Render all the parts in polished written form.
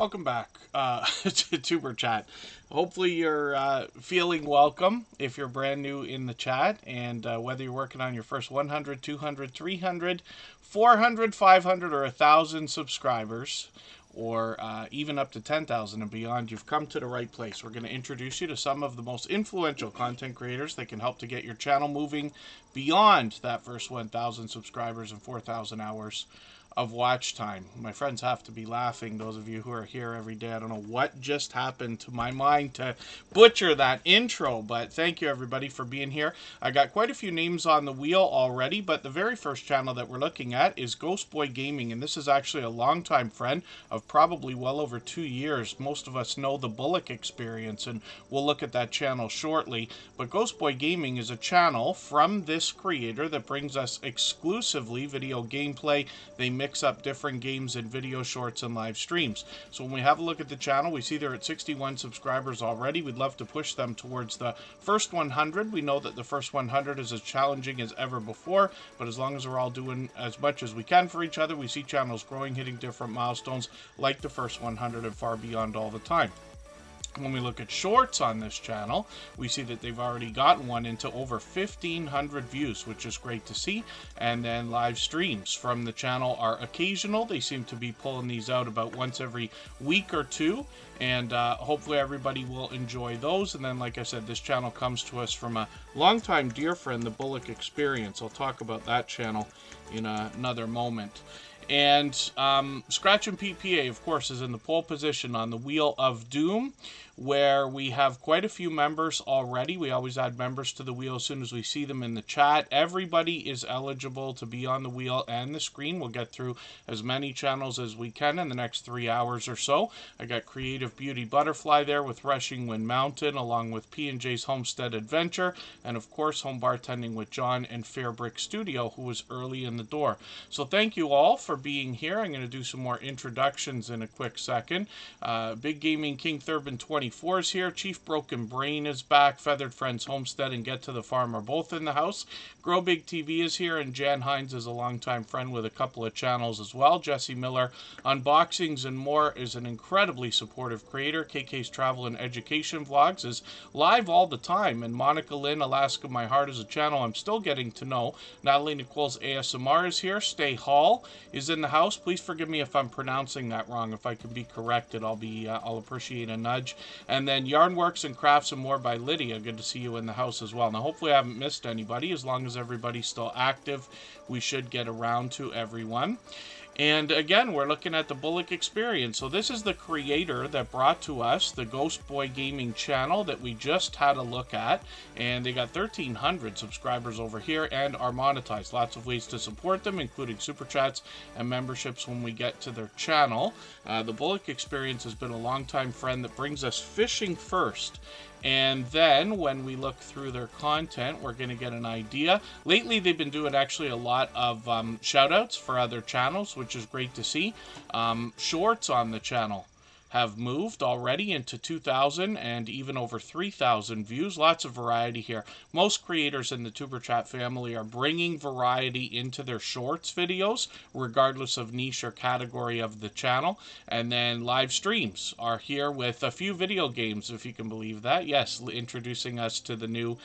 welcome back to Tuber Chat. Hopefully you're feeling welcome if you're brand new in the chat, and whether you're working on your first 100, 200, 300, 400, 500, or 1,000 subscribers, or even up to 10,000 and beyond, you've come to the right place. We're going to introduce you to some of the most influential content creators that can help to get your channel moving beyond that first 1,000 subscribers and 4,000 hours of watch time. My friends have to be laughing, those of you who are here every day. I don't know what just happened to my mind to butcher that intro, but thank you everybody for being here. I got quite a few names on the wheel already, but the very first channel that we're looking at is Ghost Boy Gaming, and this is actually a longtime friend of probably well over 2 years. Most of us know the Bullock Experience, and we'll look at that channel shortly. But Ghost Boy Gaming is a channel from this creator that brings us exclusively video gameplay. They mix up different games in video shorts and live streams. So when we have a look at the channel, we see they're at 61 subscribers already. We'd love to push them towards the first 100. We know that the first 100 is as challenging as ever before, but as long as we're all doing as much as we can for each other, we see channels growing, hitting different milestones like the first 100 and far beyond all the time. When we look at shorts on this channel, we see that they've already gotten one into over 1,500 views, which is great to see. And then live streams from the channel are occasional. They seem to be pulling these out about once every week or two, and hopefully everybody will enjoy those. And then, like I said, this channel comes to us from a longtime dear friend, the Bullock Experience. I'll talk about that channel in another moment. And Scratch and PPA, of course, is in the pole position on the Wheel of Doom, where we have quite a few members already. We always add members to the wheel as soon as we see them in the chat. Everybody is eligible to be on the wheel and the screen. We'll get through as many channels as we can in the next 3 hours or so. I got Creative Beauty Butterfly there with Rushing Wind Mountain, along with P&J's Homestead Adventure, and of course Home Bartending with John and Fairbrick Studio, who was early in the door. So thank you all for being here. I'm going to do some more introductions in a quick second. Big Gaming King Thurbin 24 is here. Chief Broken Brain is back. Feathered Friends Homestead and Get to the Farm are both in the house. Grow Big TV is here, and Jan Hines is a longtime friend with a couple of channels as well. Jesse Miller Unboxings and More is an incredibly supportive creator. KK's Travel and Education Vlogs is live all the time, and Monica Lynn Alaska My Heart is a channel I'm still getting to know. Natalie Nicole's ASMR is here. Stay Hall is in the house. Please forgive me if I'm pronouncing that wrong. If I can be corrected, I'll appreciate a nudge. And then Yarnworks and Crafts and More by Lydia. Good to see you in the house as well. Now, hopefully I haven't missed anybody. As long as everybody's still active, we should get around to everyone. And again, we're looking at the Bullock Experience. So this is the creator that brought to us the Ghost Boy Gaming channel that we just had a look at. And they got 1,300 subscribers over here and are monetized. Lots of ways to support them, including super chats and memberships when we get to their channel. The Bullock Experience has been a longtime friend that brings us fishing first. And then when we look through their content, we're going to get an idea. Lately, they've been doing actually a lot of shout-outs for other channels, which is great to see. Shorts on the channel have moved already into 2,000 and even over 3,000 views. Lots of variety here. Most creators in the Tuber Chat family are bringing variety into their shorts videos, regardless of niche or category of the channel. And then live streams are here with a few video games, if you can believe that. Yes, introducing us to the new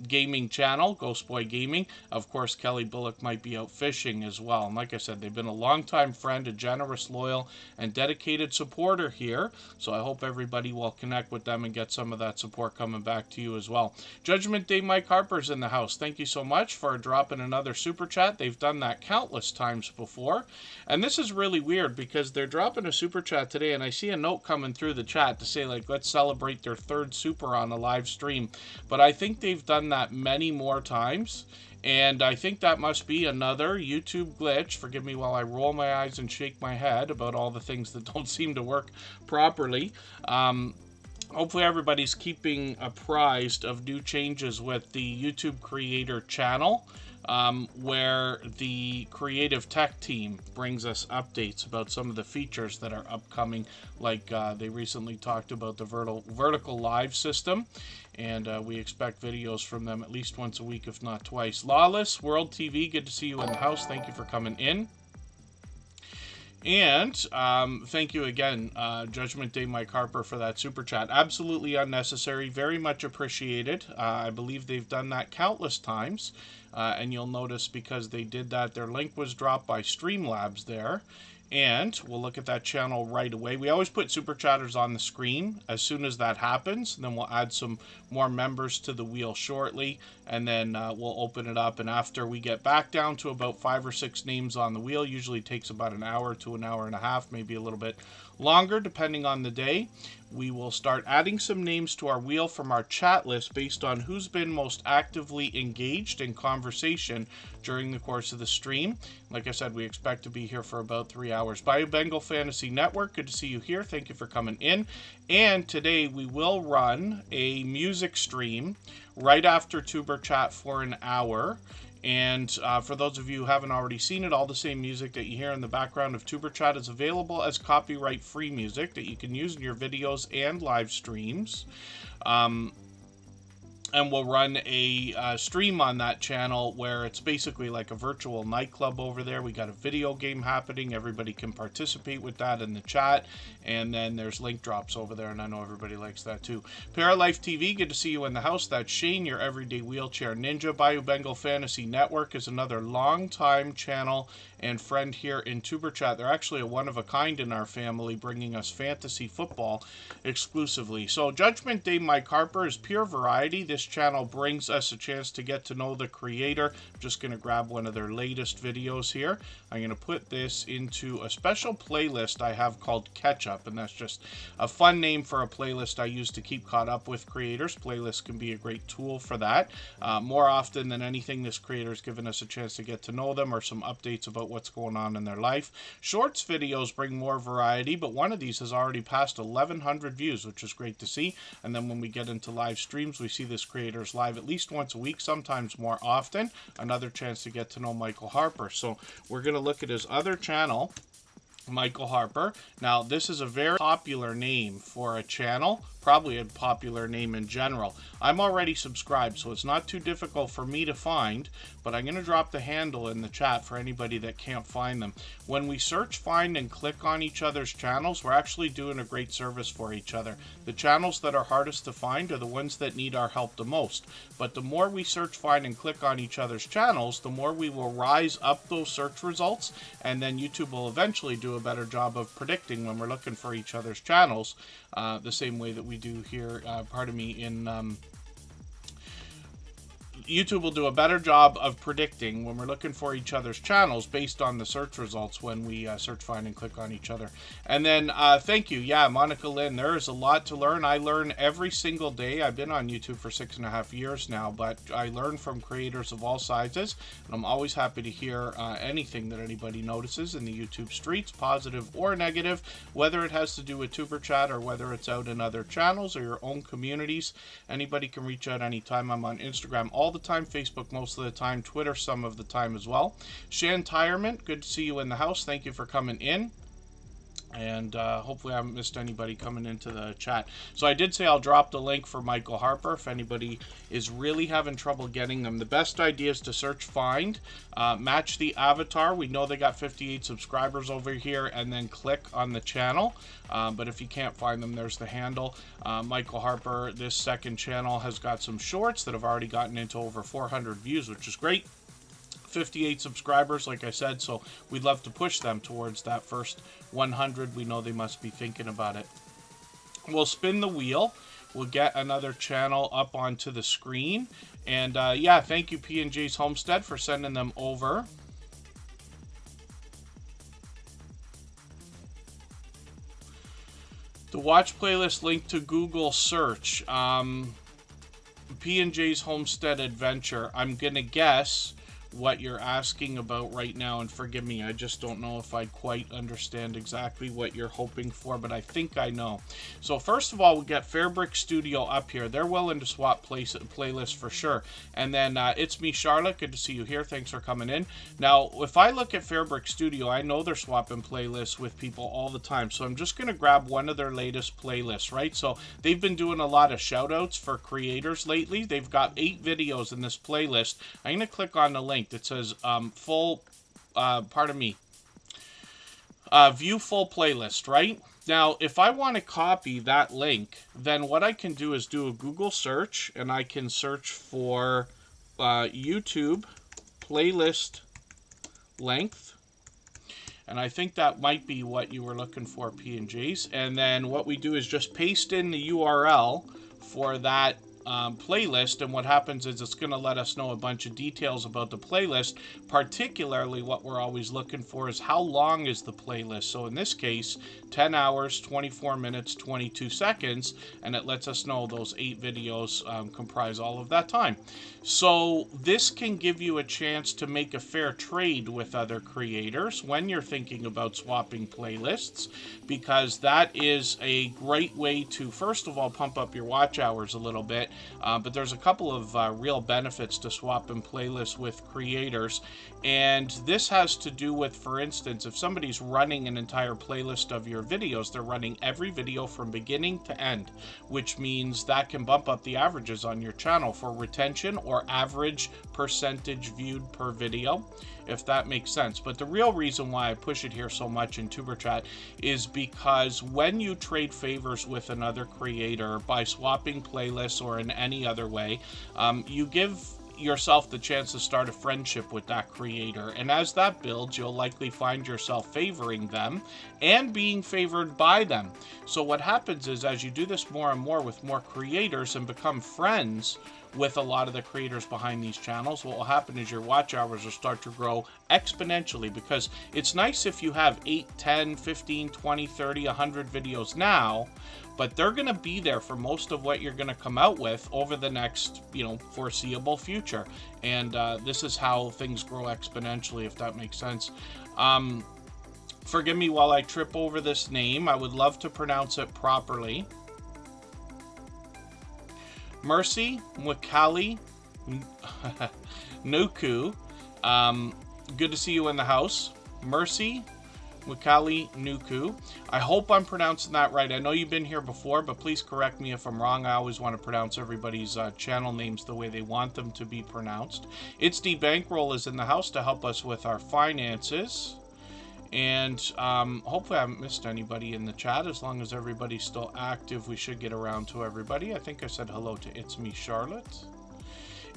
gaming channel, Ghost Boy Gaming. Of course, Kelly Bullock might be out fishing as well. And like I said, they've been a longtime friend, a generous, loyal, and dedicated supporter here, so I hope everybody will connect with them and get some of that support coming back to you as well. Judgment Day Mike Harper's in the house. Thank you so much for dropping another super chat. They've done that countless times before, and this is really weird because they're dropping a super chat today, and I see a note coming through the chat to say, like, let's celebrate their 3rd super on a live stream, but I think they've done that many more times. And I think that must be another YouTube glitch. Forgive me while I roll my eyes and shake my head about all the things that don't seem to work properly. Hopefully everybody's keeping apprised of new changes with the YouTube creator channel, where the creative tech team brings us updates about some of the features that are upcoming, like they recently talked about the vertical live system, and we expect videos from them at least once a week, if not twice. Lawless World TV, good to see you in the house. Thank you for coming in. And thank you again, Judgment Day Mike Harper, for that super chat. Absolutely unnecessary, very much appreciated. I believe they've done that countless times. And you'll notice because they did that, their link was dropped by Streamlabs there. And we'll look at that channel right away. We always put Super Chatters on the screen as soon as that happens. Then we'll add some more members to the wheel shortly. And then we'll open it up. And after we get back down to about 5 or 6 names on the wheel, usually takes about an hour to an hour and a half, maybe a little bit longer depending on the day, we will start adding some names to our wheel from our chat list based on who's been most actively engaged in conversation during the course of the stream. Like I said, we expect to be here for about 3 hours. Bayou Bengal Fantasy Network, good to see you here. Thank you for coming in. And today we will run a music stream right after Tuber Chat for an hour. And for those of you who haven't already seen it, all the same music that you hear in the background of Tuber Chat is available as copyright-free music that you can use in your videos and live streams. And we'll run a stream on that channel where it's basically like a virtual nightclub over there. We got a video game happening. Everybody can participate with that in the chat. And then there's link drops over there, and I know everybody likes that too. Paralife TV, good to see you in the house. That's Shane, your everyday wheelchair ninja. Bayou Bengal Fantasy Network is another long-time channel and friend here in Tuber Chat. They're actually a one-of-a-kind in our family, bringing us fantasy football exclusively. So Judgment Day Mike Harper is pure variety. This channel brings us a chance to get to know the creator. I'm just going to grab one of their latest videos here. I'm going to put this into a special playlist I have called Catch Up, and that's just a fun name for a playlist I use to keep caught up with creators. Playlists can be a great tool for that. More often than anything, this creator's given us a chance to get to know them or some updates about what's going on in their life. Shorts videos bring more variety, but one of these has already passed 1,100 views, which is great to see. And then when we get into live streams, we see this creators live at least once a week, sometimes more often. Another chance to get to know Michael Harper. So we're going to look at his other channel, Michael Harper. Now, this is a very popular name for a channel, probably a popular name in general. I'm already subscribed, so it's not too difficult for me to find, but I'm going to drop the handle in the chat for anybody that can't find them. When we search, find, and click on each other's channels, we're actually doing a great service for each other. The channels that are hardest to find are the ones that need our help the most, but the more we search, find, and click on each other's channels, the more we will rise up those search results, and then YouTube will eventually do a better job of predicting when we're looking for each other's channels, the same way that we do here, in YouTube will do a better job of predicting when we're looking for each other's channels based on the search results when we search, find, and click on each other. And then, thank you. Yeah, Monica Lynn, there is a lot to learn. I learn every single day. I've been on YouTube for 6.5 years now, but I learn from creators of all sizes, and I'm always happy to hear anything that anybody notices in the YouTube streets, positive or negative, whether it has to do with Tuber Chat or whether it's out in other channels or your own communities. Anybody can reach out anytime. I'm on Instagram all the time, Facebook most of the time, Twitter some of the time as well. Shan Tyrement, good to see you in the house. Thank you for coming in. And hopefully I haven't missed anybody coming into the chat. So I did say I'll drop the link for Michael Harper if anybody is really having trouble getting them. The best idea is to search, find, match the avatar. We know they got 58 subscribers over here, and then click on the channel. But if you can't find them, there's the handle. Michael Harper, this second channel, has got some shorts that have already gotten into over 400 views, which is great. 58 subscribers, like I said, so we'd love to push them towards that first 100. We know they must be thinking about it. We'll spin the wheel. We'll get another channel up onto the screen. And yeah, thank you P&J's Homestead for sending them over. The watch playlist link to Google search. P&J's Homestead Adventure. I'm going to guess what you're asking about right now, and forgive me, I just don't know if I quite understand exactly what you're hoping for, but I think I know. So first of all, we got Fairbrick Studio up here. They're willing to swap playlists for sure. And then It's Me Charlotte, good to see you here, thanks for coming in. Now if I look at Fairbrick Studio, I know they're swapping playlists with people all the time, so I'm just going to grab one of their latest playlists, right? So they've been doing a lot of shout outs for creators lately. They've got 8 videos in this playlist. I'm going to click on the link that says pardon me. view full playlist, right? Now, if I want to copy that link, then what I can do is do a Google search, and I can search for YouTube playlist length. And I think that might be what you were looking for, P&Js. And then what we do is just paste in the URL for that playlist, and what happens is it's going to let us know a bunch of details about the playlist. Particularly what we're always looking for is how long is the playlist. So in this case, 10 hours, 24 minutes, 22 seconds, and it lets us know those 8 videos comprise all of that time. So this can give you a chance to make a fair trade with other creators when you're thinking about swapping playlists, because that is a great way to, first of all, pump up your watch hours a little bit. But there's a couple of real benefits to swapping playlists with creators. And this has to do with, for instance, if somebody's running an entire playlist of your videos, they're running every video from beginning to end, which means that can bump up the averages on your channel for retention or average percentage viewed per video, if that makes sense. But the real reason why I push it here so much in Superchat is because when you trade favors with another creator by swapping playlists or in any other way, you give yourself the chance to start a friendship with that creator, and as that builds, you'll likely find yourself favoring them and being favored by them. So what happens is, as you do this more and more with more creators and become friends with a lot of the creators behind these channels, what will happen is your watch hours will start to grow exponentially, because it's nice if you have 8, 10, 15, 20, 30, 100 videos now, but they're going to be there for most of what you're going to come out with over the next, foreseeable future. And this is how things grow exponentially, if that makes sense. Forgive me while I trip over this name. I would love to pronounce it properly. Mercy Mwakali Nuku. Good to see you in the house. Mercy Mwakali Nuku. I hope I'm pronouncing that right. I know you've been here before, but please correct me if I'm wrong. I always want to pronounce everybody's channel names the way they want them to be pronounced. It's D Bankroll is in the house to help us with our finances. And hopefully I haven't missed anybody in the chat. As long as everybody's still active, we should get around to everybody. I think I said hello to It's Me Charlotte.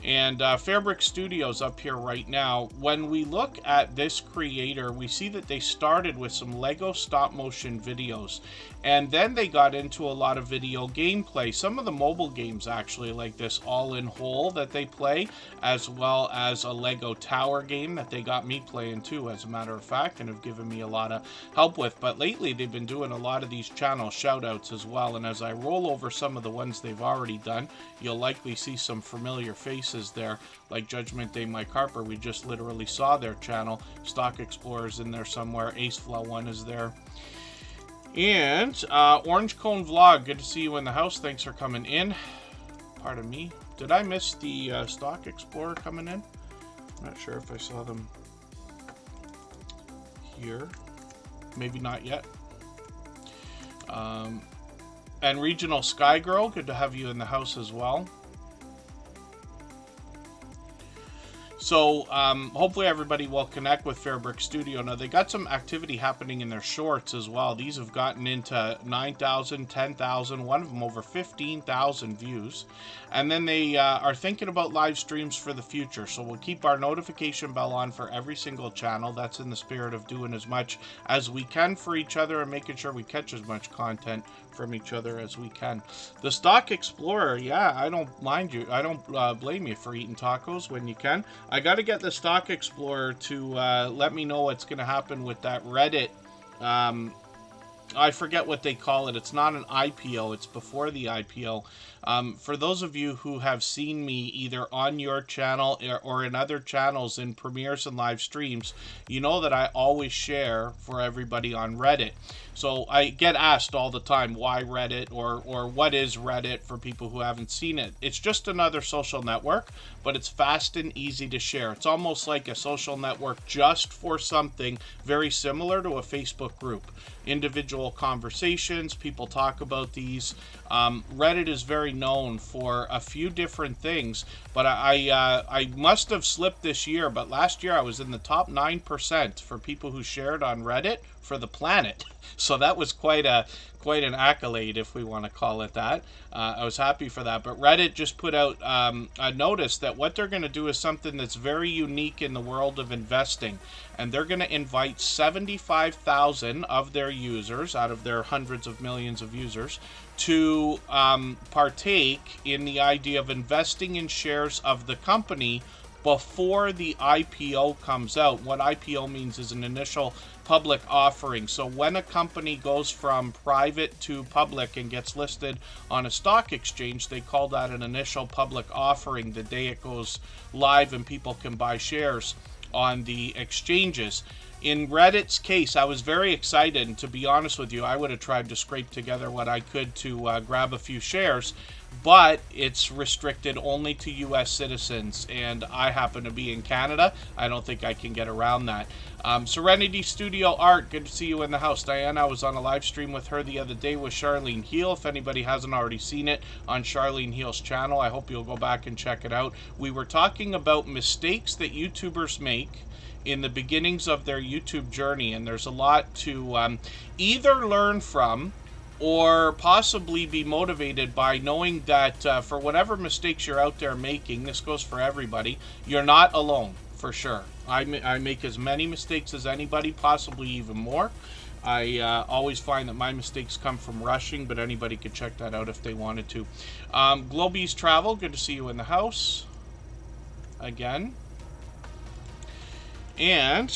And Fairbrick Studios up here right now. When we look at this creator, we see that they started with some Lego stop motion videos, and then they got into a lot of video gameplay. Some of the mobile games actually, like this All in Whole that they play, as well as a Lego tower game that they got me playing too, as a matter of fact, and have given me a lot of help with. But lately they've been doing a lot of these channel shout outs as well, and as I roll over some of the ones they've already done, you'll likely see some familiar faces there, like Judgment Day Mike Harper. We just literally saw their channel. Stock Explorer's in there somewhere. Aceflow1 is there. And Orange Cone Vlog, good to see you in the house. Thanks for coming in. Pardon me. Did I miss the Stock Explorer coming in? I'm not sure if I saw them here. Maybe not yet. And Regional Sky Girl, good to have you in the house as well. So hopefully everybody will connect with Fairbrick Studio. Now, they got some activity happening in their shorts as well. These have gotten into 9,000, 10,000, one of them over 15,000 views. And then they are thinking about live streams for the future. So we'll keep our notification bell on for every single channel. That's in the spirit of doing as much as we can for each other and making sure we catch as much content from each other as we can. The Stock Explorer, yeah, I don't mind you. I don't blame you for eating tacos when you can. I got to get the Stock Explorer to let me know what's going to happen with that Reddit. I forget what they call it. It's not an IPO. It's before the IPO. For those of you who have seen me either on your channel or in other channels in premieres and live streams, you know that I always share for everybody on Reddit. So I get asked all the time, why Reddit, or what is Reddit, for people who haven't seen it. It's just another social network, but it's fast and easy to share. It's almost like a social network just for something very similar to a Facebook group. Individual conversations, people talk about these. Reddit is very known for a few different things, but I must have slipped this year, but last year I was in the top 9% for people who shared on Reddit for the planet. So that was quite an accolade, if we want to call it that. I was happy for that. But Reddit just put out a notice that what they're going to do is something that's very unique in the world of investing. And they're going to invite 75,000 of their users, out of their hundreds of millions of users, to partake in the idea of investing in shares of the company before the IPO comes out. What IPO means is an initial public offering. So when a company goes from private to public and gets listed on a stock exchange, they call that an initial public offering the day it goes live and people can buy shares on the exchanges. In Reddit's case, I was very excited, and to be honest with you, I would have tried to scrape together what I could to grab a few shares, but it's restricted only to U.S. citizens, and I happen to be in Canada. I don't think I can get around that. Serenity Studio Art, good to see you in the house. Diana, I was on a live stream with her the other day with Charlene Heal. If anybody hasn't already seen it on Charlene Heal's channel, I hope you'll go back and check it out. We were talking about mistakes that YouTubers make in the beginnings of their YouTube journey, and there's a lot to either learn from or possibly be motivated by knowing that for whatever mistakes you're out there making, this goes for everybody, you're not alone, for sure. I make as many mistakes as anybody, possibly even more. I always find that my mistakes come from rushing, but anybody could check that out if they wanted to. Globies Travel, good to see you in the house again. And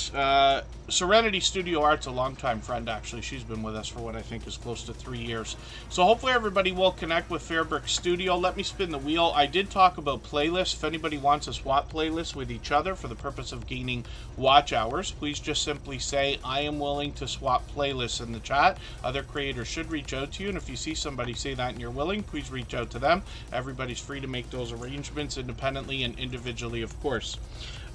Serenity Studio Art's a longtime friend, actually. She's been with us for what I think is close to 3 years. So hopefully everybody will connect with Fairbrick Studio. Let me spin the wheel. I did talk about playlists. If anybody wants to swap playlists with each other for the purpose of gaining watch hours, please just simply say, I am willing to swap playlists in the chat. Other creators should reach out to you, and if you see somebody say that and you're willing, please reach out to them. Everybody's free to make those arrangements independently and individually, of course.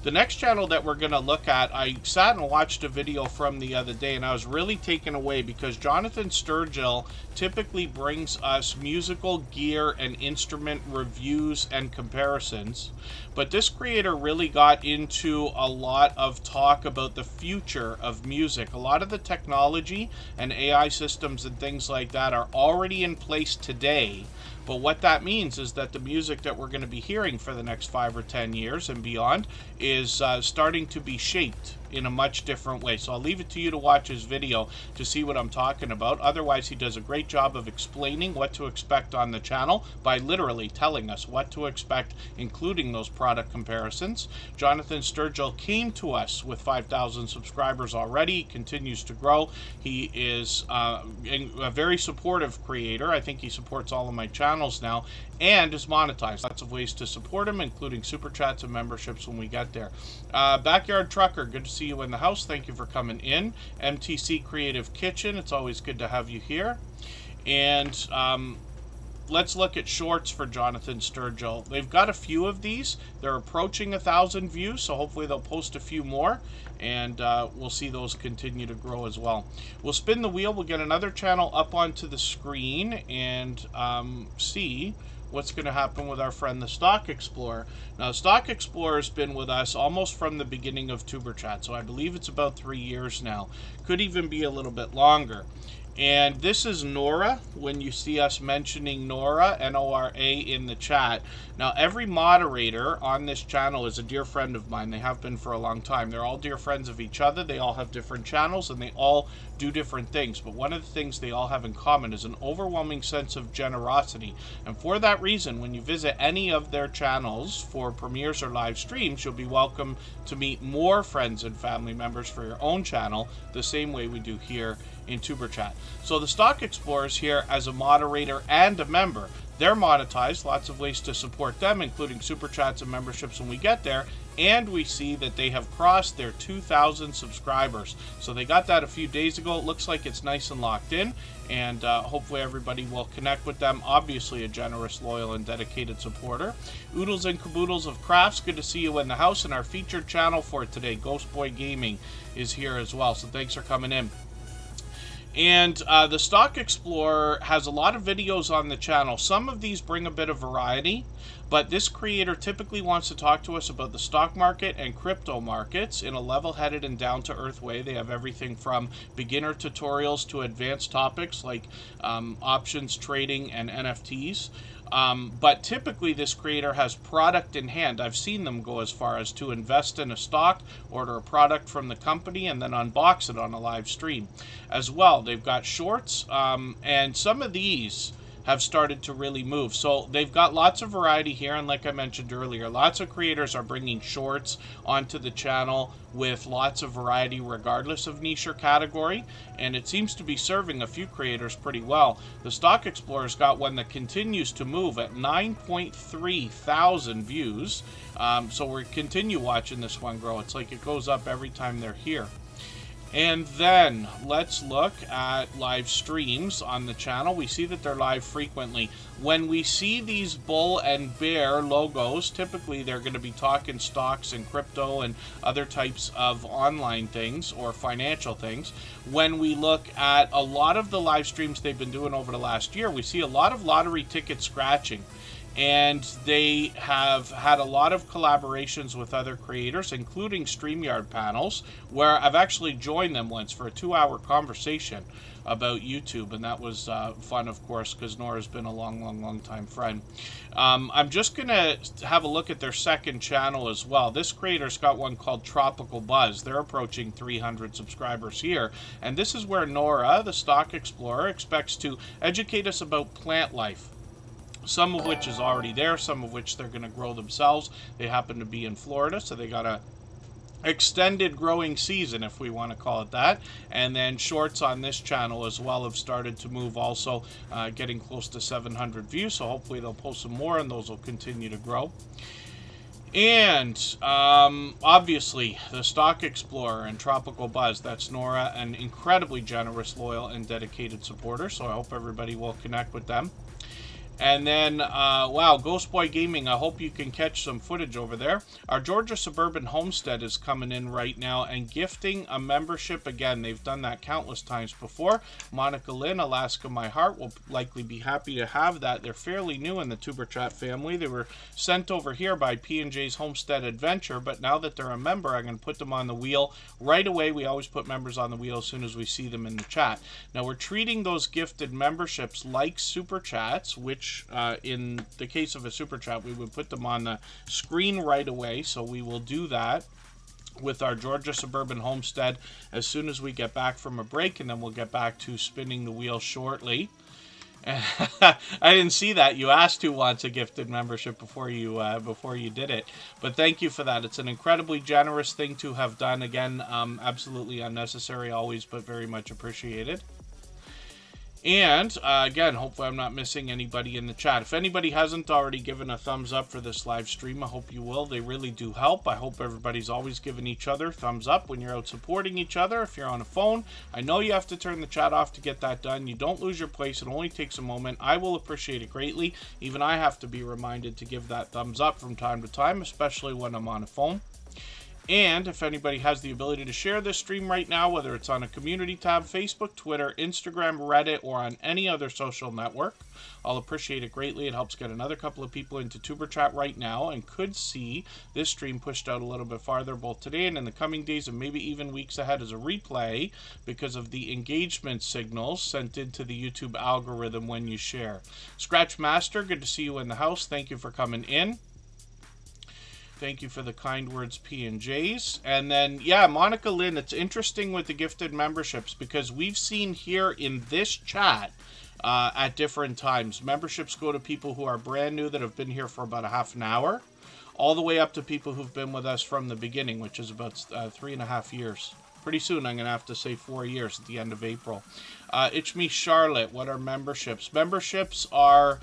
The next channel that we're going to look at, I sat and watched a video from the other day, and I was really taken away because Jonathan Sturgill typically brings us musical gear and instrument reviews and comparisons. But this creator really got into a lot of talk about the future of music. A lot of the technology and AI systems and things like that are already in place today. But what that means is that the music that we're going to be hearing for the next 5 or 10 years and beyond is starting to be shaped in a much different way. So I'll leave it to you to watch his video to see what I'm talking about. Otherwise, he does a great job of explaining what to expect on the channel by literally telling us what to expect, including those product comparisons. Jonathan Sturgill came to us with 5,000 subscribers already. He continues to grow. He is a very supportive creator. I think he supports all of my channels now and is monetized. Lots of ways to support him, including super chats and memberships when we get there. Backyard Trucker, good to see you in the house. Thank you for coming in. MTC Creative Kitchen, it's always good to have you here. And let's look at shorts for Jonathan Sturgill. They've got a few of these. They're approaching 1,000 views, so hopefully they'll post a few more, and we'll see those continue to grow as well. We'll spin the wheel. We'll get another channel up onto the screen and see what's going to happen with our friend the Stock Explorer. Now, Stock Explorer has been with us almost from the beginning of Superchat, so I believe it's about 3 years now. Could even be a little bit longer. And this is Nora, when you see us mentioning Nora, N-O-R-A, in the chat. Now, every moderator on this channel is a dear friend of mine. They have been for a long time. They're all dear friends of each other. They all have different channels, and they all do different things. But one of the things they all have in common is an overwhelming sense of generosity. And for that reason, when you visit any of their channels for premieres or live streams, you'll be welcome to meet more friends and family members for your own channel, the same way we do here in Superchat. So the Stock Explorer is here as a moderator and a member. They're monetized, lots of ways to support them, including super chats and memberships when we get there. And we see that they have crossed their 2,000 subscribers. So they got that a few days ago. It looks like it's nice and locked in, and hopefully everybody will connect with them. Obviously a generous, loyal, and dedicated supporter. Oodles and Caboodles of Crafts, good to see you in the house. And our featured channel for today, Ghost Boy Gaming, is here as well. So thanks for coming in. And the Stock Explorer has a lot of videos on the channel. Some of these bring a bit of variety, but this creator typically wants to talk to us about the stock market and crypto markets in a level-headed and down-to-earth way. They have everything from beginner tutorials to advanced topics like options trading and NFTs. But typically this creator has product in hand. I've seen them go as far as to invest in a stock, order a product from the company, and then unbox it on a live stream. As well, they've got shorts, and some of these have started to really move. So they've got lots of variety here, and like I mentioned earlier, lots of creators are bringing shorts onto the channel with lots of variety regardless of niche or category, and it seems to be serving a few creators pretty well. The Stock Explorer's got one that continues to move at 9.3 thousand views, so we'll continue watching this one grow. It's like it goes up every time they're here. And then let's look at live streams on the channel. We see that they're live frequently. When we see these bull and bear logos, typically they're going to be talking stocks and crypto and other types of online things or financial things. When we look at a lot of the live streams they've been doing over the last year, we see a lot of lottery ticket scratching. And they have had a lot of collaborations with other creators, including StreamYard panels, where I've actually joined them once for a 2-hour conversation about YouTube, and that was fun, of course, because Nora's been a long time friend. I'm just going to have a look at their second channel as well. This creator's got one called Tropical Buzz. They're approaching 300 subscribers here, and this is where Nora, the Stock Explorer, expects to educate us about plant life. Some of which is already there, some of which they're going to grow themselves. They happen to be in Florida, so they got a extended growing season, if we want to call it that. And then shorts on this channel as well have started to move also, getting close to 700 views, so hopefully they'll post some more and those will continue to grow. And obviously the Stock Explorer and Tropical Buzz, that's Nora, an incredibly generous, loyal, and dedicated supporter, so I hope everybody will connect with them. And then, wow, Ghost Boy Gaming, I hope you can catch some footage over there. Our Georgia Suburban Homestead is coming in right now and gifting a membership again. They've done that countless times before. Monica Lynn, Alaska My Heart, will likely be happy to have that. They're fairly new in the Superchat family. They were sent over here by P&J's Homestead Adventure, but now that they're a member, I'm going to put them on the wheel right away. We always put members on the wheel as soon as we see them in the chat. Now, we're treating those gifted memberships like Super Chats, which in the case of a Super Chat, we would put them on the screen right away. So we will do that with our Georgia Suburban Homestead as soon as we get back from a break, and then we'll get back to spinning the wheel shortly. I didn't see that. You asked who wants a gifted membership before you did it. But thank you for that. It's an incredibly generous thing to have done. Again, absolutely unnecessary always, but very much appreciated. And again, hopefully I'm not missing anybody in the chat. If anybody hasn't already given a thumbs up for this live stream, I hope you will. They really do help. I hope everybody's always giving each other thumbs up when you're out supporting each other. If you're on a phone, I know you have to turn the chat off to get that done. You don't lose your place. It only takes a moment. I will appreciate it greatly. Even I have to be reminded to give that thumbs up from time to time, especially when I'm on a phone. And if anybody has the ability to share this stream right now, whether it's on a community tab, Facebook, Twitter, Instagram, Reddit, or on any other social network, I'll appreciate it greatly. It helps get another couple of people into Tuber Chat right now and could see this stream pushed out a little bit farther both today and in the coming days and maybe even weeks ahead as a replay because of the engagement signals sent into the YouTube algorithm when you share. Scratch Master, good to see you in the house. Thank you for coming in. Thank you for the kind words, P&Js. And then, yeah, Monica Lynn, it's interesting with the gifted memberships because we've seen here in this chat at different times, memberships go to people who are brand new that have been here for about a half an hour, all the way up to people who've been with us from the beginning, which is about 3.5 years. Pretty soon, I'm going to have to say 4 years at the end of April. It's me, Charlotte. What are memberships? Memberships are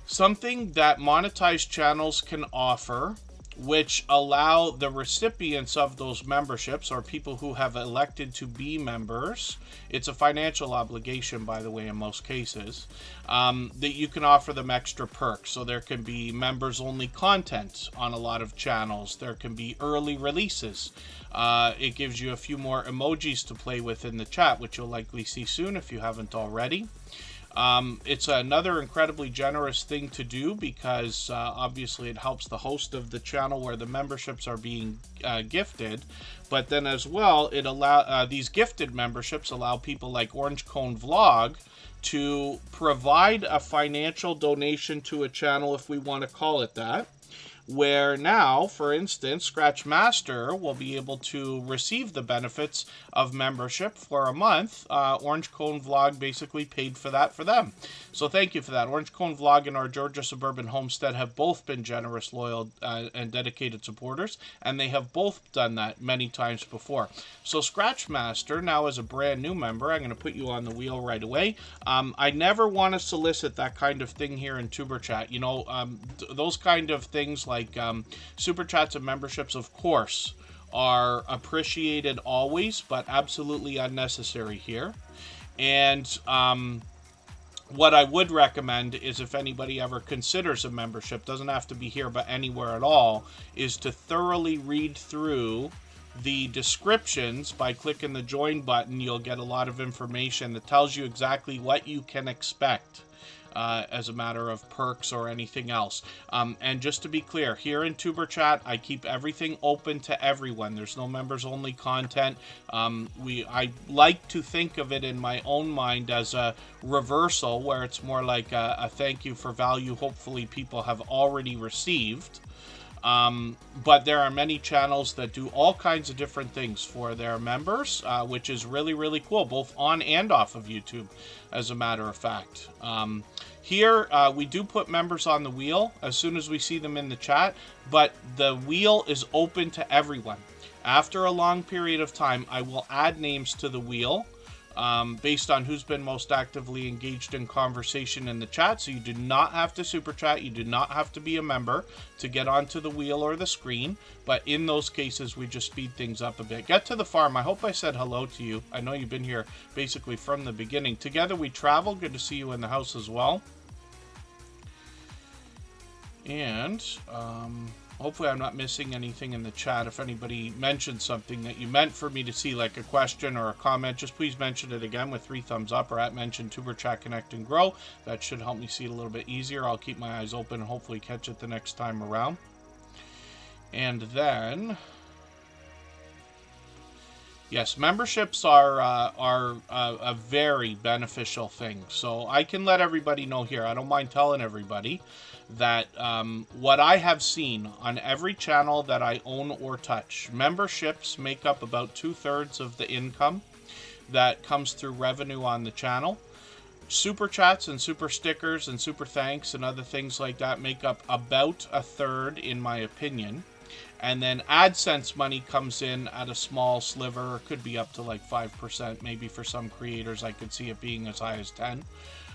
something that monetized channels can offer which allow the recipients of those memberships, or people who have elected to be members, it's a financial obligation, by the way, in most cases, that you can offer them extra perks. So there can be members-only content on a lot of channels. There can be early releases. It gives you a few more emojis to play with in the chat, which you'll likely see soon if you haven't already. It's another incredibly generous thing to do because obviously it helps the host of the channel where the memberships are being gifted, but then as well it these gifted memberships allow people like Orange Cone Vlog to provide a financial donation to a channel, if we want to call it that, where now, for instance, Scratch Master will be able to receive the benefits of membership for a month. Orange Cone Vlog basically paid for that for them. So thank you for that. Orange Cone Vlog and our Georgia Suburban Homestead have both been generous, loyal, and dedicated supporters, and they have both done that many times before. So Scratch Master, now as a brand new member, I'm going to put you on the wheel right away. I never want to solicit that kind of thing here in Tuber Chat. You know, those kind of things like super chats and memberships, of course, are appreciated always, but absolutely unnecessary here. And what I would recommend is, if anybody ever considers a membership, doesn't have to be here but anywhere at all, is to thoroughly read through the descriptions. By clicking the join button, you'll get a lot of information that tells you exactly what you can expect as a matter of perks or anything else. And just to be clear, here in Tuber Chat, I keep everything open to everyone. There's no members-only content. I like to think of it in my own mind as a reversal, where it's more like a thank you for value hopefully people have already received. But there are many channels that do all kinds of different things for their members, which is really, really cool, both on and off of YouTube, as a matter of fact. Here, we do put members on the wheel as soon as we see them in the chat, but the wheel is open to everyone. After a long period of time, I will add names to the wheel based on who's been most actively engaged in conversation in the chat. So you do not have to super chat. You do not have to be a member to get onto the wheel or the screen. But in those cases, we just speed things up a bit. Get to the farm. I hope I said hello to you. I know you've been here basically from the beginning. Together we travel. Good to see you in the house as well. And hopefully I'm not missing anything in the chat. If anybody mentioned something that you meant for me to see, like a question or a comment, just please mention it again with 3 thumbs up, or at mention Tuber Chat Connect and Grow. That should help me see it a little bit easier. I'll keep my eyes open and hopefully catch it the next time around. And then, yes, memberships are a very beneficial thing. So I can let everybody know here. I don't mind telling everybody that what I have seen on every channel that I own or touch, memberships make up about 2/3 of the income that comes through revenue on the channel. Super chats and super stickers and super thanks and other things like that make up about 1/3, in my opinion. And then AdSense money comes in at a small sliver. Could be up to like 5%, maybe for some creators. I could see it being as high as 10.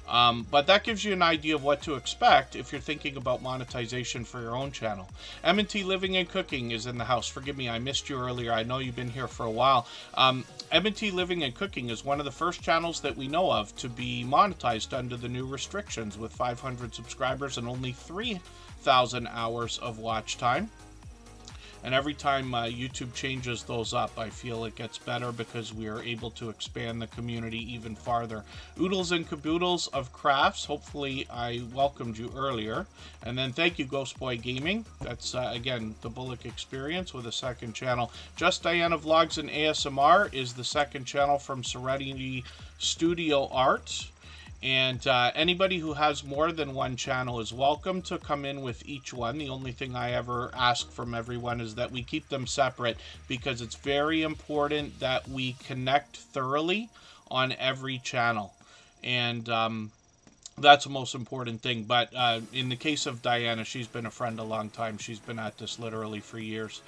But that gives you an idea of what to expect if you're thinking about monetization for your own channel. M&T Living and Cooking is in the house. Forgive me, I missed you earlier. I know you've been here for a while. M&T Living and Cooking is one of the first channels that we know of to be monetized under the new restrictions, with 500 subscribers and only 3,000 hours of watch time. And every time YouTube changes those up, I feel it gets better because we are able to expand the community even farther. Oodles and Caboodles of Crafts, hopefully I welcomed you earlier. And then thank you, Ghost Boy Gaming. That's, again, the Bullock Experience with a second channel. Just Diana Vlogs and ASMR is the second channel from Serenity Studio Art. And anybody who has more than one channel is welcome to come in with each one. The only thing I ever ask from everyone is that we keep them separate, because it's very important that we connect thoroughly on every channel. And that's the most important thing. But in the case of Diana, she's been a friend a long time. She's been at this literally for years.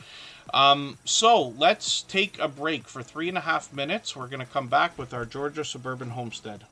So let's take a break for 3.5 minutes. We're going to come back with our Georgia Suburban Homestead.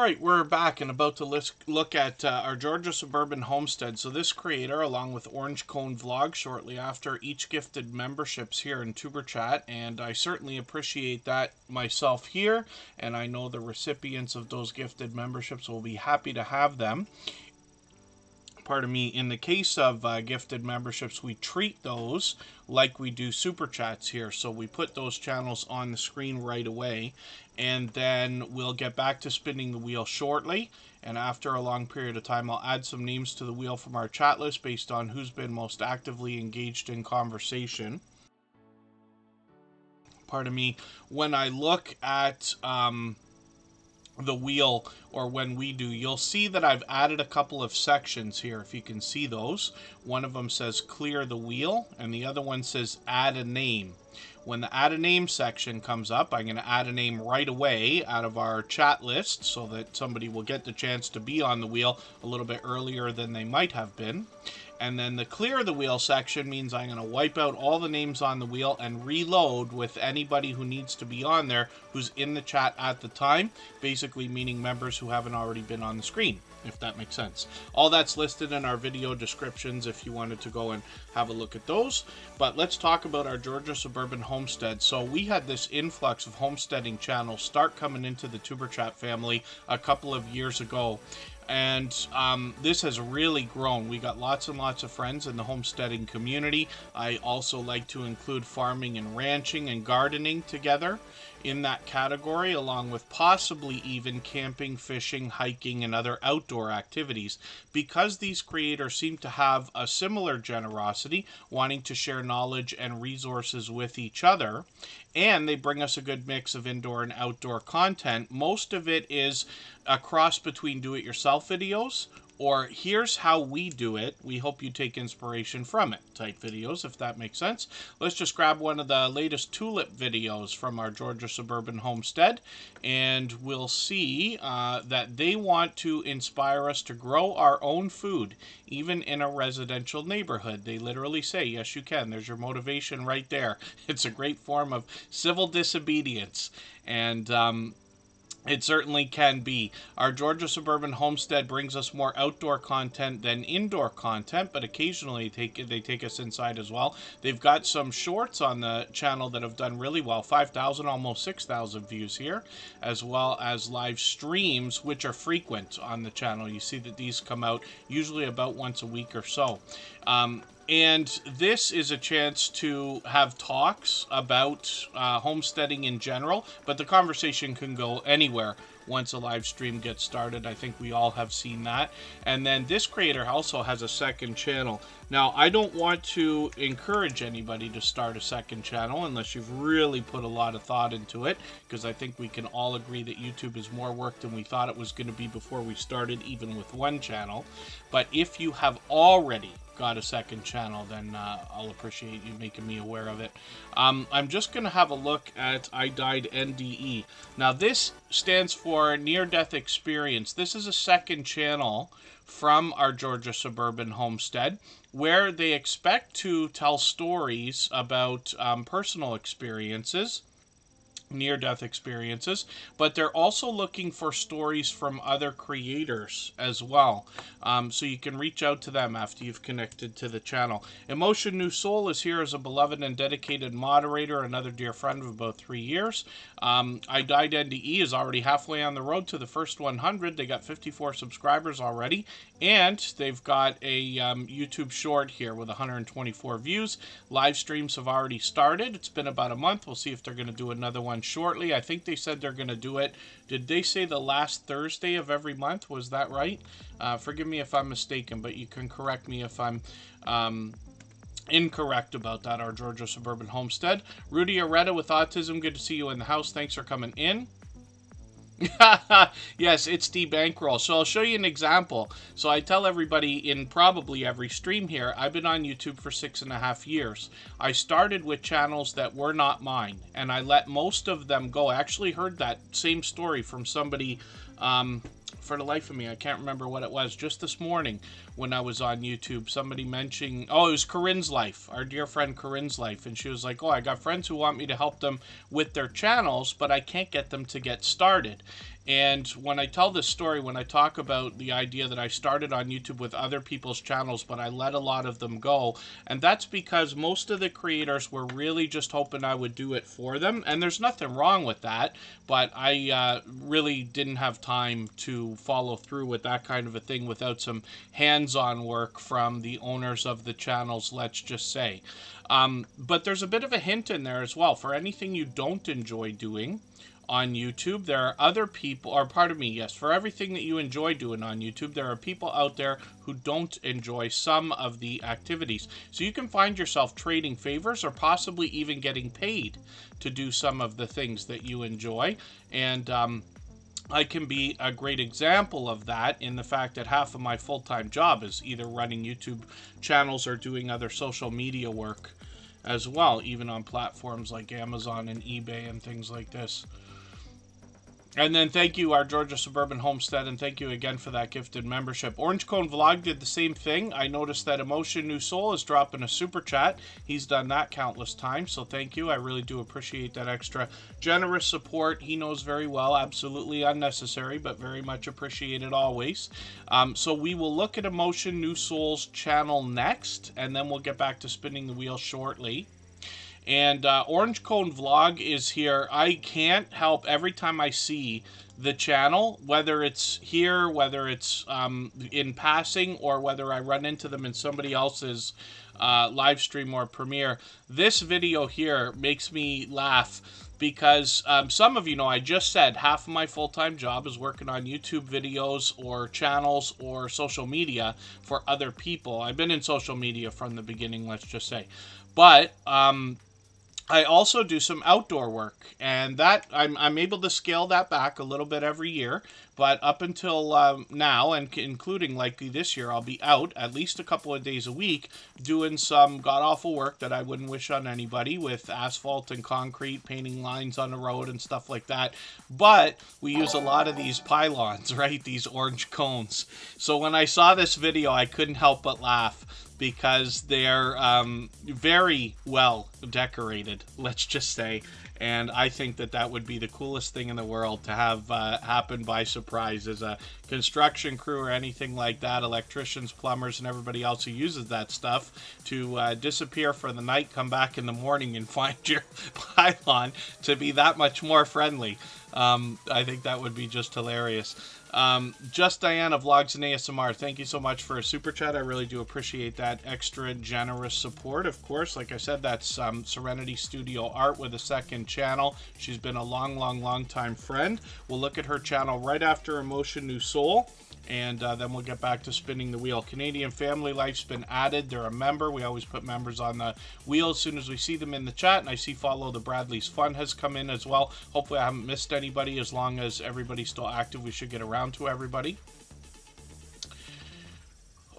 Alright, we're back and about to look at our Georgia Suburban Homestead. So this creator, along with Orange Cone Vlog, shortly after, each gifted memberships here in Superchat, and I certainly appreciate that myself here, and I know the recipients of those gifted memberships will be happy to have them. Pardon me, in the case of gifted memberships, we treat those like we do Super Chats here. So we put those channels on the screen right away, and then we'll get back to spinning the wheel shortly. And after a long period of time, I'll add some names to the wheel from our chat list based on who's been most actively engaged in conversation. Pardon me, when I look at the wheel, or when we do, you'll see that I've added a couple of sections here, if you can see those. One of them says clear the wheel, and the other one says add a name. When the add a name section comes up, I'm going to add a name right away out of our chat list so that somebody will get the chance to be on the wheel a little bit earlier than they might have been. And then the clear the wheel section means I'm going to wipe out all the names on the wheel and reload with anybody who needs to be on there who's in the chat at the time, basically meaning members who haven't already been on the screen, if that makes sense. All that's listed in our video descriptions if you wanted to go and have a look at those. But let's talk about our Georgia Suburban Homestead. So we had this influx of homesteading channels start coming into the Superchat family a couple of years ago. And this has really grown. We got lots and lots of friends in the homesteading community. I also like to include farming and ranching and gardening together in that category, along with possibly even camping, fishing, hiking, and other outdoor activities, because these creators seem to have a similar generosity, wanting to share knowledge and resources with each other, and they bring us a good mix of indoor and outdoor content. Most of it is a cross between do-it-yourself videos or here's how we do it, we hope you take inspiration from it type videos, if that makes sense. Let's just grab one of the latest tulip videos from our Georgia Suburban Homestead, and we'll see that they want to inspire us to grow our own food, even in a residential neighborhood. They literally say, yes, you can. There's your motivation right there. It's a great form of civil disobedience, and it certainly can be. Our Georgia Suburban Homestead brings us more outdoor content than indoor content, but occasionally they take us inside as well. They've got some shorts on the channel that have done really well, 5,000, almost 6,000 views here, as well as live streams, which are frequent on the channel. You see that these come out usually about once a week or so. And this is a chance to have talks about homesteading in general, but the conversation can go anywhere once a live stream gets started. I think we all have seen that. And then this creator also has a second channel. Now, I don't want to encourage anybody to start a second channel unless you've really put a lot of thought into it, because I think we can all agree that YouTube is more work than we thought it was going to be before we started, even with one channel. But if you have already got a second channel, then I'll appreciate you making me aware of it. I'm just going to have a look at I Died NDE. Now, this stands for Near Death Experience. This is a second channel from our Georgia Suburban Homestead, where they expect to tell stories about personal experiences, near-death experiences, but they're also looking for stories from other creators as well. So you can reach out to them after you've connected to the channel. Emotion New Soul is here as a beloved and dedicated moderator, another dear friend of about 3 years. I Died NDE is already halfway on the road to the first 100. They got 54 subscribers already, and they've got a YouTube short here with 124 views. Live streams have already started. It's been about a month. We'll see if they're going to do another one shortly. I think they said they're going to do it. Did they say the last Thursday of every month? Was that right? Forgive me if I'm mistaken, but you can correct me if I'm incorrect about that. Our Georgia Suburban Homestead. Rudy Aretta with autism. Good to see you in the house. Thanks for coming in. Yes, it's the bankroll. So I'll show you an example. So I tell everybody in probably every stream here, I've been on YouTube for 6.5 years. I started with channels that were not mine, and I let most of them go. I actually heard that same story from somebody, for the life of me, I can't remember what it was, just this morning when I was on YouTube. Somebody mentioning, oh, it was Corinne's Life, our dear friend Corinne's Life, and she was like, oh, I got friends who want me to help them with their channels, but I can't get them to get started. And when I tell this story, when I talk about the idea that I started on YouTube with other people's channels, but I let a lot of them go, and that's because most of the creators were really just hoping I would do it for them, and there's nothing wrong with that, but I really didn't have time to follow through with that kind of a thing without some hands-on work from the owners of the channels, let's just say. But there's a bit of a hint in there as well. For anything you don't enjoy doing on YouTube, there are other people, or pardon me, yes, for everything that you enjoy doing on YouTube, there are people out there who don't enjoy some of the activities. So you can find yourself trading favors or possibly even getting paid to do some of the things that you enjoy. And I can be a great example of that in the fact that half of my full-time job is either running YouTube channels or doing other social media work as well, even on platforms like Amazon and eBay and things like this. And then thank you, our Georgia Suburban Homestead, and thank you again for that gifted membership. Orange Cone Vlog did the same thing. I noticed that Emotion New Soul is dropping a super chat. He's done that countless times, so thank you. I really do appreciate that extra generous support. He knows very well, absolutely unnecessary, but very much appreciated always. So we will look at Emotion New Soul's channel next, and then we'll get back to spinning the wheel shortly. And Orange Cone Vlog is here. I can't help every time I see the channel, whether it's here, whether it's in passing, or whether I run into them in somebody else's live stream or premiere. This video here makes me laugh because some of you know I just said half of my full-time job is working on YouTube videos or channels or social media for other people. I've been in social media from the beginning, let's just say. But I also do some outdoor work, and that I'm able to scale that back a little bit every year. But up until now, and including likely this year, I'll be out at least a couple of days a week doing some god-awful work that I wouldn't wish on anybody with asphalt and concrete, painting lines on the road and stuff like that. But we use a lot of these pylons, right? These orange cones. So when I saw this video, I couldn't help but laugh, because they're very well decorated, let's just say. And I think that that would be the coolest thing in the world to have happen by surprise as a construction crew or anything like that, electricians, plumbers, and everybody else who uses that stuff, to disappear for the night, come back in the morning and find your pylon to be that much more friendly. I think that would be just hilarious. Just Diana Vlogs and ASMR, thank you so much for a super chat. I really do appreciate that extra generous support. Of course, like I said, that's Serenity Studio Art with a second channel. She's been a long time friend. We'll look at her channel right after Emotion New Soul, and then we'll get back to spinning the wheel. Canadian Family Life's been added. They're a member. We always put members on the wheel as soon as we see them in the chat, and I see Follow the Bradley's Fun has come in as well. Hopefully I haven't missed anybody. As long as everybody's still active, we should get around to everybody.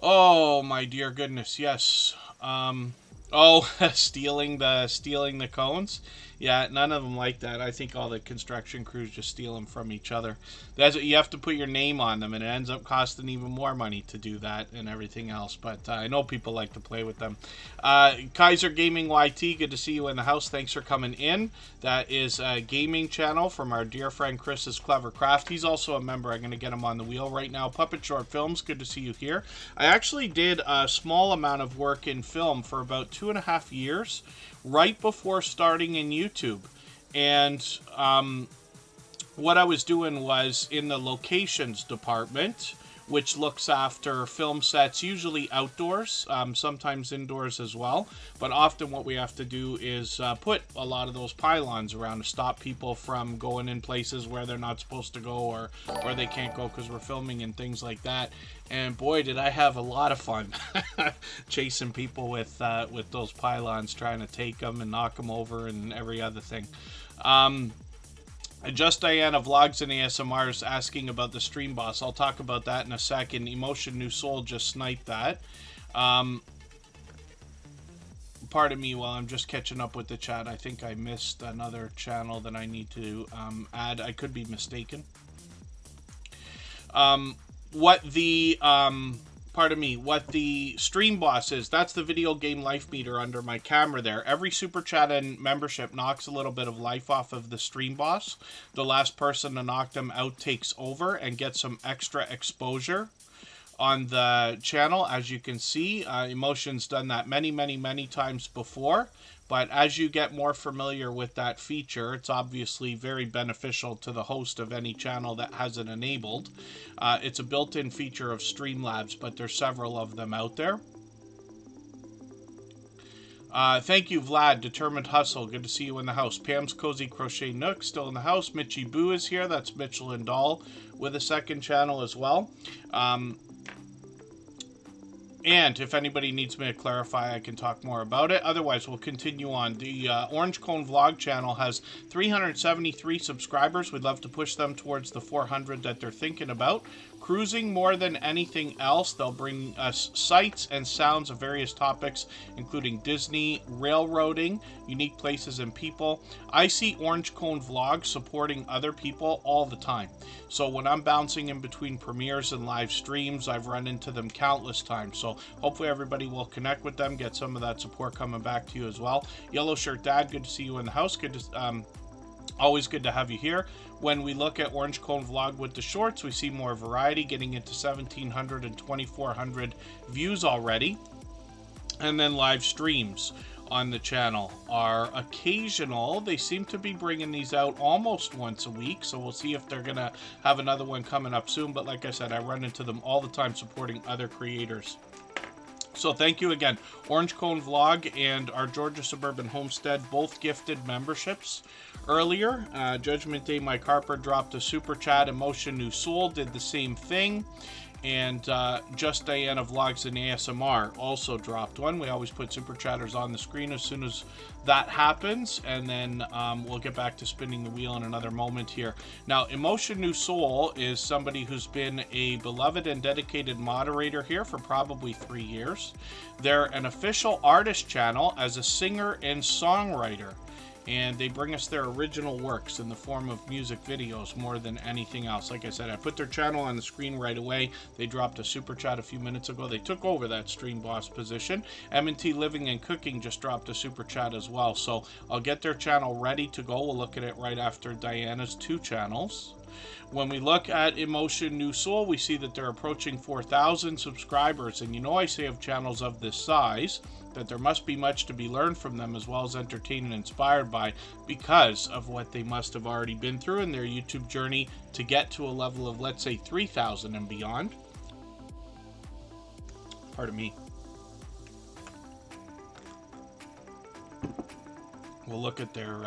Oh my dear goodness, yes. Oh, stealing the cones. Yeah, none of them like that. I think all the construction crews just steal them from each other. That's what you have to put your name on them, and it ends up costing even more money to do that and everything else. But I know people like to play with them. Kaiser Gaming YT, good to see you in the house. Thanks for coming in. That is a gaming channel from our dear friend Chris's Clever Craft. He's also a member. I'm going to get him on the wheel right now. Puppet Short Films, good to see you here. I actually did a small amount of work in film for about 2.5 years, right before starting in YouTube. And what I was doing was in the locations department, which looks after film sets, usually outdoors, sometimes indoors as well. But often what we have to do is put a lot of those pylons around to stop people from going in places where they're not supposed to go, or where they can't go because we're filming and things like that. And boy, did I have a lot of fun chasing people with those pylons, trying to take them and knock them over and every other thing. Just Diana Vlogs and ASMR is asking about the Stream Boss. I'll talk about that in a second. Emotion New Soul just sniped that. Pardon me while I'm just catching up with the chat. I think I missed another channel that I need to add. I could be mistaken. What the pardon me, what the Stream Boss is. That's the video game life meter under my camera there. Every Super Chat and membership knocks a little bit of life off of the Stream Boss. The last person to knock them out takes over and gets some extra exposure on the channel. As you can see, Emotion's done that many times before. But as you get more familiar with that feature, it's obviously very beneficial to the host of any channel that has it enabled. It's a built-in feature of Streamlabs, but there's several of them out there. Thank you, Vlad. Determined Hustle. Good to see you in the house. Pam's Cozy Crochet Nook still in the house. Mitchy Boo is here. That's Mitchell and Doll with a second channel as well. And if anybody needs me to clarify, I can talk more about it. Otherwise, we'll continue on. The Orange Cone Vlog channel has 373 subscribers. We'd love to push them towards the 400 that they're thinking about. Cruising more than anything else. They'll bring us sights and sounds of various topics, including Disney, railroading, unique places and people. I see Orange Cone Vlogs supporting other people all the time. So when I'm bouncing in between premieres and live streams, I've run into them countless times. So hopefully everybody will connect with them, get some of that support coming back to you as well. Yellow Shirt Dad, good to see you in the house. Good to always good to have you here. When we look at Orange Cone Vlog with the shorts, we see more variety, getting into 1,700 and 2,400 views already. And then live streams on the channel are occasional. They seem to be bringing these out almost once a week, so we'll see if they're gonna have another one coming up soon. But like I said, I run into them all the time supporting other creators. So thank you again. Orange Cone Vlog and our Georgia Suburban Homestead both gifted memberships earlier. Judgment Day Mike Harper dropped a super chat. Emotion New Soul did the same thing. And Just Diana Vlogs and ASMR also dropped one. We always put super chatters on the screen as soon as that happens, and then we'll get back to spinning the wheel in another moment here. Now, Emotion New Soul is somebody who's been a beloved and dedicated moderator here for probably 3 years. They're an official artist channel as a singer and songwriter. And they bring us their original works in the form of music videos more than anything else. Like I said, I put their channel on the screen right away. They dropped a super chat a few minutes ago. They took over that Stream Boss position. M&T Living and Cooking just dropped a super chat as well. So I'll get their channel ready to go. We'll look at it right after Diana's 2 channels. When we look at Emotion New Soul, we see that they're approaching 4,000 subscribers. And you know, I say of channels of this size that there must be much to be learned from them, as well as entertained and inspired by, because of what they must have already been through in their YouTube journey to get to a level of, let's say, 3,000 and beyond. Pardon me. We'll look at their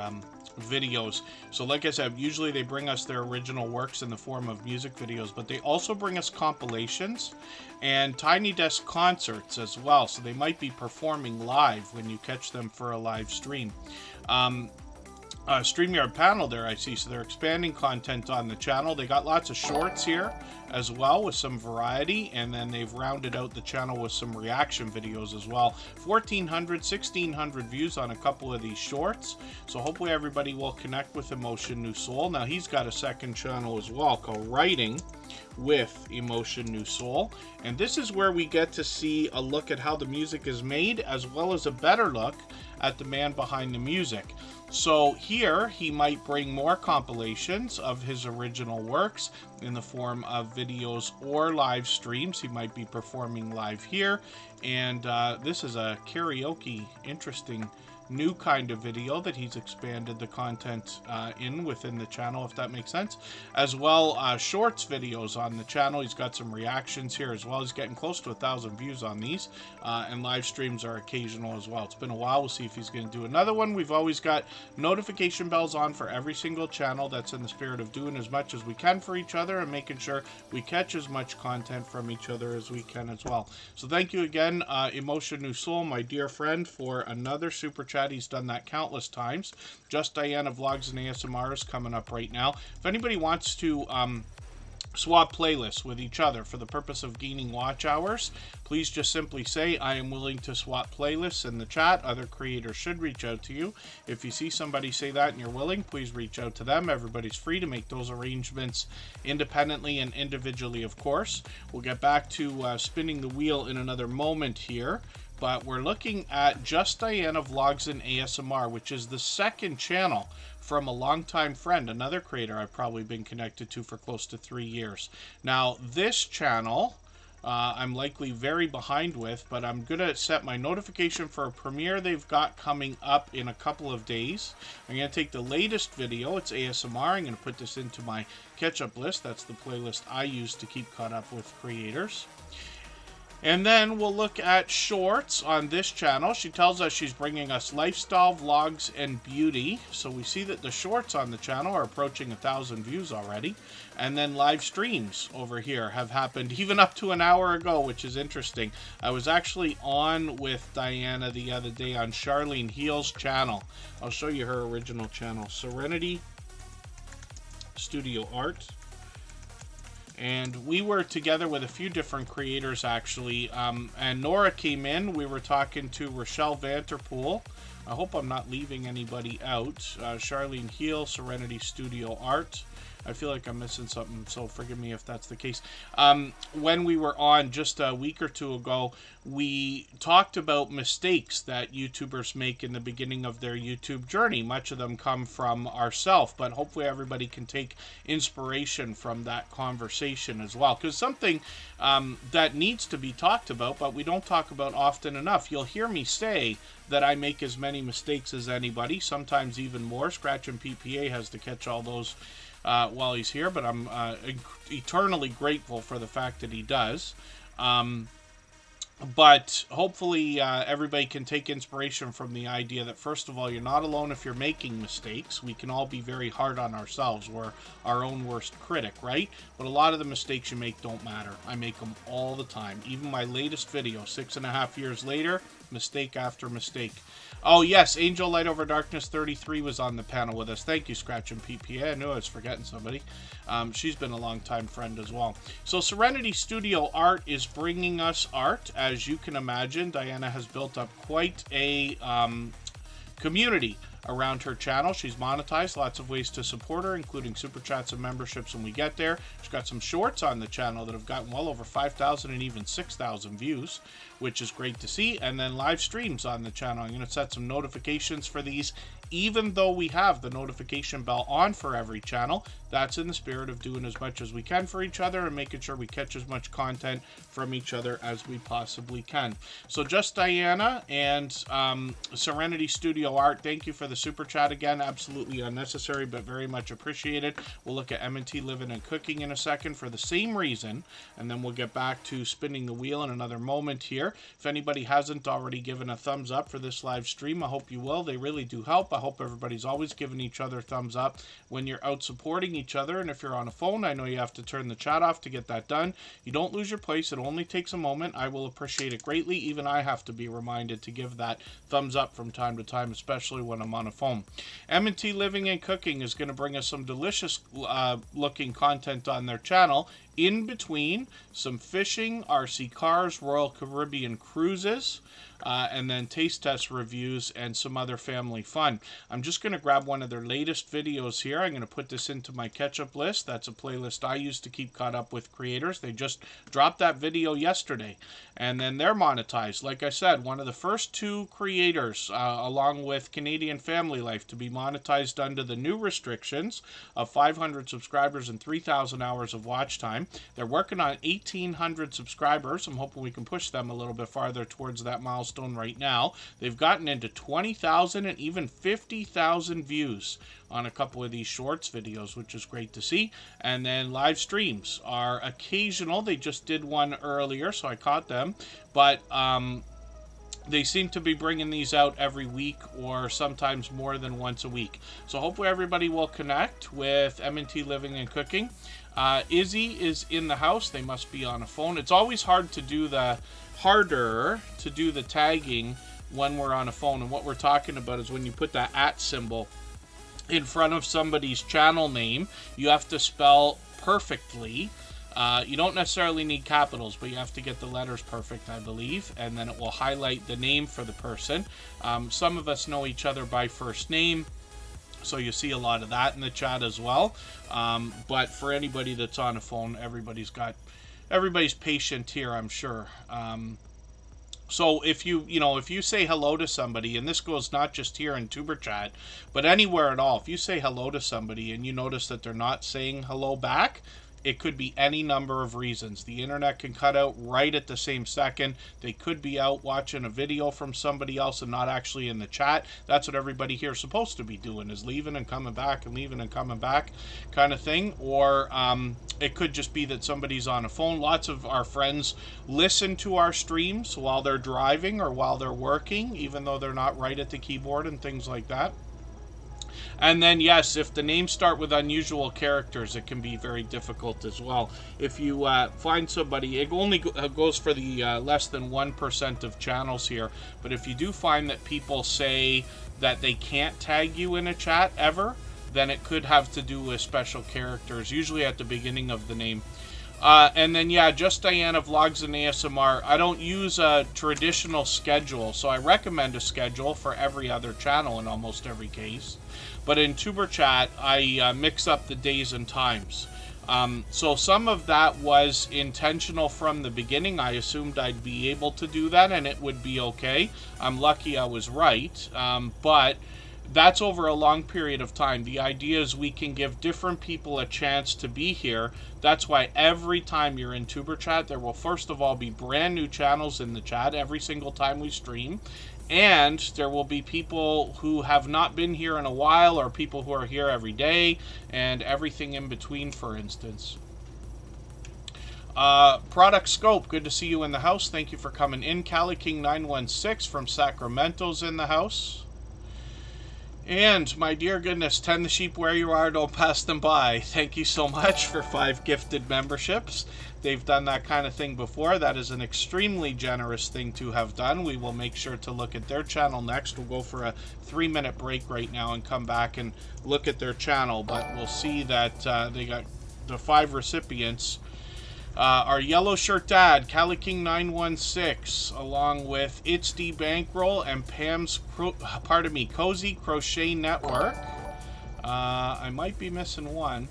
videos. So like I said, usually they bring us their original works in the form of music videos, but they also bring us compilations and Tiny Desk concerts as well. So they might be performing live when you catch them for a live stream. StreamYard panel there, I see. So they're expanding content on the channel. They got lots of shorts here as well with some variety, and then they've rounded out the channel with some reaction videos as well. 1,400, 1,600 views on a couple of these shorts. So hopefully everybody will connect with Emotion New Soul. Now he's got a second channel as well called Writing with Emotion New Soul, and this is where we get to see a look at how the music is made, as well as a better look at the man behind the music. So here he might bring more compilations of his original works in the form of videos or live streams. He might be performing live here, and this is a karaoke, interesting new kind of video that he's expanded the content within the channel, if that makes sense. As well, shorts videos on the channel. He's got some reactions here as well. He's getting close to 1,000 views on these, and live streams are occasional as well. It's been a while. We'll see if he's going to do another one. We've always got notification bells on for every single channel. That's in the spirit of doing as much as we can for each other and making sure we catch as much content from each other as we can as well. So thank you again, Emotion New Soul, my dear friend, for another super chat. He's done that countless times. Just Diana Vlogs and ASMR is coming up right now. If anybody wants to swap playlists with each other for the purpose of gaining watch hours, please just simply say, I am willing to swap playlists in the chat. Other creators should reach out to you. If you see somebody say that and you're willing, please reach out to them. Everybody's free to make those arrangements independently and individually, of course. We'll get back to spinning the wheel in another moment here. But we're looking at Just Diana Vlogs and ASMR, which is the second channel from a longtime friend, another creator I've probably been connected to for close to 3 years. Now, this channel, I'm likely very behind with, but I'm going to set my notification for a premiere they've got coming up in a couple of days. I'm going to take the latest video, it's ASMR, I'm going to put this into my catch-up list. That's the playlist I use to keep caught up with creators. And then we'll look at shorts on this channel. She tells us she's bringing us lifestyle, vlogs, and beauty. So we see that the shorts on the channel are approaching 1,000 views already. And then live streams over here have happened even up to an hour ago, which is interesting. I was actually on with Diana the other day on Charlene Heal's channel. I'll show you her original channel, Serenity Studio Art. And we were together with a few different creators, actually. And Nora came in. We were talking to Rochelle Vanterpool. I hope I'm not leaving anybody out. Charlene Heal, Serenity Studio Art. I feel like I'm missing something, so forgive me if that's the case. When we were on just a week or two ago, we talked about mistakes that YouTubers make in the beginning of their YouTube journey. Much of them come from ourselves, but hopefully everybody can take inspiration from that conversation as well. Because something that needs to be talked about, but we don't talk about often enough. You'll hear me say that I make as many mistakes as anybody, sometimes even more. Scratch and PPA has to catch all those while he's here, but I'm eternally grateful for the fact that he does. But hopefully everybody can take inspiration from the idea that, first of all, you're not alone if you're making mistakes. We can all be very hard on ourselves. We're our own worst critic, right? But a lot of the mistakes you make don't matter. I make them all the time. Even my latest video, 6.5 years later, mistake after mistake. Oh, yes, Angel Light Over Darkness 33 was on the panel with us. Thank you, Scratch and PPA. I knew I was forgetting somebody. She's been a long-time friend as well. So Serenity Studio Art is bringing us art. As you can imagine, Diana has built up quite a community around her channel. She's monetized, lots of ways to support her, including super chats and memberships when we get there. She's got some shorts on the channel that have gotten well over 5,000 and even 6,000 views, which is great to see. And then live streams on the channel. I'm going to set some notifications for these. Even though we have the notification bell on for every channel, that's in the spirit of doing as much as we can for each other and making sure we catch as much content from each other as we possibly can. So Just Diana and Serenity Studio Art, thank you for the super chat again. Absolutely unnecessary, but very much appreciated. We'll look at M&T Living and Cooking in a second for the same reason, and then we'll get back to spinning the wheel in another moment here. If anybody hasn't already given a thumbs up for this live stream, I hope you will. They really do help. I hope everybody's always giving each other thumbs up when you're out supporting each other. And if you're on a phone, I know you have to turn the chat off to get that done. You don't lose your place. It only takes a moment. I will appreciate it greatly. Even I have to be reminded to give that thumbs up from time to time, especially when I'm on a phone. M&T Living and Cooking is going to bring us some delicious looking content on their channel. In between, some fishing, RC cars, Royal Caribbean cruises, and then taste test reviews and some other family fun. I'm just going to grab one of their latest videos here. I'm going to put this into my catch-up list. That's a playlist I use to keep caught up with creators. They just dropped that video yesterday, and then they're monetized. Like I said, one of the first 2 creators, along with Canadian Family Life, to be monetized under the new restrictions of 500 subscribers and 3,000 hours of watch time. They're working on 1,800 subscribers. I'm hoping we can push them a little bit farther towards that milestone right now. They've gotten into 20,000 and even 50,000 views on a couple of these shorts videos, which is great to see. And then live streams are occasional. They just did one earlier, so I caught them. But they seem to be bringing these out every week or sometimes more than once a week. So hopefully everybody will connect with M&T Living and Cooking. Izzy is in the house. They must be on a phone. It's always harder to do the tagging when we're on a phone. And what we're talking about is when you put that @ symbol in front of somebody's channel name, you have to spell perfectly You don't necessarily need capitals, but you have to get the letters perfect, I believe, and then it will highlight the name for the person. Some of us know each other by first name, so you see a lot of that in the chat as well. But for anybody that's on a phone, everybody's patient here, I'm sure. So if you say hello to somebody, and this goes not just here in Tuber Chat, but anywhere at all, if you say hello to somebody and you notice that they're not saying hello back, it could be any number of reasons. The internet can cut out right at the same second. They could be out watching a video from somebody else and not actually in the chat. That's what everybody here is supposed to be doing, is leaving and coming back and leaving and coming back kind of thing. Or it could just be that somebody's on a phone. Lots of our friends listen to our streams while they're driving or while they're working, even though they're not right at the keyboard and things like that. And then, yes, if the names start with unusual characters, it can be very difficult as well. If you find somebody, it only goes for the less than 1% of channels here. But if you do find that people say that they can't tag you in a chat ever, then it could have to do with special characters, usually at the beginning of the name. And then, yeah, Just Diana Vlogs and ASMR. I don't use a traditional schedule, so I recommend a schedule for every other channel in almost every case. But in Tuber Chat, I mix up the days and times. So some of that was intentional from the beginning. I assumed I'd be able to do that and it would be okay. I'm lucky I was right. But that's over a long period of time. The idea is we can give different people a chance to be here. That's why every time you're in Tuber Chat, there will first of all be brand new channels in the chat every single time we stream. And there will be people who have not been here in a while, or people who are here every day, and everything in between, for instance. Product Scope, good to see you in the house. Thank you for coming in. Cali King 916 from Sacramento's in the house. And, my dear goodness, tend the sheep where you are, don't pass them by. Thank you so much for 5 gifted memberships. They've done that kind of thing before. That is an extremely generous thing to have done. We will make sure to look at their channel next. We'll go for a 3-minute break right now and come back and look at their channel. But we'll see that they got the 5 recipients. Our Yellow Shirt Dad, Cali King 916, along with It's D Bankroll and Pam's, Cozy Crochet Network. I might be missing one,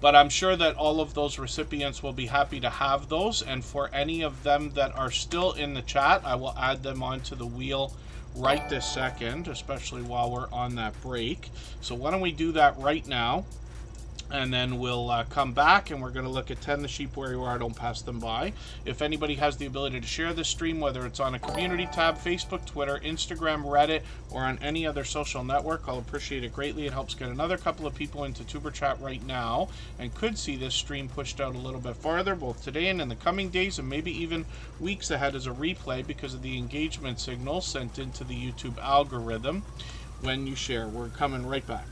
but I'm sure that all of those recipients will be happy to have those. And for any of them that are still in the chat, I will add them onto the wheel right this second, especially while we're on that break. So why don't we do that right now? And then we'll come back and we're going to look at Tend the Sheep Where You Are, Don't Pass Them By. If anybody has the ability to share this stream, whether it's on a community tab, Facebook, Twitter, Instagram, Reddit, or on any other social network, I'll appreciate it greatly. It helps get another couple of people into Tuber Chat right now and could see this stream pushed out a little bit farther, both today and in the coming days, and maybe even weeks ahead as a replay because of the engagement signal sent into the YouTube algorithm when you share. We're coming right back.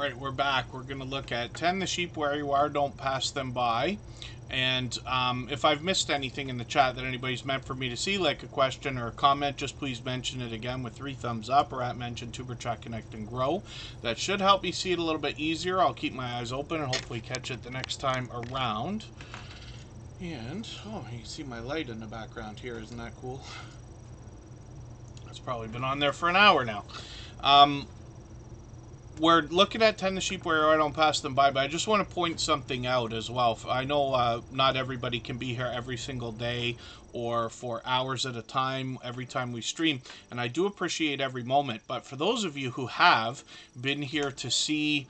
right, we're back. We're going to look at 10 the sheep where you are, don't pass them by. And if I've missed anything in the chat that anybody's meant for me to see, like a question or a comment, just please mention it again with 3 thumbs up or at mention Superchat Connect and Grow. That should help me see it a little bit easier. I'll keep my eyes open and hopefully catch it the next time around. And, oh, you can see my light in the background here. Isn't that cool? It's probably been on there for an hour now. We're looking at 10 the sheep where I don't pass them by, but I just want to point something out as well. I know not everybody can be here every single day or for hours at a time every time we stream, and I do appreciate every moment. But for those of you who have been here to see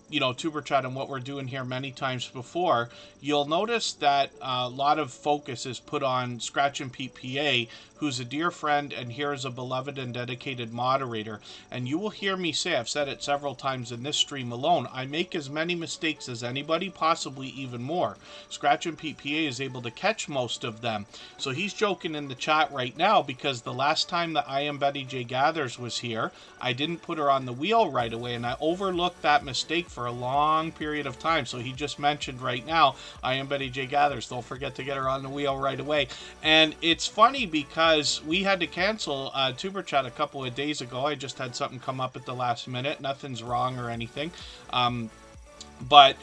you know, Tuber Chat and what we're doing here many times before, you'll notice that a lot of focus is put on Scratch and Pete PA, who's a dear friend and here is a beloved and dedicated moderator. And you will hear me say, I've said it several times in this stream alone, I make as many mistakes as anybody, possibly even more. Scratch and Pete PA is able to catch most of them. So he's joking in the chat right now because the last time that I Am Betty J Gathers was here, I didn't put her on the wheel right away and I overlooked that mistake for a long period of time. So he just mentioned right now, I Am Betty J Gathers. Don't forget to get her on the wheel right away. And it's funny because we had to cancel Tuber Chat a couple of days ago. I just had something come up at the last minute. Nothing's wrong or anything. But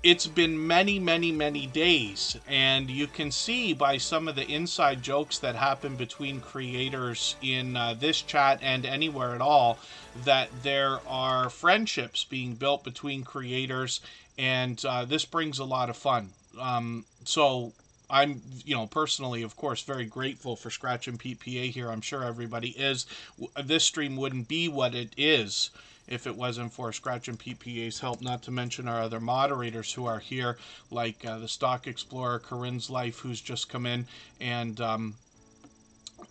it's been many, many, many days. And you can see by some of the inside jokes that happen between creators in this chat and anywhere at all, that there are friendships being built between creators. And this brings a lot of fun. So I'm, you know, personally, of course, very grateful for Scratch and Pete PA here. I'm sure everybody is. This stream wouldn't be what it is if it wasn't for Scratch and Pete PA's help, not to mention our other moderators who are here, like the Stock Explorer, Corinne's Life, who's just come in, and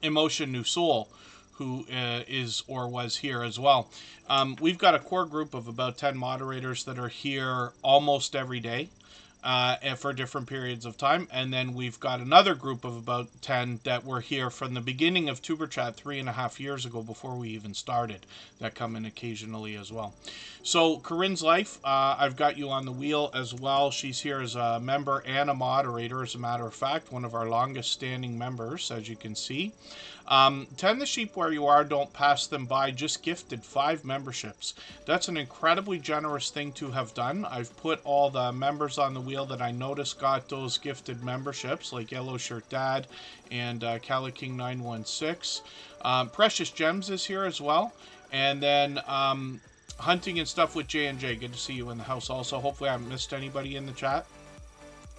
Emotion New Soul, who is or was here as well. We've got a core group of about 10 moderators that are here almost every day. And for different periods of time, and then we've got another group of about 10 that were here from the beginning of Tuber Chat 3.5 years ago, before we even started, that come in occasionally as well. So Corinne's Life, I've got you on the wheel as well. She's here as a member and a moderator, as a matter of fact, one of our longest standing members, as you can see. 10 the sheep where you are, don't pass them by, just gifted 5 memberships. That's an incredibly generous thing to have done. I've put all the members on the wheel that I noticed got those gifted memberships, like Yellow Shirt Dad and Cali King 916. Precious Gems is here as well. And then Hunting and Stuff with J&J. Good to see you in the house also. Hopefully I haven't missed anybody in the chat.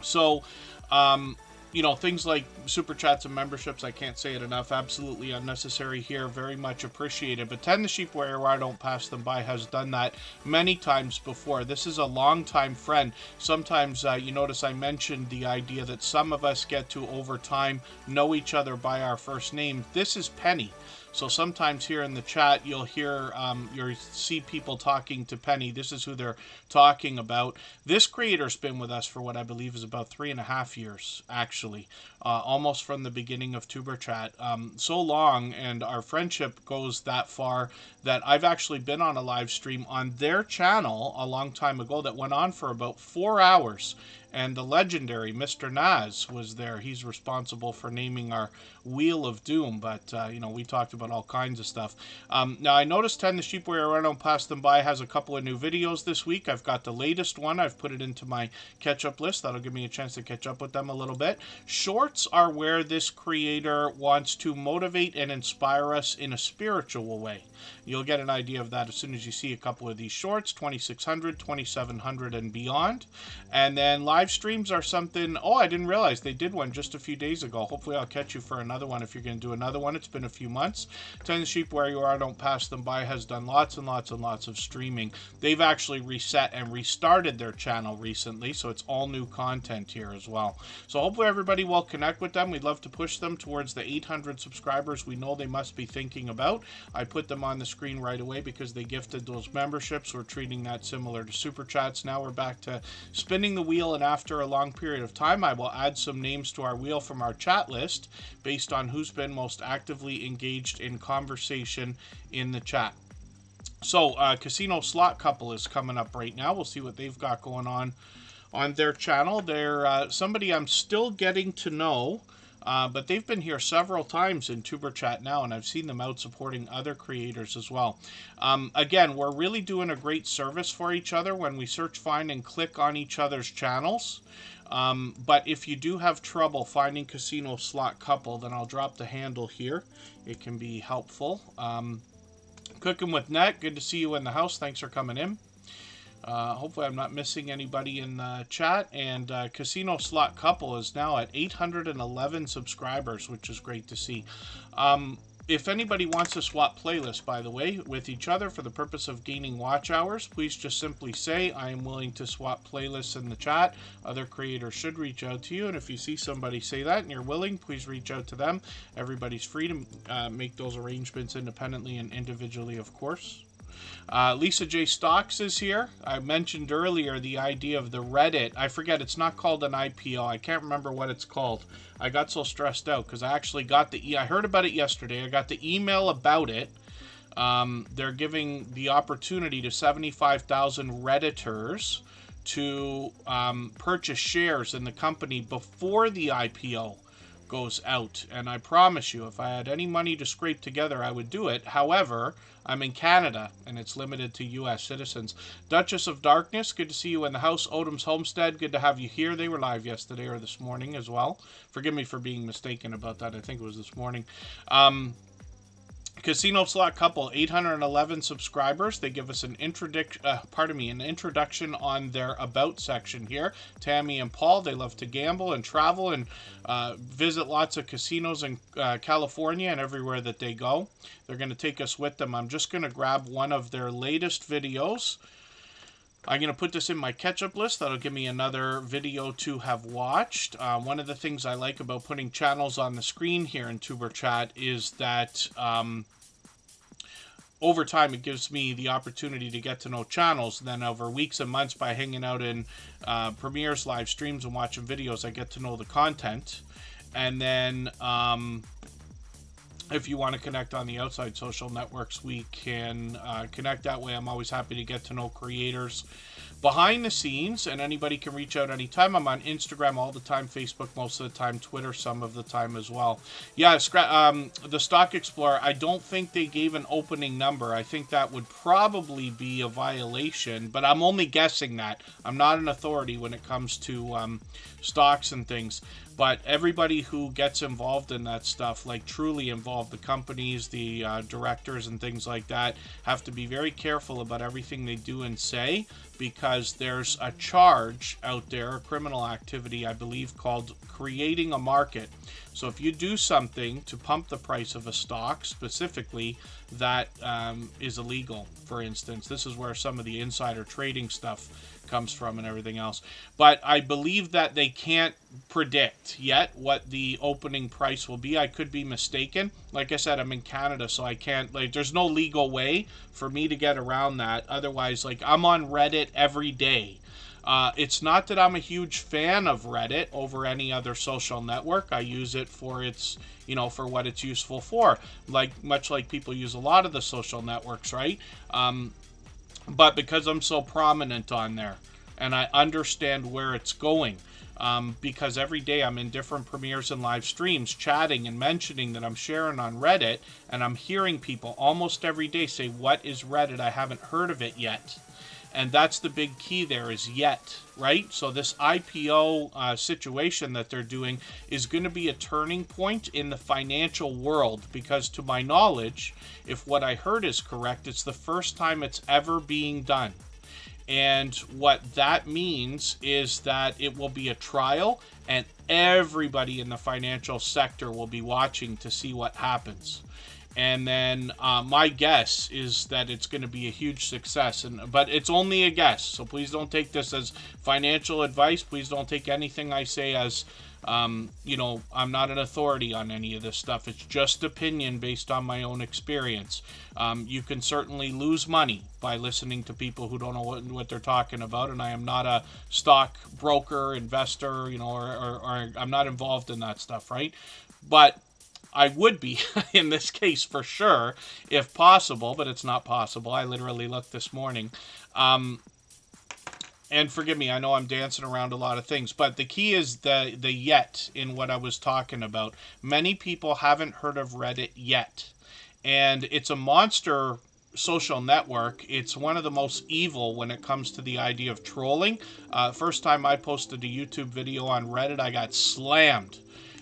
So, you know, things like super chats and memberships, I can't say it enough, absolutely unnecessary here, very much appreciated. But 10 the sheep where I don't pass them by has done that many times before. This is a longtime friend. Sometimes you notice I mentioned the idea that some of us get to, over time, know each other by our first name. This is Penny. So sometimes here in the chat, you'll hear, you'll see people talking to Penny. This is who they're talking about. This creator's been with us for what I believe is about 3.5 years, actually, almost from the beginning of Tuber Chat. So long, and our friendship goes that far that I've actually been on a live stream on their channel a long time ago that went on for about 4 hours. And the legendary Mr. Naz was there. He's responsible for naming our Wheel of Doom. But, you know, we talked about all kinds of stuff. Now, I noticed 10 the sheep where I don't pass them by has a couple of new videos this week. I've got the latest one. I've put it into my catch-up list. That'll give me a chance to catch up with them a little bit. Shorts are where this creator wants to motivate and inspire us in a spiritual way. You'll get an idea of that as soon as you see a couple of these shorts, 2600, 2700, and beyond. And then live streams are something, oh, I didn't realize they did one just a few days ago. Hopefully I'll catch you for another one if you're going to do another one. It's been a few months. 10 the sheep where you are, don't pass them by has done lots and lots and lots of streaming. They've actually reset and restarted their channel recently, so it's all new content here as well. So hopefully everybody will connect with them. We'd love to push them towards the 800 subscribers we know they must be thinking about. I put them on the screen right away because they gifted those memberships. We're treating that similar to Super Chats. Now we're back to spinning the wheel, and after a long period of time, I will add some names to our wheel from our chat list based on who's been most actively engaged in conversation in the chat. So, Casino Slot Couple is coming up right now. We'll see what they've got going on their channel. They're somebody I'm still getting to know, but they've been here several times in Tuber Chat now, and I've seen them out supporting other creators as well. Again, we're really doing a great service for each other when we search, find, and click on each other's channels. But if you do have trouble finding Casino Slot Couple, then I'll drop the handle here. It can be helpful. Cooking with Net, good to see you in the house. Thanks for coming in. Hopefully I'm not missing anybody in the chat. And Casino Slot Couple is now at 811 subscribers, which is great to see. If anybody wants to swap playlists, by the way, with each other for the purpose of gaining watch hours, please just simply say, I am willing to swap playlists in the chat. Other creators should reach out to you. And if you see somebody say that and you're willing, please reach out to them. Everybody's free to make those arrangements independently and individually, of course. Lisa J. Stocks is here. I mentioned earlier the idea of the Reddit. I forget, it's not called an IPO. I can't remember what it's called. I got so stressed out because I actually got I heard about it yesterday. I got the email about it. They're giving the opportunity to 75,000 Redditors to purchase shares in the company before the IPO goes out. And I promise you, if I had any money to scrape together, I would do it. However, I'm in Canada, and it's limited to U.S. citizens. Duchess of Darkness, good to see you in the house. Odom's Homestead, good to have you here. They were live yesterday or this morning as well. Forgive me for being mistaken about that. I think it was this morning. Casino Slot Couple, 811 subscribers. They give us an introduction on their About section here. Tammy and Paul, they love to gamble and travel and visit lots of casinos in California and everywhere that they go. They're going to take us with them. I'm just going to grab one of their latest videos. I'm going to put this in my catch-up list. That'll give me another video to have watched. One of the things I like about putting channels on the screen here in Tuber Chat is that over time it gives me the opportunity to get to know channels. Then over weeks and months by hanging out in premieres, live streams, and watching videos, I get to know the content. And then if you want to connect on the outside social networks, we can connect that way. I'm always happy to get to know creators behind the scenes, and anybody can reach out anytime. I'm on Instagram all the time, Facebook most of the time, Twitter some of the time as well. Yeah, the Stock Explorer, I don't think they gave an opening number. I think that would probably be a violation, but I'm only guessing that. I'm not an authority when it comes to stocks and things. But everybody who gets involved in that stuff, like truly involved, the companies, the directors and things like that, have to be very careful about everything they do and say, because there's a charge out there, a criminal activity, I believe, called creating a market. So if you do something to pump the price of a stock specifically, that is illegal, for instance. This is where some of the insider trading stuff comes from and everything else. But I believe that they can't predict yet what the opening price will be. I could be mistaken. Like I said, I'm in Canada, so I can't, like, there's no legal way for me to get around that. Otherwise, like, I'm on Reddit every day. It's not that I'm a huge fan of Reddit over any other social network. I use it for its, for what it's useful for. Much like people use a lot of the social networks, right? But because I'm so prominent on there and I understand where it's going, because every day I'm in different premieres and live streams chatting and mentioning that I'm sharing on Reddit, and I'm hearing people almost every day say, what is Reddit? I haven't heard of it yet. And that's the big key there, is yet, right? So this IPO situation that they're doing is going to be a turning point in the financial world, because to my knowledge, if what I heard is correct, it's the first time it's ever being done. And what that means is that it will be a trial, and everybody in the financial sector will be watching to see what happens. And then my guess is that it's going to be a huge success. But it's only a guess, so please don't take this as financial advice. Please don't take anything I say as, I'm not an authority on any of this stuff. It's just opinion based on my own experience. You can certainly lose money by listening to people who don't know what they're talking about. And I am not a stock broker, investor, or I'm not involved in that stuff, right? But I would be in this case for sure, if possible, but it's not possible. I literally looked this morning. And forgive me, I know I'm dancing around a lot of things, but the key is the yet in what I was talking about. Many people haven't heard of Reddit yet. And it's a monster social network. It's one of the most evil when it comes to the idea of trolling. First time I posted a YouTube video on Reddit, I got slammed.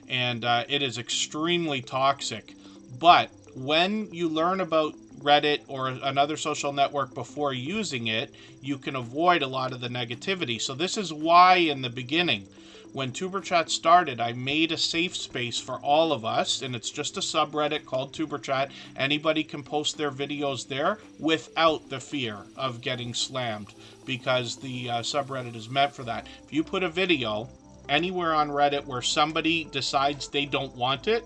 And it is extremely toxic. But when you learn about Reddit or another social network before using it, you can avoid a lot of the negativity. So this is why in the beginning, when Superchat started, I made a safe space for all of us, and it's just a subreddit called Superchat. Anybody can post their videos there without the fear of getting slammed, because the subreddit is meant for that. If you put a video anywhere on Reddit where somebody decides they don't want it,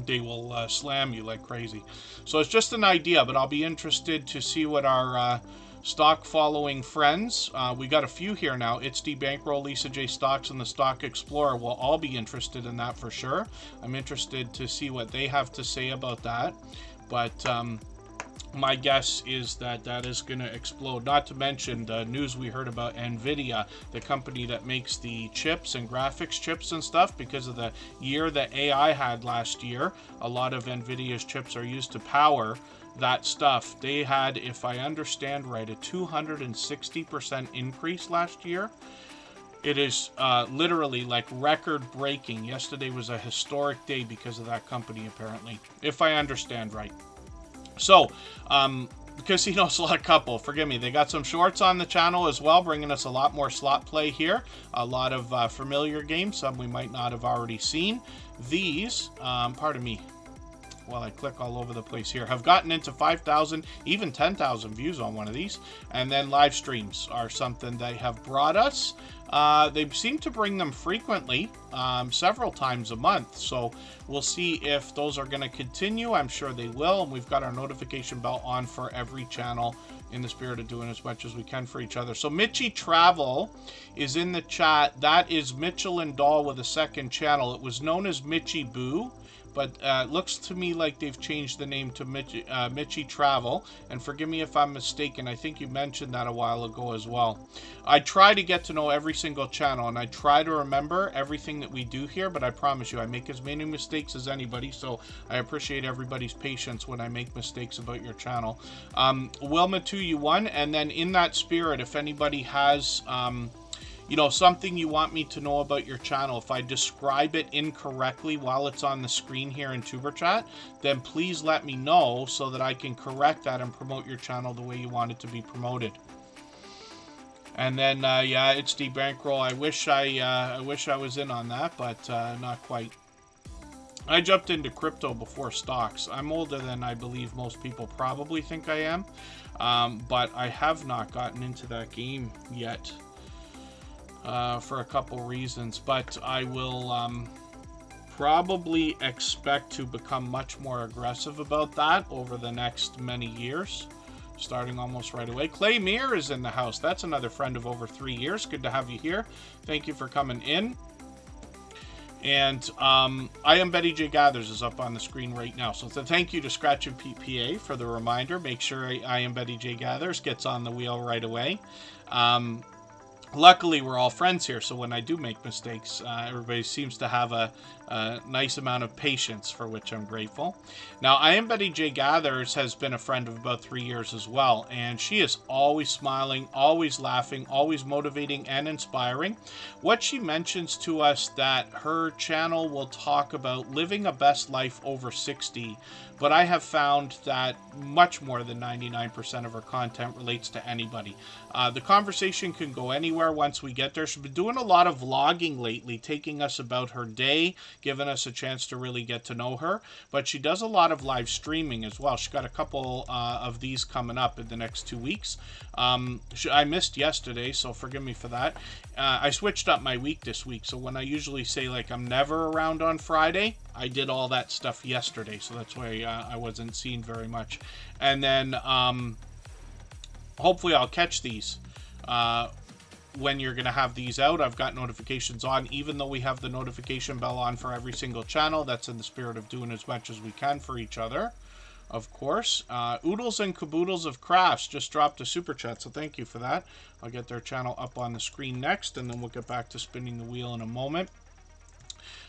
they will slam you like crazy. So it's just an idea, but I'll be interested to see what our stock following friends, we got a few here now. It's D Bankroll, Lisa J Stocks, and the Stock Explorer will all be interested in that for sure. I'm interested to see what they have to say about that. But my guess is that that is going to explode. Not to mention the news we heard about NVIDIA, the company that makes the chips and graphics chips and stuff. Because of the year that AI had last year, a lot of NVIDIA's chips are used to power that stuff. They had, if I understand right, a 260% increase last year. It is literally like record breaking. Yesterday was a historic day because of that company, apparently, if I understand right. So, Casino Slot Couple, forgive me, they got some shorts on the channel as well, bringing us a lot more slot play here. A lot of familiar games, some we might not have already seen. These, pardon me, while I click all over the place here, have gotten into 5,000, even 10,000 views on one of these. And then live streams are something they have brought us. They seem to bring them frequently, several times a month. So we'll see if those are going to continue. I'm sure they will. And we've got our notification bell on for every channel in the spirit of doing as much as we can for each other. So Mitchy Travel is in the chat. That is Mitchell and Doll with a second channel. It was known as Mitchy Boo, but it looks to me like they've changed the name to Mitchy Travel. And forgive me if I'm mistaken, I think you mentioned that a while ago as well. I try to get to know every single channel, and I try to remember everything that we do here, but I promise you, I make as many mistakes as anybody, so I appreciate everybody's patience when I make mistakes about your channel. Wilma2U1, and then in that spirit, if anybody has you know, something you want me to know about your channel, if I describe it incorrectly while it's on the screen here in TuberChat, then please let me know so that I can correct that and promote your channel the way you want it to be promoted. And then, yeah, it's D Bankroll. I wish I was in on that, but not quite. I jumped into crypto before stocks. I'm older than I believe most people probably think I am, but I have not gotten into that game yet. For a couple reasons, but I will probably expect to become much more aggressive about that over the next many years, starting almost right away. Clay Meir is in the house. That's another friend of over 3 years. Good to have you here. Thank you for coming in. And I Am Betty J Gathers is up on the screen right now. So thank you to Scratch and PPA for the reminder. Make sure I Am Betty J Gathers gets on the wheel right away. Luckily, we're all friends here, so when I do make mistakes, everybody seems to have a nice amount of patience, for which I'm grateful. Now, I Am Betty J Gathers has been a friend of about 3 years as well, and she is always smiling, always laughing, always motivating and inspiring. What she mentions to us that her channel will talk about living a best life over 60, but I have found that much more than 99% of her content relates to anybody. The conversation can go anywhere once we get there. She's been doing a lot of vlogging lately, taking us about her day, giving us a chance to really get to know her. But she does a lot of live streaming as well. She's got a couple of these coming up in the next 2 weeks. I missed yesterday, so forgive me for that. I switched up my week this week, so when I usually say like I'm never around on Friday, I did all that stuff yesterday, so that's why I wasn't seen very much. And then hopefully I'll catch these when you're going to have these out. I've got notifications on, even though we have the notification bell on for every single channel. That's in the spirit of doing as much as we can for each other, of course. Oodles and Caboodles of Crafts just dropped a super chat, so thank you for that. I'll get their channel up on the screen next, and then we'll get back to spinning the wheel in a moment.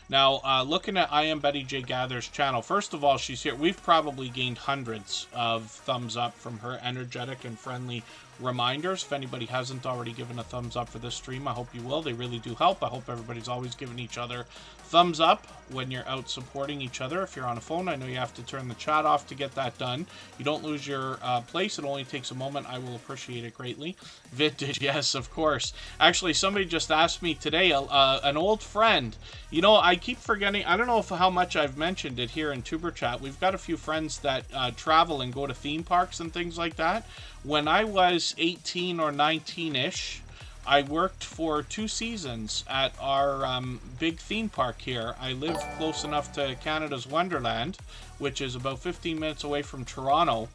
Now, looking at I Am Betty J Gather's channel, first of all, she's here. We've probably gained hundreds of thumbs up from her energetic and friendly reminders. If anybody hasn't already given a thumbs up for this stream, I hope you will. They really do help. I hope everybody's always giving each other thumbs up when you're out supporting each other. If you're on a phone, I know you have to turn the chat off to get that done. You don't lose your place. It only takes a moment. I will appreciate it greatly. Vintage, yes, of course. Actually, somebody just asked me today, an old friend. You know, I keep forgetting. I don't know how much I've mentioned it here in Tuber Chat. We've got a few friends that travel and go to theme parks and things like that. When I was 18 or 19-ish, I worked for 2 seasons at our big theme park here. I live close enough to Canada's Wonderland, which is about 15 minutes away from Toronto.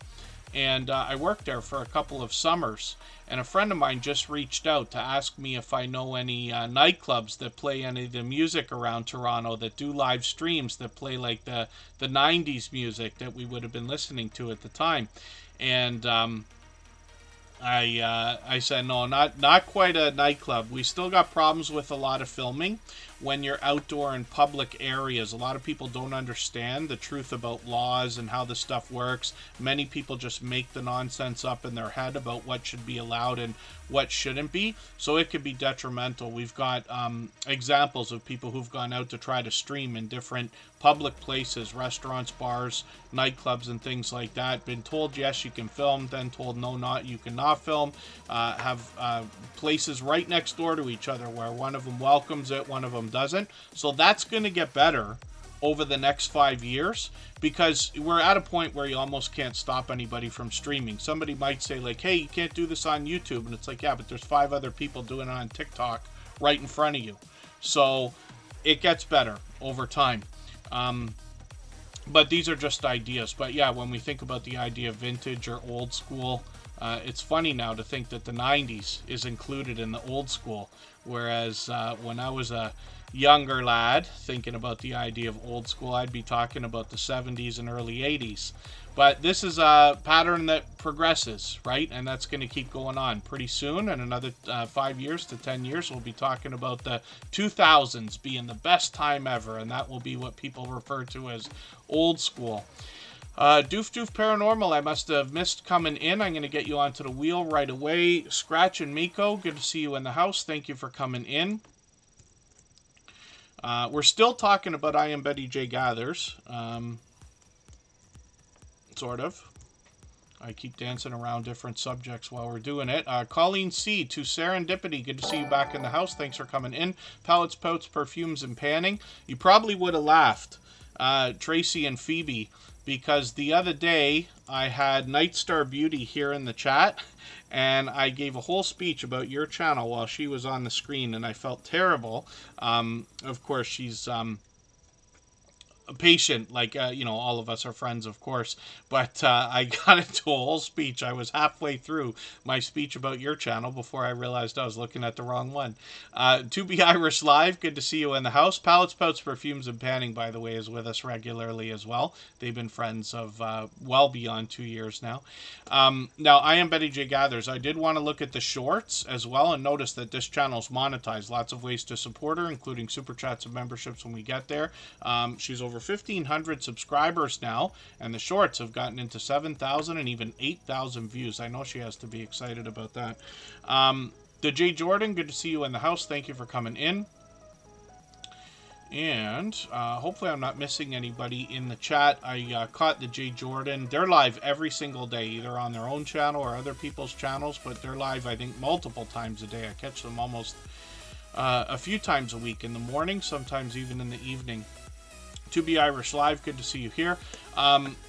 And I worked there for a couple of summers. And a friend of mine just reached out to ask me if I know any nightclubs that play any of the music around Toronto, that do live streams, that play like the 90s music that we would have been listening to at the time. And I said, no, not quite a nightclub. We still got problems with a lot of filming when you're outdoor in public areas. A lot of people don't understand the truth about laws and how this stuff works. Many people just make the nonsense up in their head about what should be allowed and what shouldn't be. So it could be detrimental. We've got examples of people who've gone out to try to stream in different public places, restaurants, bars, nightclubs, and things like that. Been told, yes, you can film, then told, no, you cannot film. Have places right next door to each other where one of them welcomes it, one of them doesn't. So that's going to get better over the next 5 years, because we're at a point where you almost can't stop anybody from streaming. Somebody might say like, hey, you can't do this on YouTube. And it's like, yeah, but there's 5 other people doing it on TikTok right in front of you. So it gets better over time. But these are just ideas. But yeah, when we think about the idea of vintage or old school, it's funny now to think that the 90s is included in the old school. Whereas when I was a younger lad thinking about the idea of old school, I'd be talking about the 70s and early 80s. But this is a pattern that progresses, right? And that's going to keep going on pretty soon. And another 5 years to 10 years, we'll be talking about the 2000s being the best time ever. And that will be what people refer to as old school. Doof Paranormal, I must have missed coming in. I'm going to get you onto the wheel right away. Scratch and Miko, good to see you in the house. Thank you for coming in. We're still talking about I Am Betty J Gathers. Sort of. I keep dancing around different subjects while we're doing it. Colleen C. to Serendipity. Good to see you back in the house. Thanks for coming in. Palettes, Pouts, Perfumes, and Panning. You probably would have laughed, Tracy and Phoebe, because the other day I had Nightstar Beauty here in the chat, and I gave a whole speech about your channel while she was on the screen, and I felt terrible. Of course, she's patient, like all of us are friends, of course, but I got into a whole speech. I was halfway through my speech about your channel before I realized I was looking at the wrong one. To Be Irish Live, good to see you in the house. Palettes, Pouts, Perfumes, and Panning, by the way, is with us regularly as well. They've been friends of well beyond 2 years now. Now, I Am Betty J Gathers. I did want to look at the shorts as well and notice that this channel's monetized. Lots of ways to support her, including super chats and memberships when we get there. She's over 1,500 subscribers now, and the shorts have gotten into 7,000 and even 8,000 views. I know she has to be excited about that. The J Jordan, good to see you in the house. Thank you for coming in. And hopefully I'm not missing anybody in the chat. I caught the J Jordan. They're live every single day, either on their own channel or other people's channels, but they're live, I think, multiple times a day. I catch them almost a few times a week, in the morning, sometimes even in the evening. To Be Irish Live, good to see you here.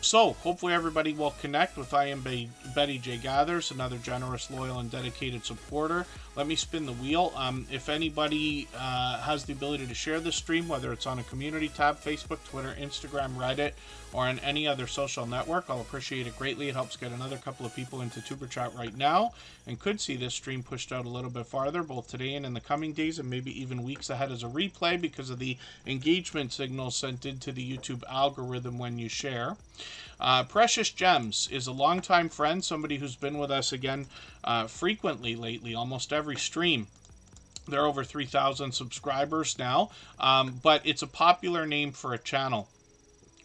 So hopefully everybody will connect with Betty J. Gathers, another generous, loyal, and dedicated supporter. Let me spin the wheel. If anybody has the ability to share this stream, whether it's on a community tab, Facebook, Twitter, Instagram, Reddit, or on any other social network, I'll appreciate it greatly. It helps get another couple of people into Tuber Chat right now, and could see this stream pushed out a little bit farther, both today and in the coming days, and maybe even weeks ahead as a replay because of the engagement signals sent into the YouTube algorithm when you share. Precious Gems is a longtime friend, somebody who's been with us again frequently lately, almost every stream. They're over 3,000 subscribers now, but it's a popular name for a channel.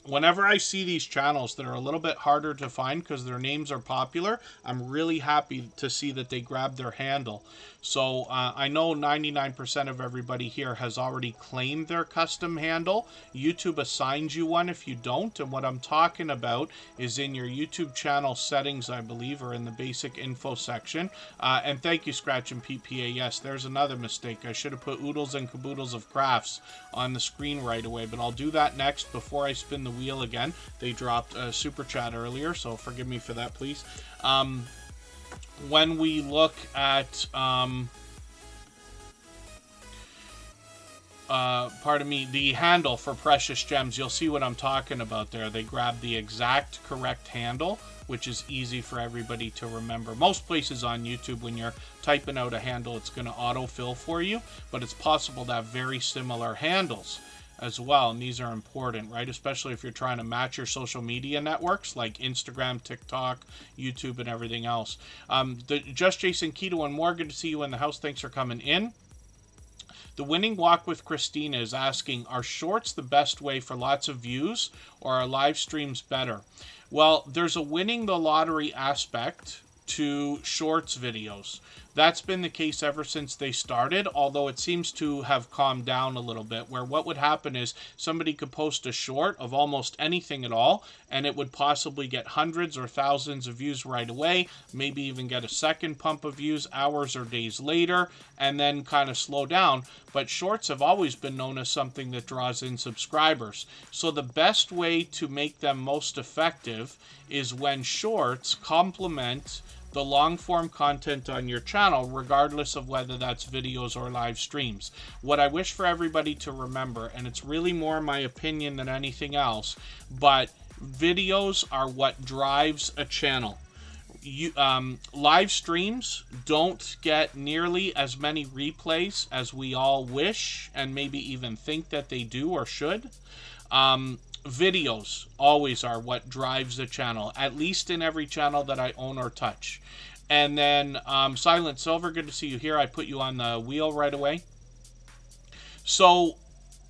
Whenever I see these channels that are a little bit harder to find because their names are popular, I'm really happy to see that they grab their handle. So I know 99% of everybody here has already claimed their custom handle. YouTube assigns you one if you don't. And what I'm talking about is in your YouTube channel settings, I believe, or in the basic info section. And thank you, Scratch and PPA. Yes, there's another mistake. I should have put Oodles and Caboodles of Crafts on the screen right away, but I'll do that next before I spin the wheel again. They dropped a super chat earlier, so forgive me for that, please. When we look at the handle for Precious Gems, you'll see what I'm talking about there. They grab the exact correct handle, which is easy for everybody to remember. Most places on YouTube, when you're typing out a handle, it's going to autofill for you, but it's possible to have very similar handles as well, and these are important, right? Especially if you're trying to match your social media networks like Instagram, TikTok, YouTube, and everything else. Just Jason Keto and more, good to see you in the house. Thanks for coming in. The Winning Walk with Christina is asking, are shorts the best way for lots of views, or are live streams better? Well, there's a winning the lottery aspect to shorts videos. That's been the case ever since they started, although it seems to have calmed down a little bit, where what would happen is somebody could post a short of almost anything at all, and it would possibly get hundreds or thousands of views right away, maybe even get a second pump of views hours or days later, and then kind of slow down. But shorts have always been known as something that draws in subscribers. So the best way to make them most effective is when shorts complement the long-form content on your channel, regardless of whether that's videos or live streams. What I wish for everybody to remember, and it's really more my opinion than anything else, but videos are what drives a channel. Live streams don't get nearly as many replays as we all wish and maybe even think that they do or should. Videos always are what drives the channel, at least in every channel that I own or touch. And then Silent Silver, good to see you here. I put you on the wheel right away. So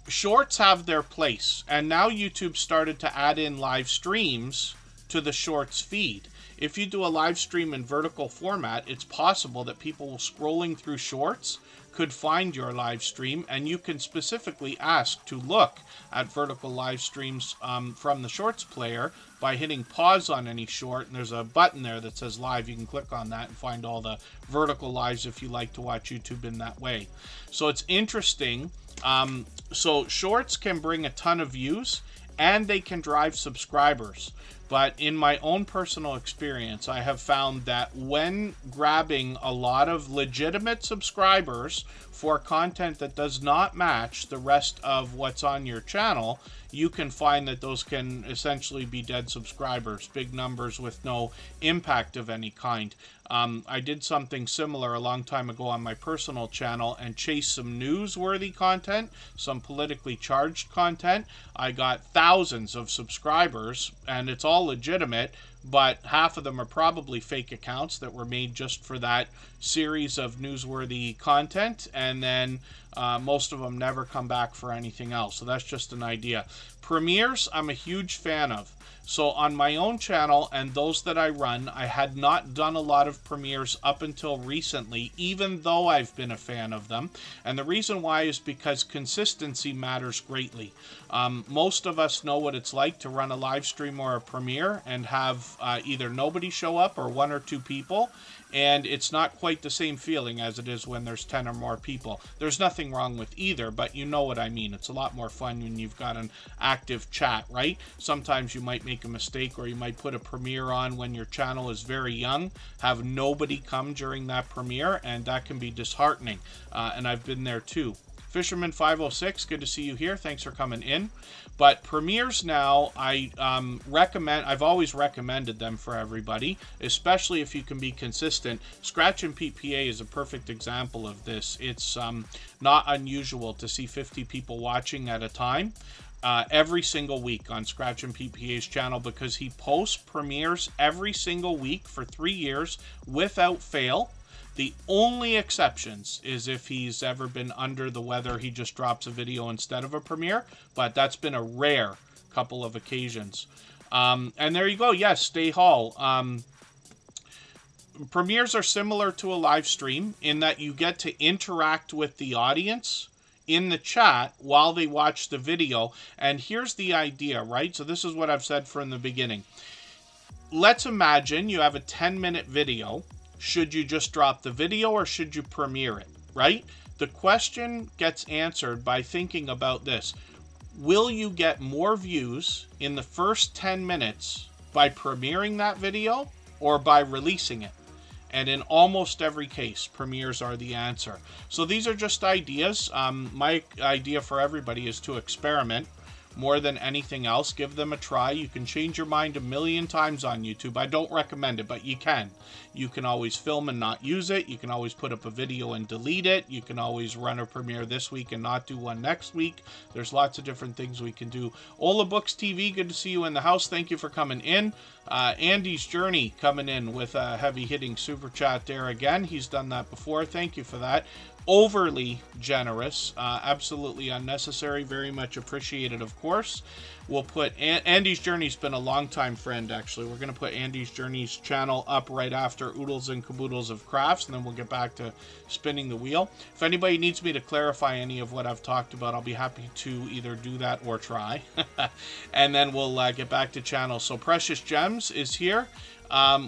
shorts have their place, and now YouTube started to add in live streams to the shorts feed. If you do a live stream in vertical format, it's possible that people scrolling through shorts could find your live stream, and you can specifically ask to look at vertical live streams from the shorts player by hitting pause on any short, and there's a button there that says live. You can click on that and find all the vertical lives if you like to watch YouTube in that way. So it's interesting. So shorts can bring a ton of views and they can drive subscribers. But in my own personal experience, I have found that when grabbing a lot of legitimate subscribers for content that does not match the rest of what's on your channel, you can find that those can essentially be dead subscribers, big numbers with no impact of any kind. I did something similar a long time ago on my personal channel and chased some newsworthy content, some politically charged content. I got thousands of subscribers, and it's all legitimate, but half of them are probably fake accounts that were made just for that series of newsworthy content, and then most of them never come back for anything else. So that's just an idea. Premieres, I'm a huge fan of. So on my own channel and those that I run, I had not done a lot of premieres up until recently, even though I've been a fan of them. And the reason why is because consistency matters greatly. Most of us know what it's like to run a live stream or a premiere and have either nobody show up or one or two people. And it's not quite the same feeling as it is when there's 10 or more people. There's nothing wrong with either, but you know what I mean. It's a lot more fun when you've got an active chat, right? Sometimes you might make a mistake, or you might put a premiere on when your channel is very young, have nobody come during that premiere, and that can be disheartening. And I've been there too. Fisherman 506, good to see you here. Thanks for coming in. But premieres now, I've always recommended them for everybody, especially if you can be consistent. Scratch and PPA is a perfect example of this. It's not unusual to see 50 people watching at a time every single week on Scratch and PPA's channel, because he posts premieres every single week for 3 years without fail. The only exceptions is if he's ever been under the weather, he just drops a video instead of a premiere, but that's been a rare couple of occasions. And there you go. Yes, Stay Hall. Premieres are similar to a live stream in that you get to interact with the audience in the chat while they watch the video. And here's the idea, right? So this is what I've said from the beginning. Let's imagine you have a 10-minute video. Should you just drop the video, or should you premiere it, right? The question gets answered by thinking about this. Will you get more views in the first 10 minutes by premiering that video or by releasing it? And in almost every case, premieres are the answer. So these are just ideas. My idea for everybody is to experiment more than anything else. Give them a try. You can change your mind a million times on YouTube. I don't recommend it, but you can. You can always film and not use it. You can always put up a video and delete it. You can always run a premiere this week and not do one next week. There's lots of different things we can do. Ola Books TV, good to see you in the house. Thank you for coming in. Andy's Journey coming in with a heavy-hitting super chat there again. He's done that before. Thank you for that. Overly generous, absolutely unnecessary, very much appreciated, of course. We'll put Andy's Journey's been a long-time friend, actually. We're going to put Andy's Journey's channel up right after Oodles and Caboodles of Crafts, and then we'll get back to spinning the wheel. If anybody needs me to clarify any of what I've talked about, I'll be happy to either do that or try. And then we'll get back to channel. So Precious Gems is here.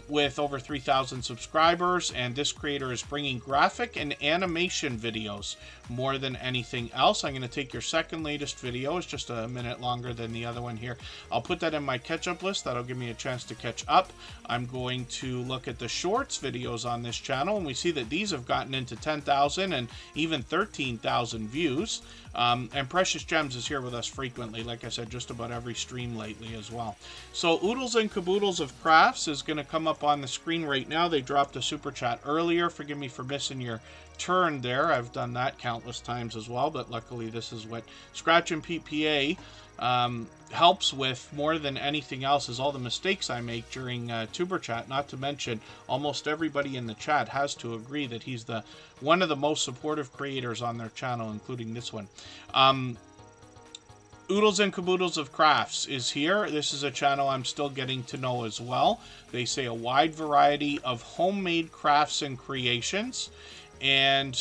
With over 3,000 subscribers, and this creator is bringing graphic and animation videos more than anything else. I'm going to take your second latest video. It's just a minute longer than the other one here. I'll put that in my catch-up list. That'll give me a chance to catch up. I'm going to look at the shorts videos on this channel, and we see that these have gotten into 10,000 and even 13,000 views. And Precious Gems is here with us frequently, like I said, just about every stream lately as well. So Oodles and Caboodles of Crafts is going to come up on the screen right now. They dropped a super chat earlier. Forgive me for missing your turn there. I've done that countless times as well, but luckily this is what Scratch and PPA helps with more than anything else, is all the mistakes I make during Tuber Chat. Not to mention, almost everybody in the chat has to agree that he's one of the most supportive creators on their channel, including this one. Oodles and Caboodles of Crafts is here. This is a channel I'm still getting to know as well. They say a wide variety of homemade crafts and creations. And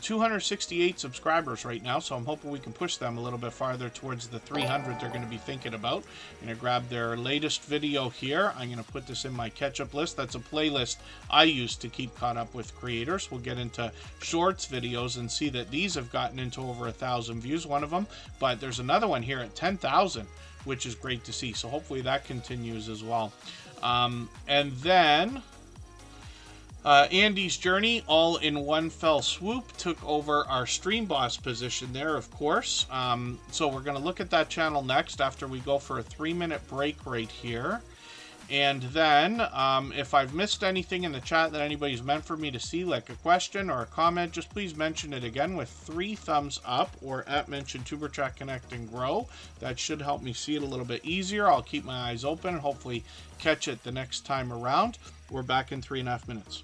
268 subscribers right now, so I'm hoping we can push them a little bit farther towards the 300 they're going to be thinking about. I'm going to grab their latest video here. I'm going to put this in my catch-up list. That's a playlist I use to keep caught up with creators. We'll get into shorts videos and see that these have gotten into over 1,000 views, one of them. But there's another one here at 10,000, which is great to see. So hopefully that continues as well. And then Andy's Journey, all in one fell swoop, took over our Stream Boss position there, of course. So we're going to look at that channel next after we go for a 3-minute break right here. And then, if I've missed anything in the chat that anybody's meant for me to see, like a question or a comment, just please mention it again with 3 thumbs up, or at mention Superchat Connect and Grow. That should help me see it a little bit easier. I'll keep my eyes open and hopefully catch it the next time around. We're back in 3.5 minutes.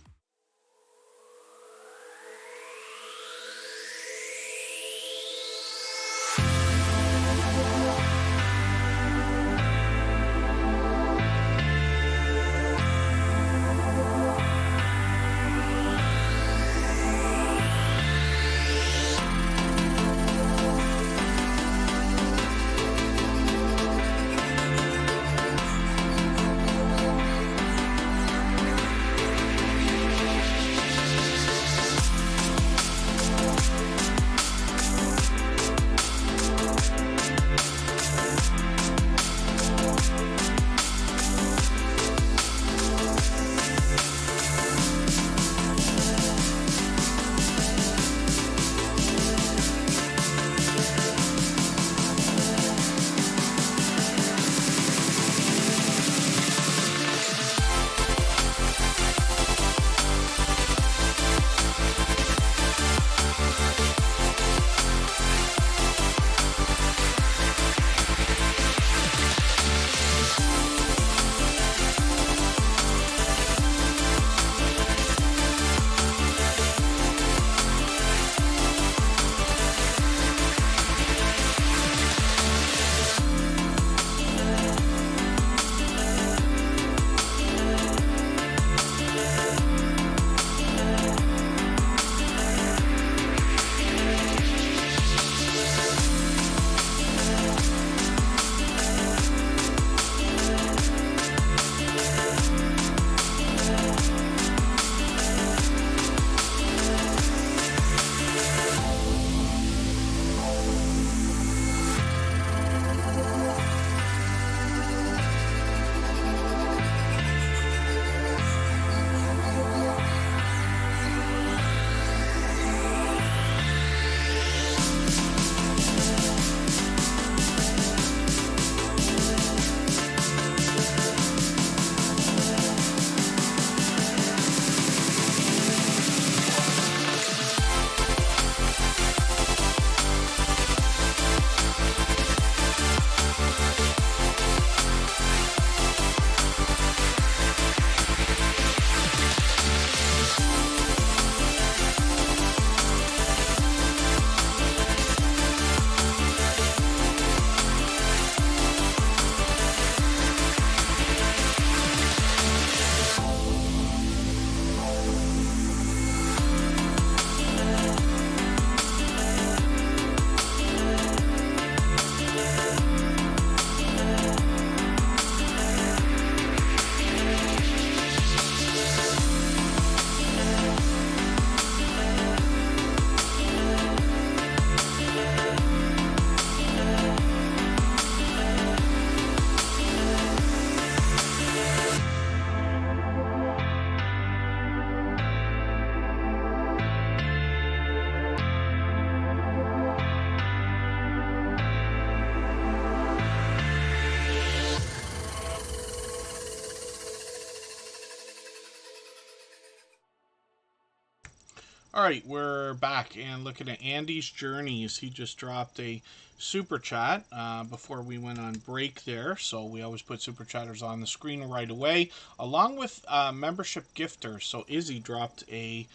All right, we're back and looking at Andy's Journeys. He just dropped a super chat before we went on break there, so we always put super chatters on the screen right away, along with membership gifters. So Izzy dropped a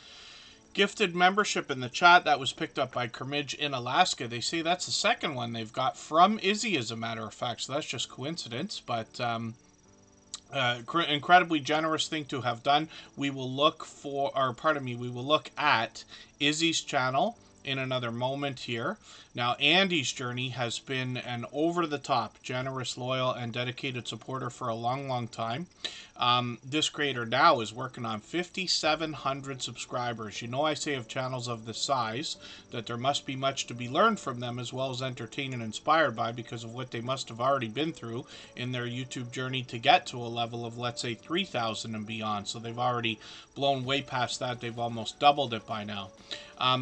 gifted membership in the chat that was picked up by Kermidge in Alaska. They say that's the second one they've got from Izzy, as a matter of fact, so that's just coincidence, but incredibly generous thing to have done. We will look for, or pardon me, we will look at Izzy's channel in another moment here. Now, Andy's Journey has been an over-the-top, generous, loyal, and dedicated supporter for a long, long time. This creator now is working on 5,700 subscribers. You know, I say of channels of this size that there must be much to be learned from them, as well as entertained and inspired by, because of what they must have already been through in their YouTube journey to get to a level of, let's say, 3,000 and beyond. So they've already blown way past that. They've almost doubled it by now.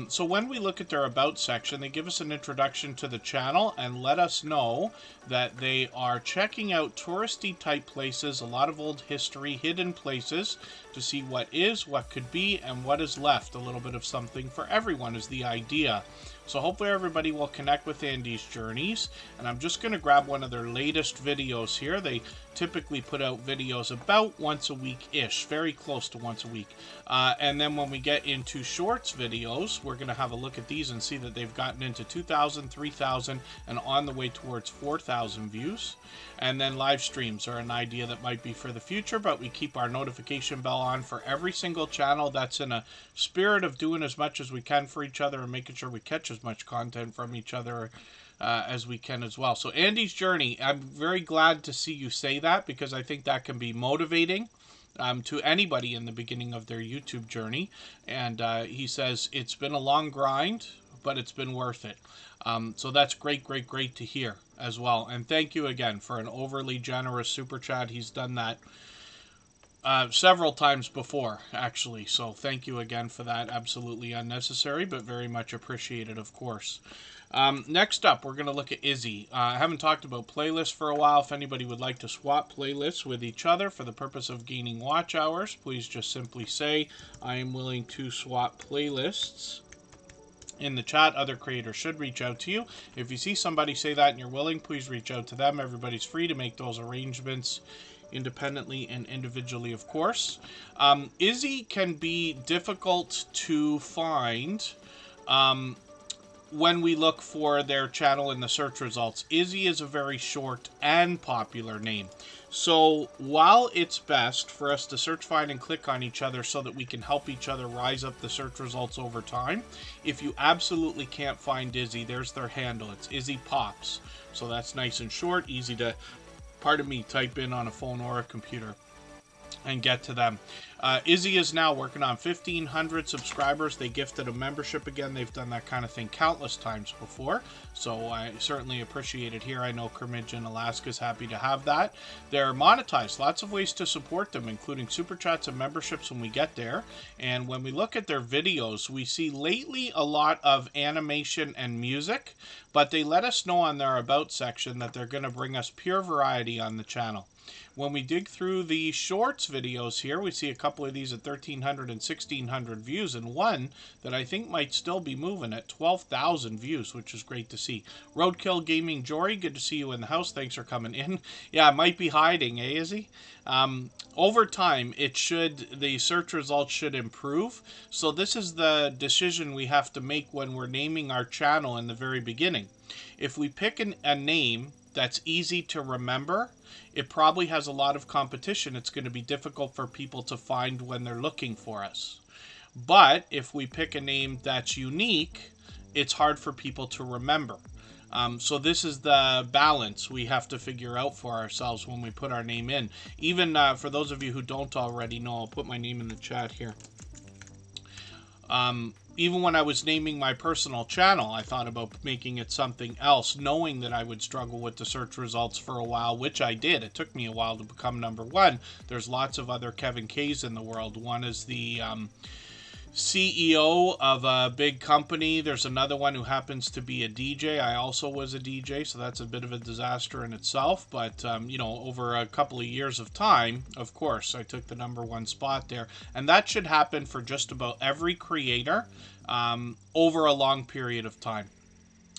So when we look at their About section, they give us an introduction to the channel and let us know that they are checking out touristy type places, a lot of old history, hidden places, to see what is, what could be, and what is left. A little bit of something for everyone is the idea. So hopefully everybody will connect with Andy's Journeys. And I'm just going to grab one of their latest videos here. They typically put out videos about once a week-ish, very close to once a week. And then when we get into shorts videos, we're going to have a look at these and see that they've gotten into 2,000, 3,000, and on the way towards 4,000 views. And then live streams are an idea that might be for the future, but we keep our notification bell on for every single channel. That's in a spirit of doing as much as we can for each other and making sure we catch as much content from each other as we can as well. So Andy's Journey, I'm very glad to see you say that, because I think that can be motivating to anybody in the beginning of their YouTube journey. And he says it's been a long grind, but it's been worth it. So that's great, great, great to hear as well. And thank you again for an overly generous super chat. He's done that several times before, actually. So thank you again for that. Absolutely unnecessary, but very much appreciated, of course. Next up, we're going to look at Izzy. I haven't talked about playlists for a while. If anybody would like to swap playlists with each other for the purpose of gaining watch hours, please just simply say, I am willing to swap playlists. In the chat, other creators should reach out to you. If you see somebody say that and you're willing, please reach out to them. Everybody's free to make those arrangements independently and individually, of course. Izzy can be difficult to find when we look for their channel in the search results. Izzy is a very short and popular name. So while it's best for us to search, find, and click on each other so that we can help each other rise up the search results over time, if you absolutely can't find Izzy, there's their handle. It's Izzy Pops. So that's nice and short, easy to, pardon me, type in on a phone or a computer and get to them. Izzy is now working on 1,500 subscribers. They gifted a membership again. They've done that kind of thing countless times before, so I certainly appreciate it here. I know Kermidge in Alaska is happy to have that. They're monetized. Lots of ways to support them, including super chats and memberships when we get there. And when we look at their videos, we see lately a lot of animation and music, but they let us know on their About section that they're going to bring us pure variety on the channel. When we dig through the shorts videos here, we see a couple of these at 1,300 and 1,600 views, and one that I think might still be moving at 12,000 views, which is great to see. Roadkill Gaming Jory, good to see you in the house. Thanks for coming in. Yeah, I might be hiding, eh, Izzy? Over time, the search results should improve. So this is the decision we have to make when we're naming our channel in the very beginning. If we pick a name that's easy to remember, it probably has a lot of competition. It's going to be difficult for people to find when they're looking for us. But if we pick a name that's unique, it's hard for people to remember. So this is the balance we have to figure out for ourselves when we put our name in. Even for those of you who don't already know, I'll put my name in the chat here. Even when I was naming my personal channel, I thought about making it something else, knowing that I would struggle with the search results for a while, which I did. It took me a while to become #1. There's lots of other Kevin K's in the world. One is the CEO of a big company. There's another one who happens to be a DJ. I also was a DJ, so that's a bit of a disaster in itself. But, over a couple of years of time, of course, I took the #1 spot there. And that should happen for just about every creator over a long period of time.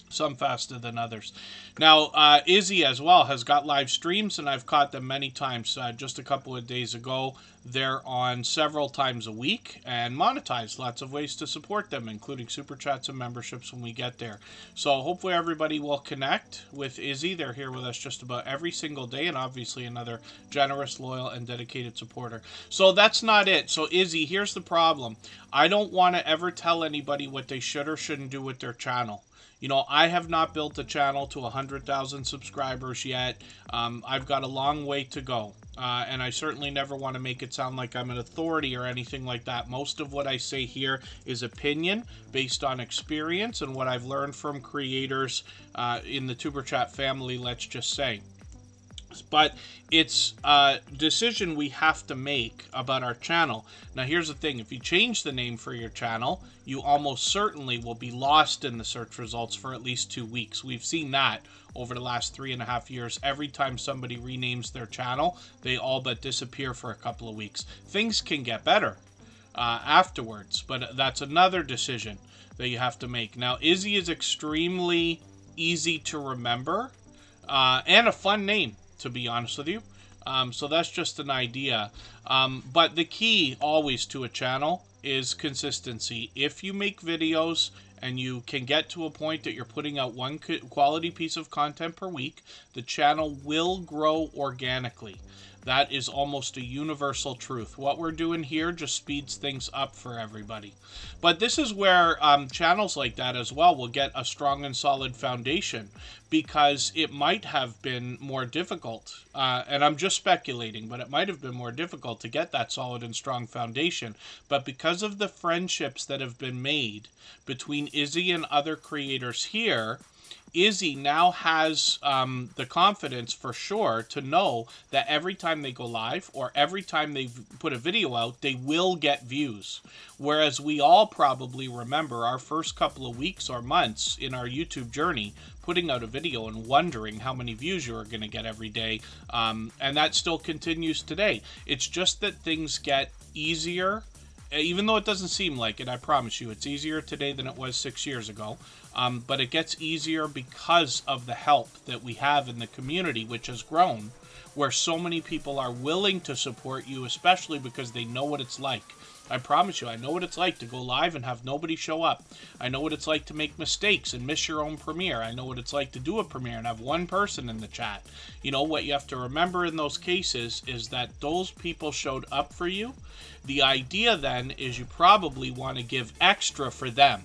Some faster than others. Now, Izzy as well has got live streams, and I've caught them many times. Just a couple of days ago, they're on several times a week and monetized. Lots of ways to support them, including super chats and memberships when we get there. So hopefully everybody will connect with Izzy. They're here with us just about every single day, and obviously another generous, loyal, and dedicated supporter. So that's not it. So Izzy, here's the problem. I don't want to ever tell anybody what they should or shouldn't do with their channel. I have not built a channel to 100,000 subscribers yet. I've got a long way to go. And I certainly never want to make it sound like I'm an authority or anything like that. Most of what I say here is opinion based on experience and what I've learned from creators in the Tuber Chat family, let's just say. But it's a decision we have to make about our channel. Now, here's the thing. If you change the name for your channel, you almost certainly will be lost in the search results for at least 2 weeks. We've seen that over the last 3.5 years. Every time somebody renames their channel, they all but disappear for a couple of weeks. Things can get better afterwards, but that's another decision that you have to make. Now, Izzy is extremely easy to remember and a fun name, to be honest with you. So that's just an idea. But the key always to a channel is consistency. If you make videos and you can get to a point that you're putting out one quality piece of content per week, the channel will grow organically. That is almost a universal truth. What we're doing here just speeds things up for everybody. But this is where channels like that as well will get a strong and solid foundation, because it might have been more difficult, and I'm just speculating, but it might have been more difficult to get that solid and strong foundation. But because of the friendships that have been made between Izzy and other creators here, Izzy now has the confidence for sure to know that every time they go live or every time they put a video out, they will get views. Whereas we all probably remember our first couple of weeks or months in our YouTube journey putting out a video and wondering how many views you are going to get every day. And that still continues today. It's just that things get easier. Even though it doesn't seem like it, I promise you, it's easier today than it was 6 years ago. But it gets easier because of the help that we have in the community, which has grown, where so many people are willing to support you, especially because they know what it's like. I promise you, I know what it's like to go live and have nobody show up. I know what it's like to make mistakes and miss your own premiere. I know what it's like to do a premiere and have one person in the chat. What you have to remember in those cases is that those people showed up for you. The idea then is you probably want to give extra for them.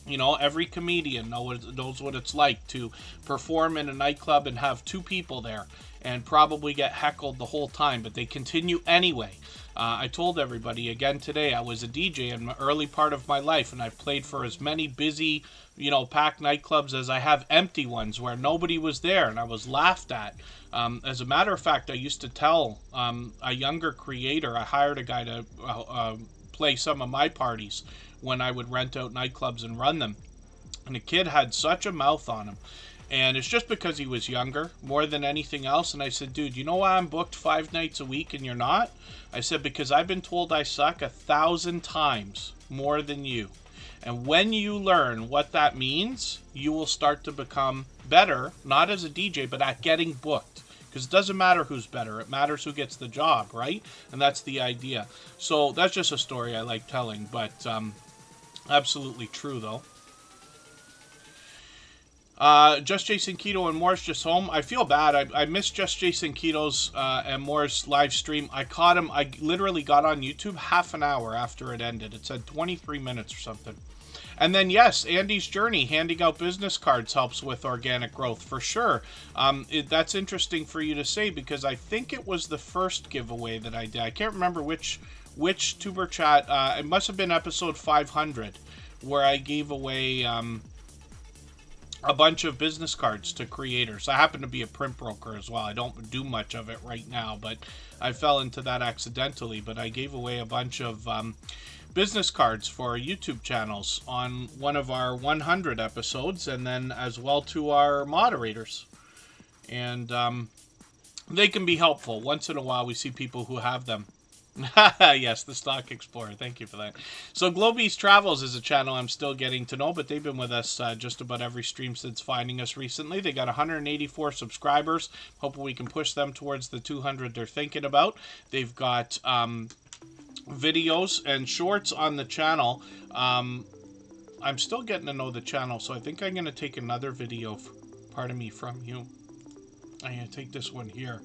Every comedian knows what it's like to perform in a nightclub and have 2 people there and probably get heckled the whole time, but they continue anyway. I told everybody again today, I was a DJ in the early part of my life, and I've played for as many busy, packed nightclubs as I have empty ones where nobody was there and I was laughed at. As a matter of fact, I used to tell a younger creator, I hired a guy to play some of my parties when I would rent out nightclubs and run them. And the kid had such a mouth on him. And it's just because he was younger more than anything else. And I said, dude, you know why I'm booked 5 nights a week and you're not? I said, because I've been told I suck 1,000 times more than you. And when you learn what that means, you will start to become better, not as a DJ, but at getting booked. Because it doesn't matter who's better. It matters who gets the job, right? And that's the idea. So that's just a story I like telling, but absolutely true, though. Just Jason Keto and Moore's just home. I feel bad. I missed Just Jason Keto's and Moore's live stream. I caught him. I literally got on YouTube half an hour after it ended. It said 23 minutes or something. And then, yes, Andy's Journey, handing out business cards helps with organic growth for sure. That's interesting for you to say, because I think it was the first giveaway that I did. I can't remember which Tuber Chat. It must have been episode 500, where I gave away a bunch of business cards to creators. I happen to be a print broker as well. I don't do much of it right now, but I fell into that accidentally. But I gave away a bunch of business cards for our YouTube channels on one of our 100 episodes, and then as well to our moderators. And they can be helpful. Once in a while we see people who have them. Yes, the Stock Explorer. Thank you for that. So Globe's Travels is a channel I'm still getting to know, but they've been with us just about every stream since finding us recently. They got 184 subscribers. Hoping we can push them towards the 200 they're thinking about. They've got videos and shorts on the channel. I'm still getting to know the channel, so I think I'm going to take another video, pardon me, from you. I'm going to take this one here.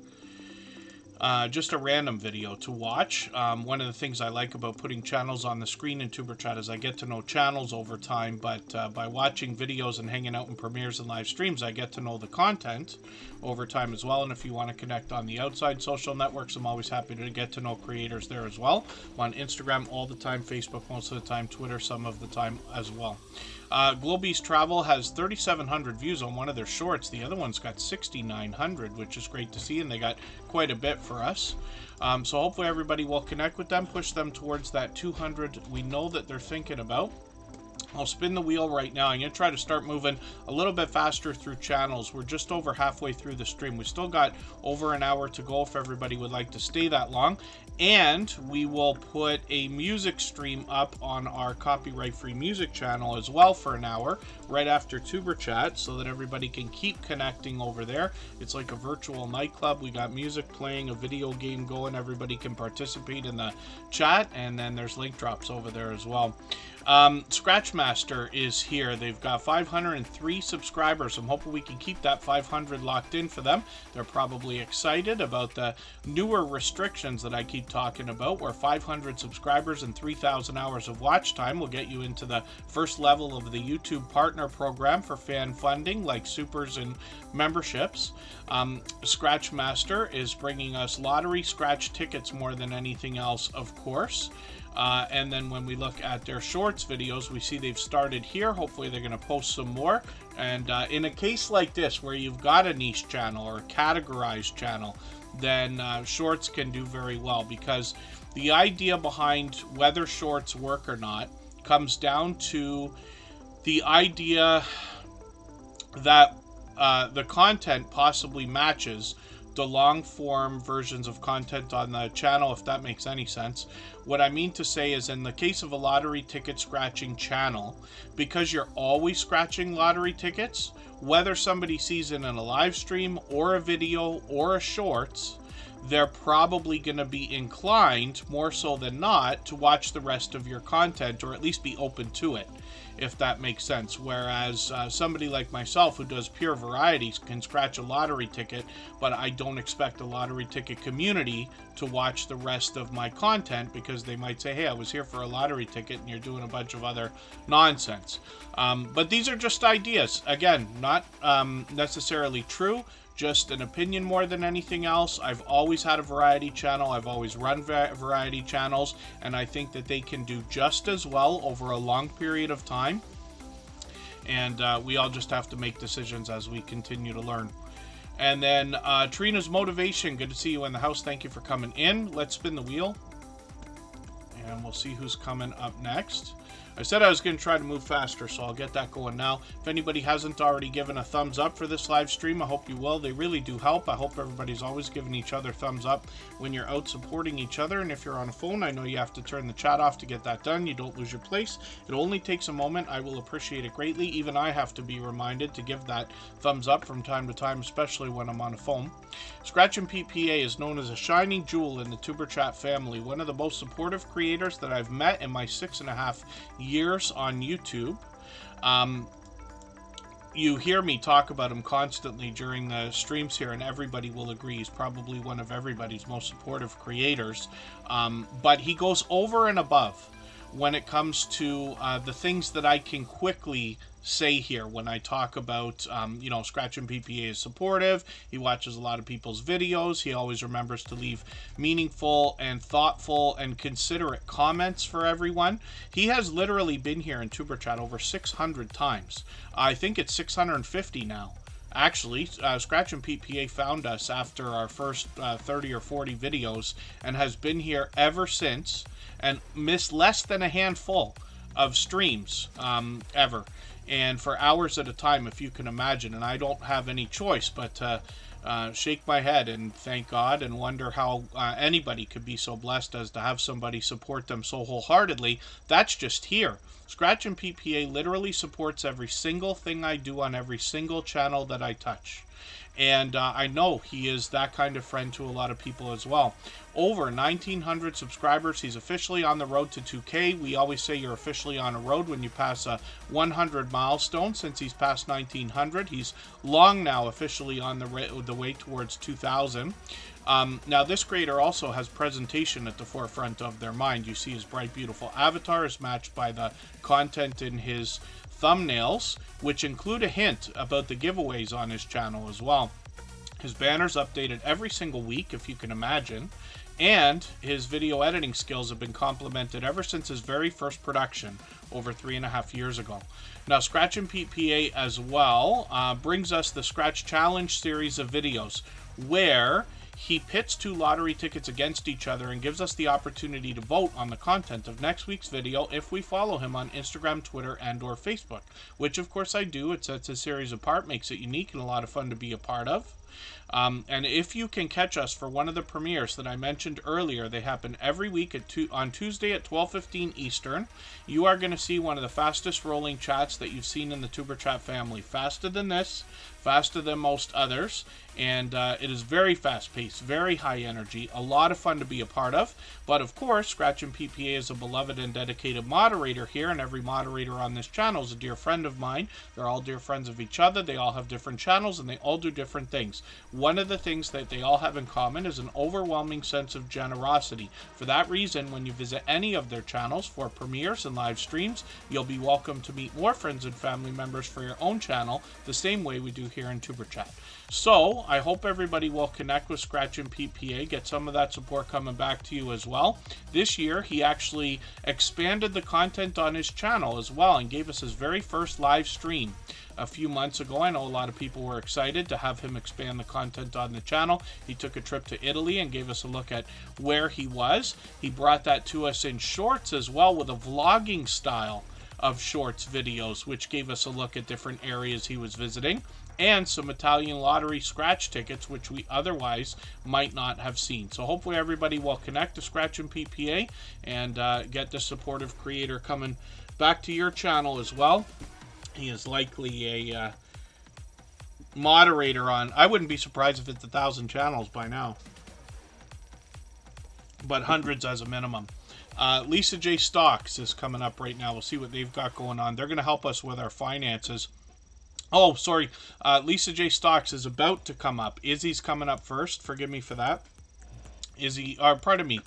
Just a random video to watch. One of the things I like about putting channels on the screen in Superchat is I get to know channels over time, but by watching videos and hanging out in premieres and live streams, I get to know the content over time as well. And if you want to connect on the outside social networks, I'm always happy to get to know creators there as well. I'm on Instagram all the time, Facebook most of the time, Twitter some of the time as well. Globe's Travel has 3,700 views on one of their shorts. The other one's got 6,900, which is great to see, and they got quite a bit for us. So hopefully everybody will connect with them, push them towards that 200 we know that they're thinking about. I'll spin the wheel right now. I'm going to try to start moving a little bit faster through channels. We're just over halfway through the stream. We still got over an hour to go if everybody would like to stay that long. And we will put a music stream up on our copyright-free music channel as well for an hour right after Tuber Chat so that everybody can keep connecting over there. It's like a virtual nightclub. We got music playing, a video game going. Everybody can participate in the chat, and then there's link drops over there as well. Scratchmaster is here. They've got 503 subscribers. I'm hoping we can keep that 500 locked in for them. They're probably excited about the newer restrictions that I keep talking about, where 500 subscribers and 3,000 hours of watch time will get you into the first level of the YouTube partner program for fan funding, like supers and memberships. Scratchmaster is bringing us lottery scratch tickets more than anything else, of course. And then when we look at their shorts videos, we see they've started here. Hopefully they're going to post some more. And in a case like this, where you've got a niche channel or a categorized channel, then shorts can do very well, because the idea behind whether shorts work or not comes down to the idea that the content possibly matches the long form versions of content on the channel, if that makes any sense. What I mean to say is, in the case of a lottery ticket scratching channel, because you're always scratching lottery tickets, whether somebody sees it in a live stream or a video or a shorts, they're probably going to be inclined, more so than not, to watch the rest of your content, or at least be open to it, if that makes sense. Whereas somebody like myself, who does pure varieties, can scratch a lottery ticket, but I don't expect a lottery ticket community to watch the rest of my content, because they might say, hey, I was here for a lottery ticket and you're doing a bunch of other nonsense. But these are just ideas. Again, not necessarily true. Just an opinion more than anything else. I've always had a variety channel. I've always run variety channels, and I think that they can do just as well over a long period of time. And we all just have to make decisions as we continue to learn. And then Trina's Motivation. Good to see you in the house. Thank you for coming in. Let's spin the wheel, and we'll see who's coming up next. I said I was going to try to move faster, so I'll get that going now. If anybody hasn't already given a thumbs up for this live stream, I hope you will. They really do help. I hope everybody's always giving each other thumbs up when you're out supporting each other. And if you're on a phone, I know you have to turn the chat off to get that done. You don't lose your place. It only takes a moment. I will appreciate it greatly. Even I have to be reminded to give that thumbs up from time to time, especially when I'm on a phone. Scratch and PPA is known as a shining jewel in the Tuber Chat family. One of the most supportive creators that I've met in my 6.5 years on YouTube. You hear me talk about him constantly during the streams here, and everybody will agree he's probably one of everybody's most supportive creators. But he goes over and above when it comes to the things that I can quickly say here when I talk about, Scratch and PPA is supportive. He watches a lot of people's videos. He always remembers to leave meaningful and thoughtful and considerate comments for everyone. He has literally been here in Tuber Chat over 600 times. I think it's 650 now. Actually, Scratch and Pete PA found us after our first 30 or 40 videos and has been here ever since, and missed less than a handful of streams ever, and for hours at a time, if you can imagine. And I don't have any choice but to shake my head and thank God and wonder how anybody could be so blessed as to have somebody support them so wholeheartedly. That's just here. Scratch and PPA literally supports every single thing I do on every single channel that I touch. And I know he is that kind of friend to a lot of people as well. Over 1,900 subscribers. He's officially on the road to 2K. We always say you're officially on a road when you pass a 100 milestone. Since he's past 1,900, he's long now officially on the way towards 2,000. Now, this creator also has presentation at the forefront of their mind. You see his bright, beautiful avatar is matched by the content in his thumbnails, which include a hint about the giveaways on his channel as well. His banner's updated every single week, if you can imagine, and his video editing skills have been complimented ever since his very first production over 3.5 years ago. Now, Scratch and Pete PA as well brings us the Scratch Challenge series of videos, where he pits 2 lottery tickets against each other and gives us the opportunity to vote on the content of next week's video if we follow him on Instagram, Twitter, and or Facebook, which of course I do. It sets a series apart, makes it unique and a lot of fun to be a part of. And if you can catch us for one of the premieres that I mentioned earlier, they happen every week on Tuesday at 12:15 Eastern. You are going to see one of the fastest rolling chats that you've seen in the Tuber Chat family. Faster than this, faster than most others, and it is very fast-paced, very high energy, a lot of fun to be a part of. But of course, Scratch and PPA is a beloved and dedicated moderator here, and every moderator on this channel is a dear friend of mine. They're all dear friends of each other. They all have different channels, and they all do different things. One of the things that they all have in common is an overwhelming sense of generosity. For that reason, when you visit any of their channels for premieres and live streams, you'll be welcome to meet more friends and family members for your own channel, the same way we do here in Tuber Chat. So, I hope everybody will connect with Scratch and PPA, get some of that support coming back to you as well. This year, he actually expanded the content on his channel as well and gave us his very first live stream a few months ago. I know a lot of people were excited to have him expand the content on the channel. He took a trip to Italy and gave us a look at where he was. He brought that to us in shorts as well, with a vlogging style of shorts videos, which gave us a look at different areas he was visiting, and some Italian lottery scratch tickets, which we otherwise might not have seen. So hopefully everybody will connect to Scratch and PPA and get the supportive creator coming back to your channel as well. He is likely a moderator on, I wouldn't be surprised if it's 1,000 channels by now, but hundreds as a minimum. Lisa J. Stocks is coming up right now. We'll see what they've got going on. They're going to help us with our finances. Oh, sorry. Lisa J. Stocks is about to come up. Izzy's coming up first. Forgive me for that. Izzy, pardon me.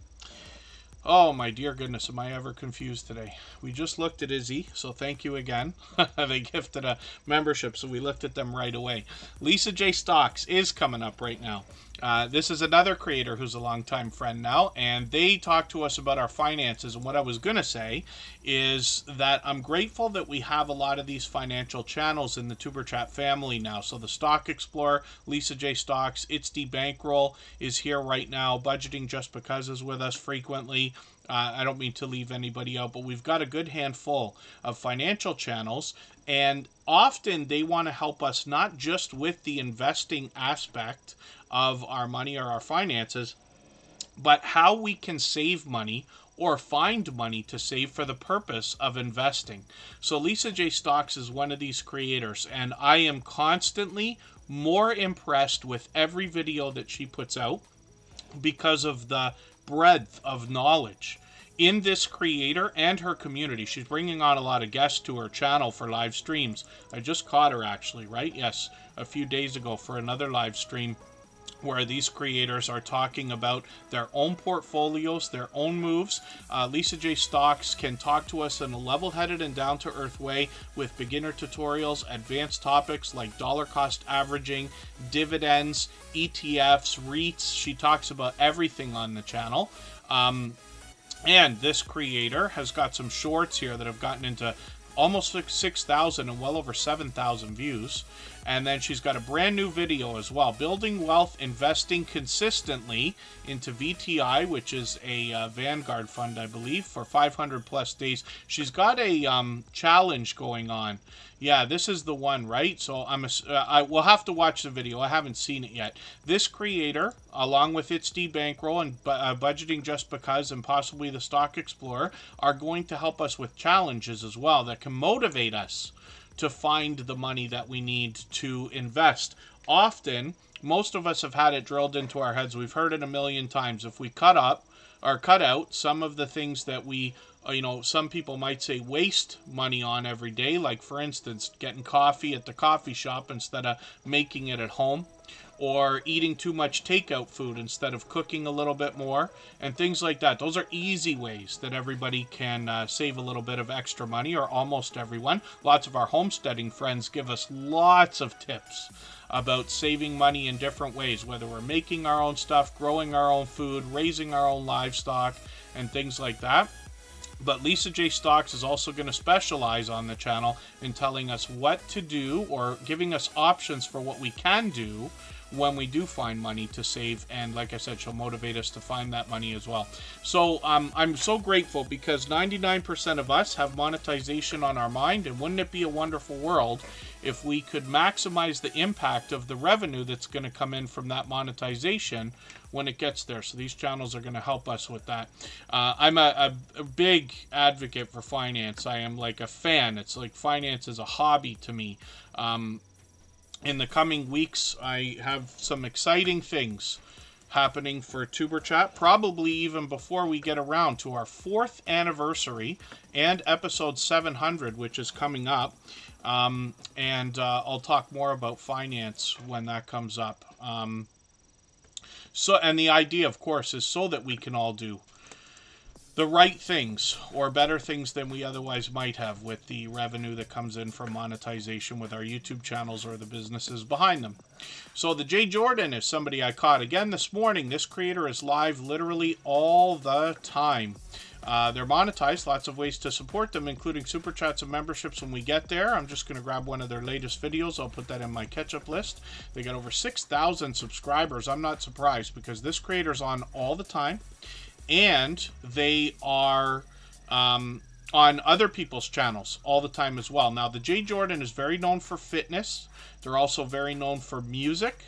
Oh, my dear goodness, am I ever confused today. We just looked at Izzy, so thank you again. They gifted a membership, so we looked at them right away. Lisa J. Stocks is coming up right now. This is another creator who's a longtime friend now, and they talked to us about our finances. And what I was going to say is that I'm grateful that we have a lot of these financial channels in the Tuber Chat family now. So the Stock Explorer, Lisa J. Stocks, It's the Bankroll is here right now. Budgeting Just Because is with us frequently. I don't mean to leave anybody out, but we've got a good handful of financial channels, and often they want to help us not just with the investing aspect of our money or our finances, but how we can save money or find money to save for the purpose of investing. So Lisa J. Stocks is one of these creators, and I am constantly more impressed with every video that she puts out because of the breadth of knowledge in this creator and her community. She's bringing on a lot of guests to her channel for live streams. I just caught her actually, right? Yes, a few days ago for another live stream where these creators are talking about their own portfolios, their own moves. Lisa J. Stocks can talk to us in a level-headed and down-to-earth way with beginner tutorials, advanced topics like dollar cost averaging, dividends, ETFs, REITs. She talks about everything on the channel. And this creator has got some shorts here that have gotten into almost 6,000 and well over 7,000 views. And then she's got a brand new video as well, Building Wealth, Investing Consistently into VTI, which is a Vanguard fund, I believe, for 500 plus days. She's got a challenge going on. Yeah, this is the one, right? So I will have to watch the video. I haven't seen it yet. This creator, along with It's D Bankroll and Budgeting Just Because and possibly the Stock Explorer, are going to help us with challenges as well that can motivate us to find the money that we need to invest. Often, most of us have had it drilled into our heads. We've heard it a million times. If we cut out some of the things that we, some people might say waste money on every day, like for instance, getting coffee at the coffee shop instead of making it at home, or eating too much takeout food instead of cooking a little bit more, and things like that. Those are easy ways that everybody can save a little bit of extra money, or almost everyone. Lots of our homesteading friends give us lots of tips about saving money in different ways, whether we're making our own stuff, growing our own food, raising our own livestock, and things like that. But Lisa J. Stocks is also going to specialize on the channel in telling us what to do, or giving us options for what we can do when we do find money to save. And like I said, she'll motivate us to find that money as well. So I'm so grateful, because 99% of us have monetization on our mind, and wouldn't it be a wonderful world if we could maximize the impact of the revenue that's going to come in from that monetization when it gets there. So these channels are going to help us with that. I'm a big advocate for finance. I am like a fan. It's like finance is a hobby to me. In the coming weeks, I have some exciting things happening for Superchat, probably even before we get around to our 4th anniversary and episode 700, which is coming up. And I'll talk more about finance when that comes up. And the idea, of course, is so that we can all do the right things, or better things than we otherwise might have, with the revenue that comes in from monetization with our YouTube channels or the businesses behind them. So the J. Jordan is somebody I caught again this morning. This creator is live literally all the time. They're monetized, lots of ways to support them, including super chats and memberships when we get there. I'm just going to grab one of their latest videos. I'll put that in my catch-up list. They got over 6,000 subscribers. I'm not surprised, because this creator's on all the time. And they are on other people's channels all the time as well. Now, the J. Jordan is very known for fitness. They're also very known for music.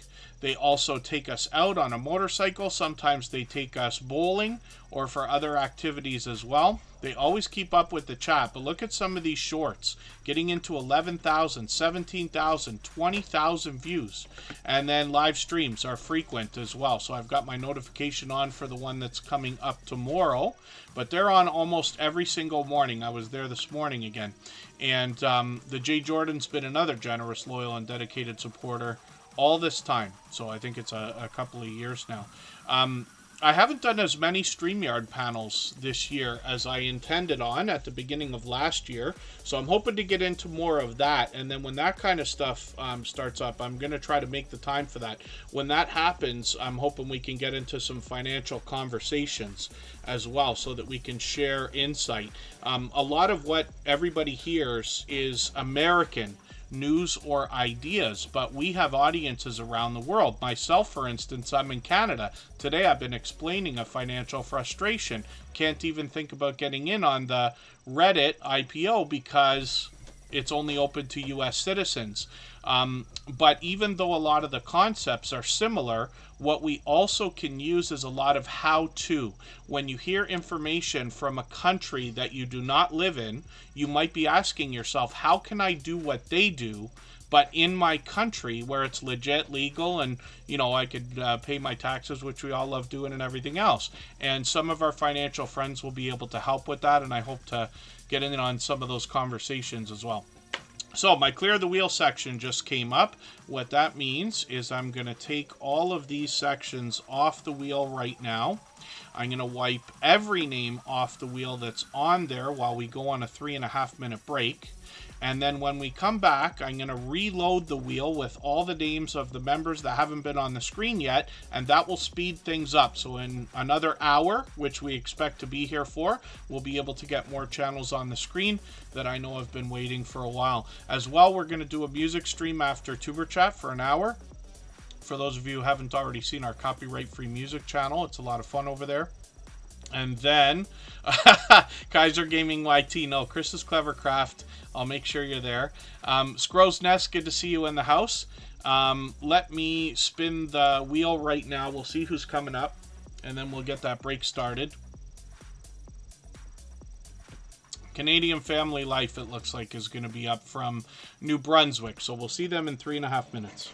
They also take us out on a motorcycle. Sometimes they take us bowling or for other activities as well. They always keep up with the chat. But look at some of these shorts, getting into 11,000, 17,000, 20,000 views. And then live streams are frequent as well. So I've got my notification on for the one that's coming up tomorrow. But they're on almost every single morning. I was there this morning again. And the J. Jordan's been another generous, loyal, and dedicated supporter all this time. So I think it's a couple of years now. I haven't done as many StreamYard panels this year as I intended on at the beginning of last year. So I'm hoping to get into more of that. And then when that kind of stuff starts up, I'm going to try to make the time for that. When that happens, I'm hoping we can get into some financial conversations as well, so that we can share insight. A lot of what everybody hears is American news or ideas, but we have audiences around the world. Myself, for instance, I'm in Canada. Today I've been explaining a financial frustration. Can't even think about getting in on the Reddit IPO because it's only open to US citizens. But even though a lot of the concepts are similar, what we also can use is a lot of how-to. When you hear information from a country that you do not live in, you might be asking yourself, how can I do what they do, but in my country where it's legit, legal, and I could pay my taxes, which we all love doing, and everything else. And some of our financial friends will be able to help with that, and I hope to get in on some of those conversations as well. So my clear the wheel section just came up. What that means is I'm going to take all of these sections off the wheel right now. I'm going to wipe every name off the wheel that's on there while we go on a 3.5 minute break. And then when we come back, I'm going to reload the wheel with all the names of the members that haven't been on the screen yet, and that will speed things up. So in another hour, which we expect to be here for, we'll be able to get more channels on the screen that I know have been waiting for a while. As well, we're going to do a music stream after Tuber Chat for an hour. For those of you who haven't already seen our copyright-free music channel, it's a lot of fun over there. And then, Kaiser Gaming YT, no, Chris is Clever Craft. I'll make sure you're there. Scrow's Nest, good to see you in the house. Let me spin the wheel right now. We'll see who's coming up, and then we'll get that break started. Canadian Family Life, it looks like, is going to be up from New Brunswick. So we'll see them in 3.5 minutes.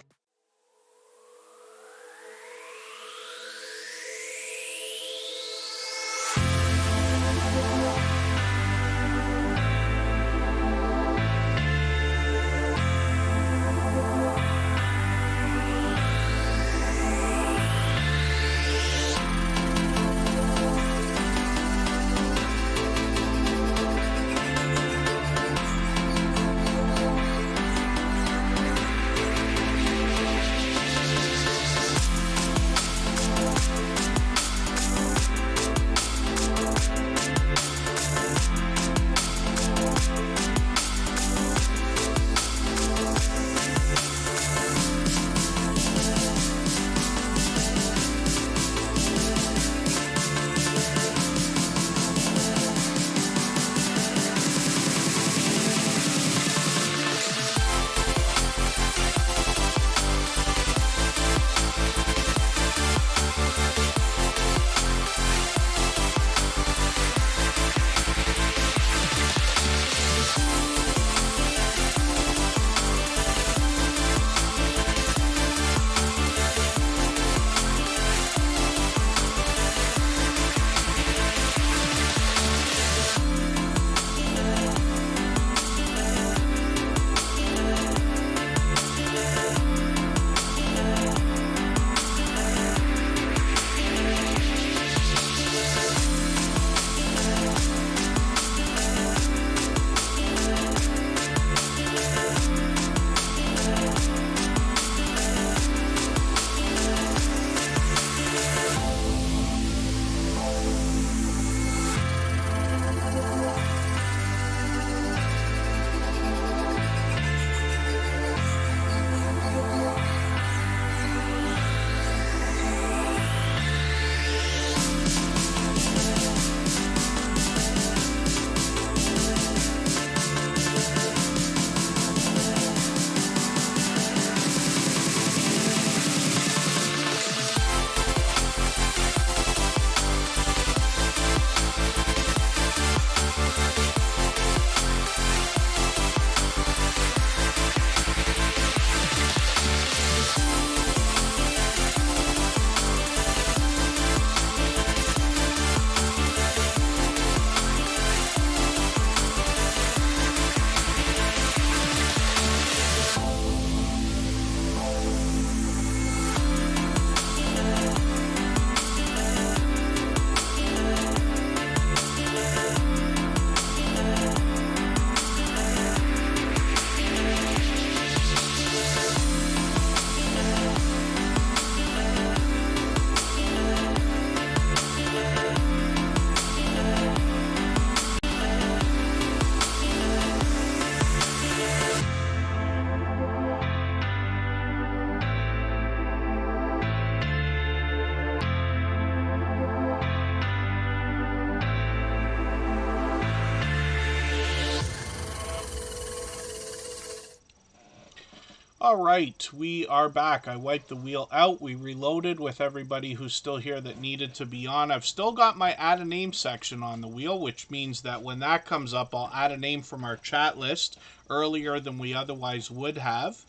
All right, we are back. I wiped the wheel out. We reloaded with everybody who's still here that needed to be on. I've still got my add a name section on the wheel, which means that when that comes up, I'll add a name from our chat list earlier than we otherwise would have.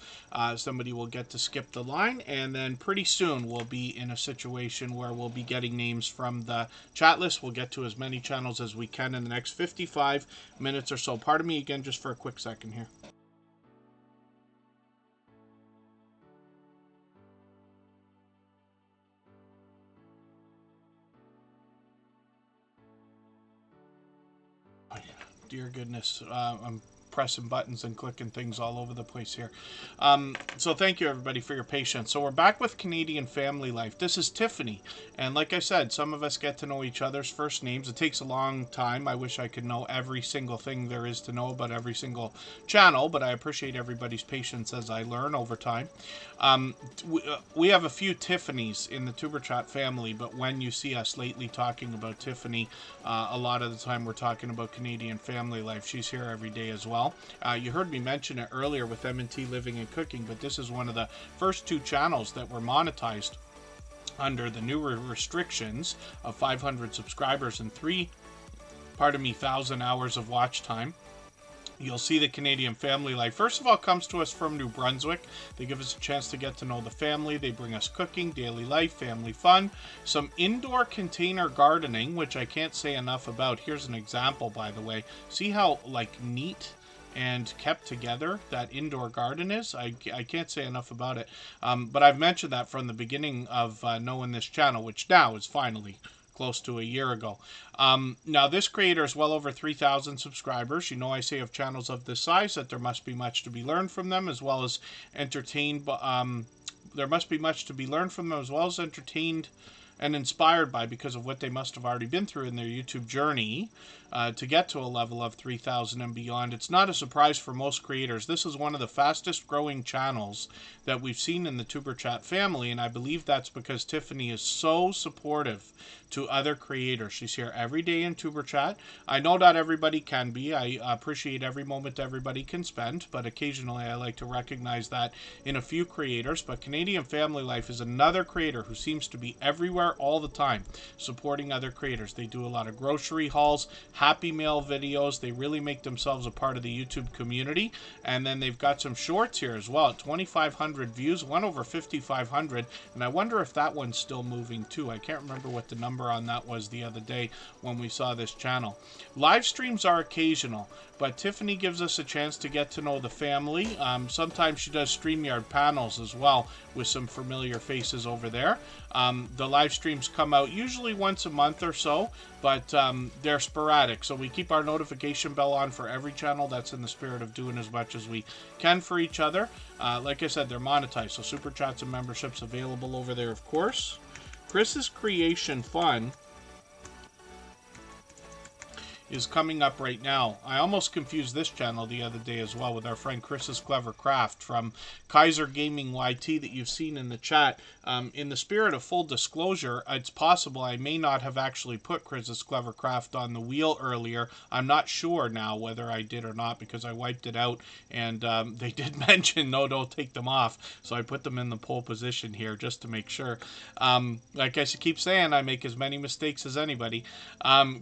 Somebody will get to skip the line, and then pretty soon we'll be in a situation where we'll be getting names from the chat list. We'll get to as many channels as we can in the next 55 minutes or so. Pardon me again just for a quick second here. Dear goodness, I'm pressing buttons and clicking things all over the place here. So thank you, everybody, for your patience. So we're back with Canadian Family Life. This is Tiffany. And like I said, some of us get to know each other's first names. It takes a long time. I wish I could know every single thing there is to know about every single channel, but I appreciate everybody's patience as I learn over time. We have a few Tiffanys in the Tuber Chat family, but when you see us lately talking about Tiffany, a lot of the time we're talking about Canadian Family Life. She's here every day as well. You heard me mention it earlier with M&T Living and Cooking, but this is one of the first 2 channels that were monetized under the newer restrictions of 500 subscribers and 1,000 hours of watch time. You'll see the Canadian Family Life, first of all, comes to us from New Brunswick. They give us a chance to get to know the family. They bring us cooking, daily life, family fun, some indoor container gardening, which I can't say enough about. Here's an example, by the way. See how, like, neat and kept together that indoor garden is? I can't say enough about it. But I've mentioned that from the beginning of knowing this channel, which now is finally close to a year ago. Now, this creator is well over 3,000 subscribers. You know, I say of channels of this size that there must be much to be learned from them, as well as entertained. There must be much to be learned from them, as well as entertained and inspired by, because of what they must have already been through in their YouTube journey to get to a level of 3,000 and beyond. It's not a surprise for most creators. This is one of the fastest growing channels that we've seen in the Tuber Chat family, and I believe that's because Tiffany is so supportive to other creators. She's here every day in Tuber Chat. I know not everybody can be. I appreciate every moment everybody can spend, but occasionally I like to recognize that in a few creators. But Canadian Family Life is another creator who seems to be everywhere all the time, supporting other creators. They do a lot of grocery hauls, Happy Mail videos. They really make themselves a part of the YouTube community. And then they've got some shorts here as well. 2,500 views, one over 5,500. And I wonder if that one's still moving too. I can't remember what the number on that was the other day when we saw this channel. Live streams are occasional, but Tiffany gives us a chance to get to know the family. Sometimes she does StreamYard panels as well with some familiar faces over there. The live streams come out usually once a month or so, but they're sporadic. So we keep our notification bell on for every channel. That's in the spirit of doing as much as we can for each other. Like I said, they're monetized, so Super Chats and memberships available over there, of course. Chris's Creation Fun is coming up right now. I almost confused this channel the other day as well with our friend Chris's Clever Craft from Kaiser Gaming YT that you've seen in the chat. In the spirit of full disclosure, it's possible I may not have actually put Chris's Clever Craft on the wheel earlier. I'm not sure now whether I did or not, because I wiped it out, and they did mention, no, don't take them off. So I put them in the pole position here just to make sure. Like I keep saying, I make as many mistakes as anybody.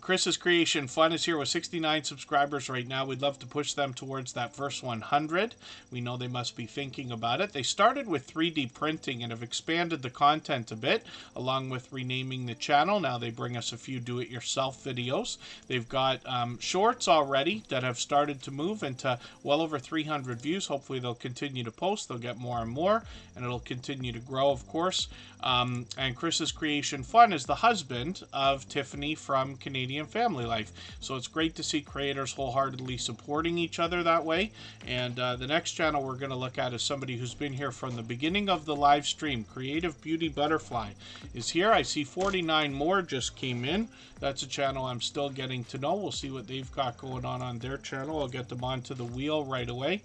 Chris's Creation Fun is here with 69 subscribers right now. We'd love to push them towards that first 100. We know they must be thinking about it. They started with 3D printing and have expanded the content a bit, along with renaming the channel. Now they bring us a few do-it-yourself videos. They've got shorts already that have started to move into well over 300 views. Hopefully they'll continue to post. They'll get more and more, and it'll continue to grow, of course. And Chris's Creation Fun is the husband of Tiffany from Canadian Family Life. So it's great to see creators wholeheartedly supporting each other that way. And the next channel we're going to look at is somebody who's been here from the beginning of the live stream. Creative Beauty Butterfly is here. I see 49 more just came in. That's a channel I'm still getting to know. We'll see what they've got going on their channel. I'll get them onto the wheel right away.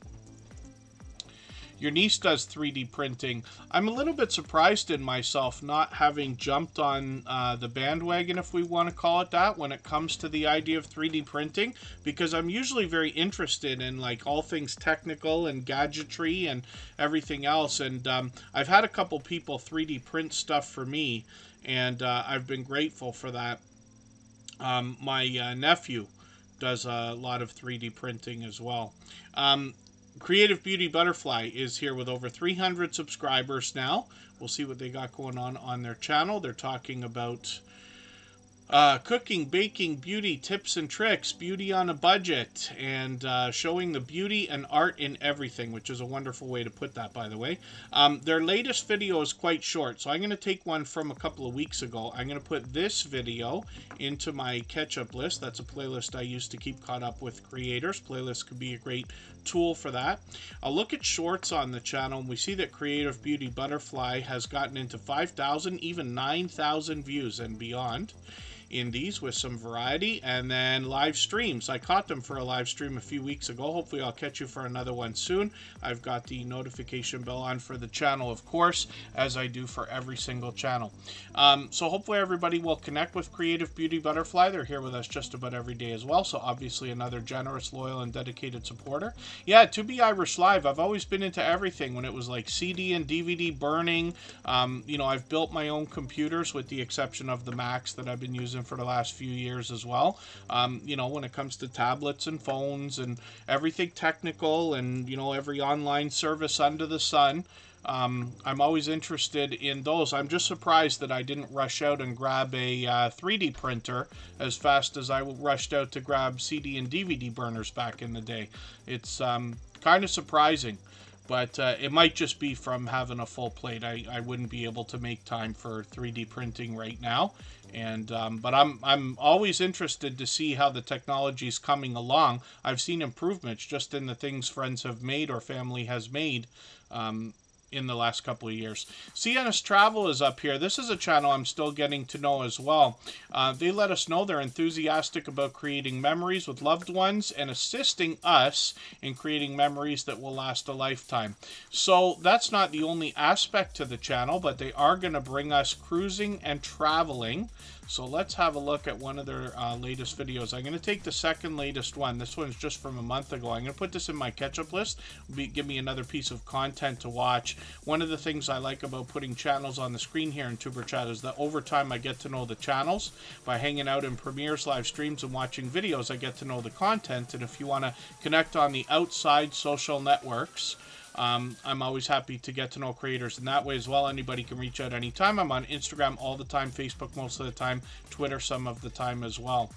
Your niece does 3D printing. I'm a little bit surprised in myself not having jumped on the bandwagon, if we want to call it that, when it comes to the idea of 3D printing, because I'm usually very interested in like all things technical and gadgetry and everything else. And I've had a couple people 3D print stuff for me, and I've been grateful for that. My nephew does a lot of 3D printing as well. Creative Beauty Butterfly is here with over 300 subscribers now. We'll see what they got going on their channel. They're talking about Cooking, baking, beauty, tips and tricks, beauty on a budget, and showing the beauty and art in everything, which is a wonderful way to put that, by the way. Their latest video is quite short, so I'm going to take one from a couple of weeks ago. I'm going to put this video into my catch-up list. That's a playlist I use to keep caught up with creators. Playlists could be a great tool for that. I'll look at shorts on the channel, and we see that Creative Beauty Butterfly has gotten into 5,000, even 9,000 views and beyond in these with some variety. And then live streams. I caught them for a live stream a few weeks ago. Hopefully I'll catch you for another one soon. I've got the notification bell on for the channel, of course, as I do for every single channel. So hopefully everybody will connect with Creative Beauty Butterfly. They're here with us just about every day as well, so obviously another generous, loyal, and dedicated supporter. Yeah, To Be Irish Live, I've always been into everything. When it was like CD and DVD burning, you know, I've built my own computers with the exception of the Macs that I've been using for the last few years as well. You know, when it comes to tablets and phones and everything technical and, you know, every online service under the sun, I'm always interested in those. I'm just surprised that I didn't rush out and grab a 3D printer as fast as I rushed out to grab CD and DVD burners back in the day. It's kind of surprising. But it might just be from having a full plate. I wouldn't be able to make time for 3D printing right now. And but I'm always interested to see how the technology is coming along. I've seen improvements just in the things friends have made or family has made in the last couple of years. CNS Travel is up here. This is a channel I'm still getting to know as well. They let us know they're enthusiastic about creating memories with loved ones and assisting us in creating memories that will last a lifetime. So that's not the only aspect to the channel, but they are going to bring us cruising and traveling. So let's have a look at one of their latest videos. I'm going to take the second latest one. This one's just from a month ago. I'm going to put this in my catch-up list. Give me another piece of content to watch. One of the things I like about putting channels on the screen here in Superchat is that over time I get to know the channels. By hanging out in premieres, live streams, and watching videos, I get to know the content. And if you want to connect on the outside social networks, I'm always happy to get to know creators in that way as well. Anybody can reach out anytime. I'm on Instagram all the time, Facebook most of the time, Twitter some of the time as well.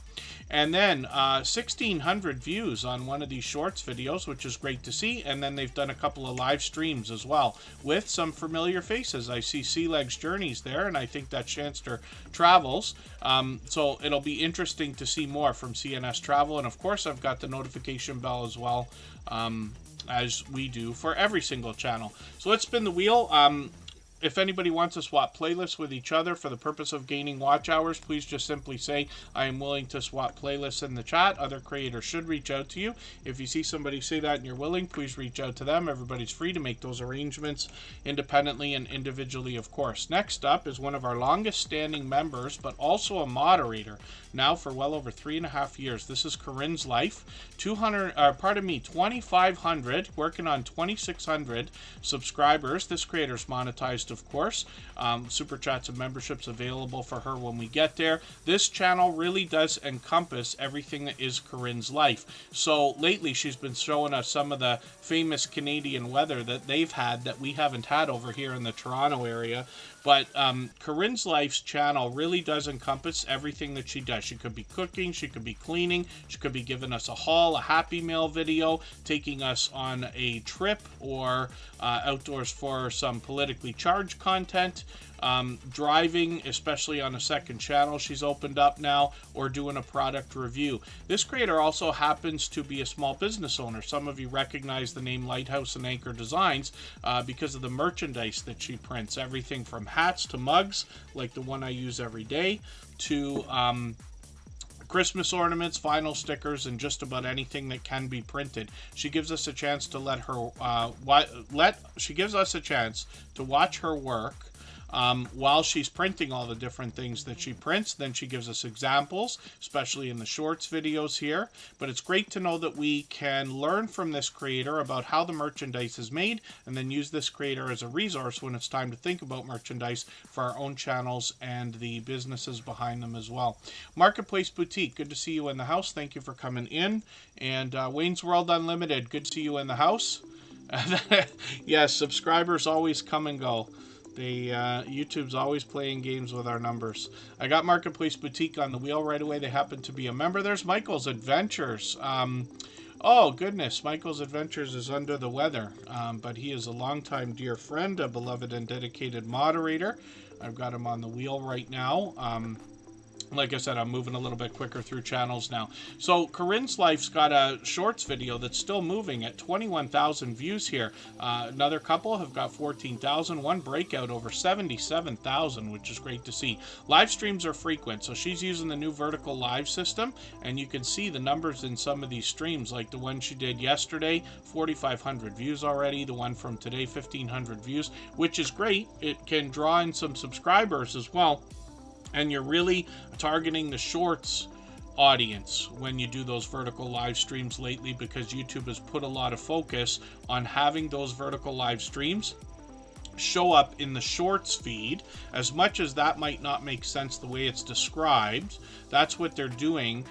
And then 1,600 views on one of these shorts videos, which is great to see. And then they've done a couple of live streams as well with some familiar faces. I see Sea Legs Journeys there, and I think that's Shanster Travels. So it'll be interesting to see more from CNS Travel. And of course, I've got the notification bell as well, as we do for every single channel. So let's spin the wheel. If anybody wants to swap playlists with each other for the purpose of gaining watch hours, please just simply say, I am willing to swap playlists in the chat. Other creators should reach out to you. If you see somebody say that and you're willing, please reach out to them. Everybody's free to make those arrangements independently and individually, of course. Next up is one of our longest standing members, but also a moderator, now for well over 3.5 years. This is Corinne's Life. 2,500, working on 2,600 subscribers. This creator's monetized, of course. Super chats and memberships available for her when we get there. This channel really does encompass everything that is Corinne's life. So lately she's been showing us some of the famous Canadian weather that they've had that we haven't had over here in the Toronto area. But Corinne's Life's channel really does encompass everything that she does. She could be cooking, she could be cleaning, she could be giving us a haul, a Happy Meal video, taking us on a trip, or outdoors for some politically charged content, driving, especially on a second channel she's opened up now, or doing a product review. This creator also happens to be a small business owner. Some of you recognize the name Lighthouse and Anchor Designs because of the merchandise that she prints. Everything from hats to mugs, like the one I use every day, to Christmas ornaments, vinyl stickers, and just about anything that can be printed. She gives us a chance to she gives us a chance to watch her work while she's printing all the different things that she prints. Then she gives us examples, especially in the shorts videos here. But it's great to know that we can learn from this creator about how the merchandise is made, and then use this creator as a resource when it's time to think about merchandise for our own channels and the businesses behind them as well. Marketplace Boutique, good to see you in the house. Thank you for coming in. And Wayne's World Unlimited, good to see you in the house. Yes, subscribers always come and go. YouTube's always playing games with our numbers. I got Marketplace Boutique on the wheel right away. They happen to be a member. There's Michael's Adventures. Oh, goodness. Michael's Adventures is under the weather, but he is a longtime dear friend, a beloved and dedicated moderator. I've got him on the wheel right now. Like I said, I'm moving a little bit quicker through channels now. So Corinne's Life's got a shorts video that's still moving at 21,000 views here. Another couple have got 14,000. One breakout over 77,000, which is great to see. Live streams are frequent, so she's using the new vertical live system, and you can see the numbers in some of these streams, like the one she did yesterday, 4,500 views already. The one from today, 1,500 views, which is great. It can draw in some subscribers as well. And you're really targeting the shorts audience when you do those vertical live streams lately, because YouTube has put a lot of focus on having those vertical live streams show up in the shorts feed. As much as that might not make sense the way it's described, that's what they're doing,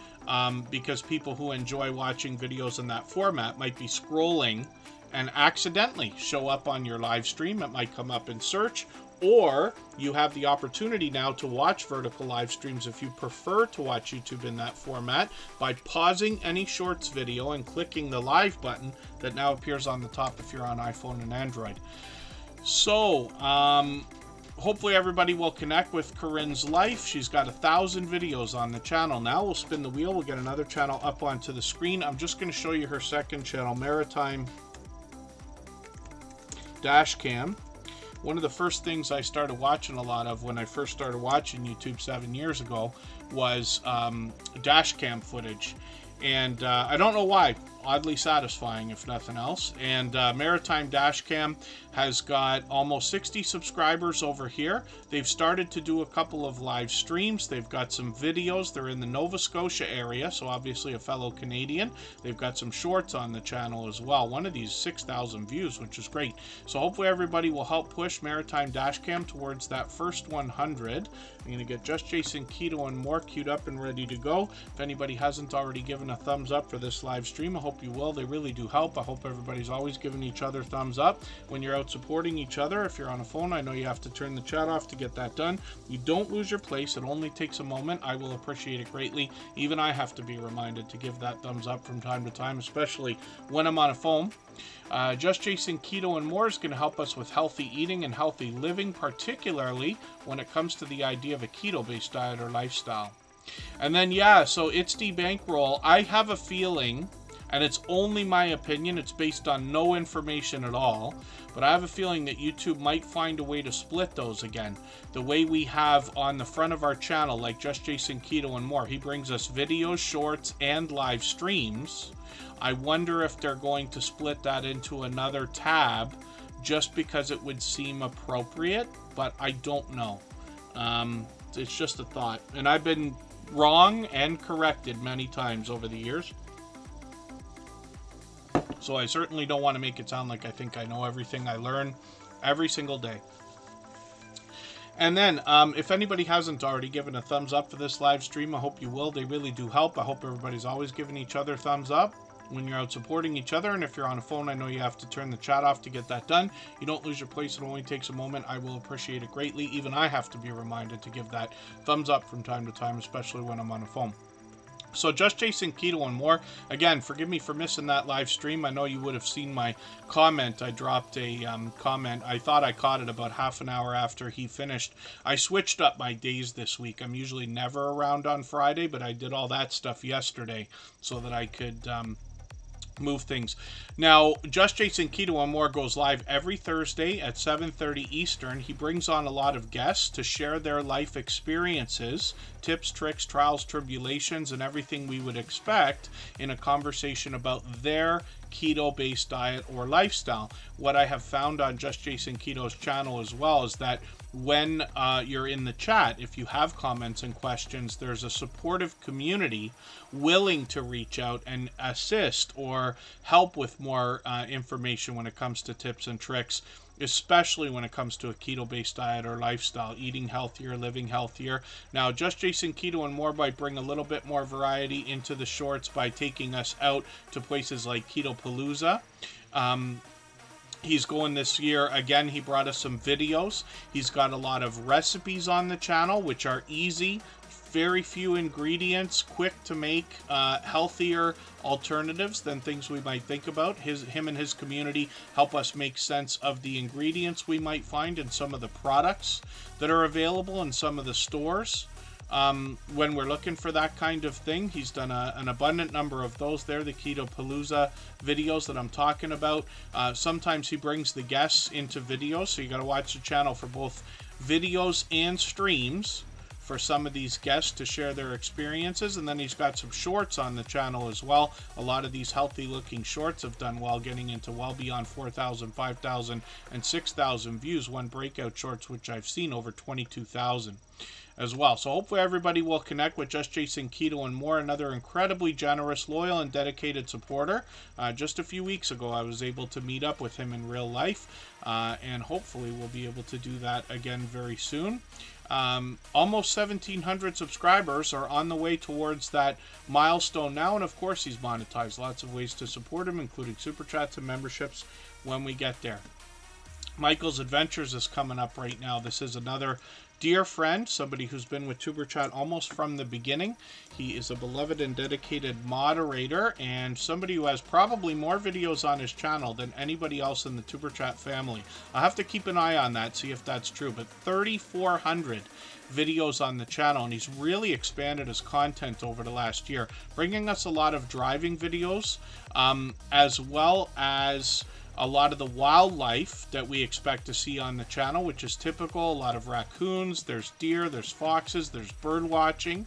because people who enjoy watching videos in that format might be scrolling and accidentally show up on your live stream. It might come up in search, or you have the opportunity now to watch vertical live streams if you prefer to watch YouTube in that format by pausing any shorts video and clicking the live button that now appears on the top if you're on iPhone and Android. So, hopefully everybody will connect with Corinne's Life. She's got 1,000 videos on the channel now. We'll spin the wheel. We'll get another channel up onto the screen. I'm just going to show you her second channel, Maritime Dashcam. One of the first things I started watching a lot of when I first started watching YouTube 7 years ago was dash cam footage. And I don't know why. Oddly satisfying, if nothing else. And Maritime Dashcam has got almost 60 subscribers over here. They've started to do a couple of live streams. They've got some videos. They're in the Nova Scotia area, so obviously a fellow Canadian. They've got some shorts on the channel as well. One of these 6,000 views, which is great. So hopefully everybody will help push Maritime Dashcam towards that first 100. I'm going to get Just Jason Keto and more queued up and ready to go. If anybody hasn't already given a thumbs up for this live stream, I hope you will. They really do help. I hope everybody's always giving each other thumbs up when you're out supporting each other. If you're on a phone, I know you have to turn the chat off to get that done. You don't lose your place. It only takes a moment. I will appreciate it greatly. Even I have to be reminded to give that thumbs up from time to time, especially when I'm on a phone. Just Jason Keto and More is going to help us with healthy eating and healthy living, particularly when it comes to the idea of a keto-based diet or lifestyle. And then, yeah, so it's the bankroll. I have a feeling, and it's only my opinion, it's based on no information at all, but I have a feeling that YouTube might find a way to split those again. The way we have on the front of our channel, like Just Jason Keto and More, he brings us videos, shorts, and live streams. I wonder if they're going to split that into another tab just because it would seem appropriate, but I don't know. It's just a thought. And I've been wrong and corrected many times over the years. So I certainly don't want to make it sound like I think I know everything. I learn every single day. And then, if anybody hasn't already given a thumbs up for this live stream, I hope you will. They really do help. I hope everybody's always giving each other thumbs up when you're out supporting each other. And if you're on a phone, I know you have to turn the chat off to get that done. You don't lose your place. It only takes a moment. I will appreciate it greatly. Even I have to be reminded to give that thumbs up from time to time, especially when I'm on a phone. So Just Jason Keto and More. Again, forgive me for missing that live stream. I know you would have seen my comment. I dropped a comment. I thought I caught it about half an hour after he finished. I switched up my days this week. I'm usually never around on Friday, but I did all that stuff yesterday so that I could move things. Now, Just Jason Keto and More goes live every Thursday at 7:30 Eastern. He brings on a lot of guests to share their life experiences, tips, tricks, trials, tribulations, and everything we would expect in a conversation about their keto-based diet or lifestyle. What I have found on Just Jason Keto's channel as well is that when you're in the chat, if you have comments and questions, there's a supportive community willing to reach out and assist or help with more information when it comes to tips and tricks, especially when it comes to a keto-based diet or lifestyle, eating healthier, living healthier. Now, Just Jason Keto and More might bring a little bit more variety into the shorts by taking us out to places like Keto Palooza. He's going this year. Again, he brought us some videos. He's got a lot of recipes on the channel, which are easy, very few ingredients, quick to make, healthier alternatives than things we might think about. Him and his community help us make sense of the ingredients we might find in some of the products that are available in some of the stores. When we're looking for that kind of thing, he's done an abundant number of those. They're the Keto Palooza videos that I'm talking about. Sometimes he brings the guests into videos, so you got to watch the channel for both videos and streams for some of these guests to share their experiences. And then he's got some shorts on the channel as well. A lot of these healthy looking shorts have done well, getting into well beyond 4,000, 5,000, and 6,000 views. One breakout shorts, which I've seen, over 22,000 as well. So hopefully everybody will connect with Just Chasing Keto and More. Another incredibly generous, loyal, and dedicated supporter. Just a few weeks ago, I was able to meet up with him in real life, and hopefully we'll be able to do that again very soon. Almost 1,700 subscribers are on the way towards that milestone now, and of course he's monetized. Lots of ways to support him, including super chats and memberships when we get there. Michael's Adventures is coming up right now. This is another dear friend, somebody who's been with Tuber Chat almost from the beginning. He is a beloved and dedicated moderator, and somebody who has probably more videos on his channel than anybody else in the Tuber Chat family. I'll have to keep an eye on that, see if that's true, but 3,400 videos on the channel, and he's really expanded his content over the last year, bringing us a lot of driving videos, as well as a lot of the wildlife that we expect to see on the channel, which is typical. A lot of raccoons, there's deer, there's foxes, there's bird watching.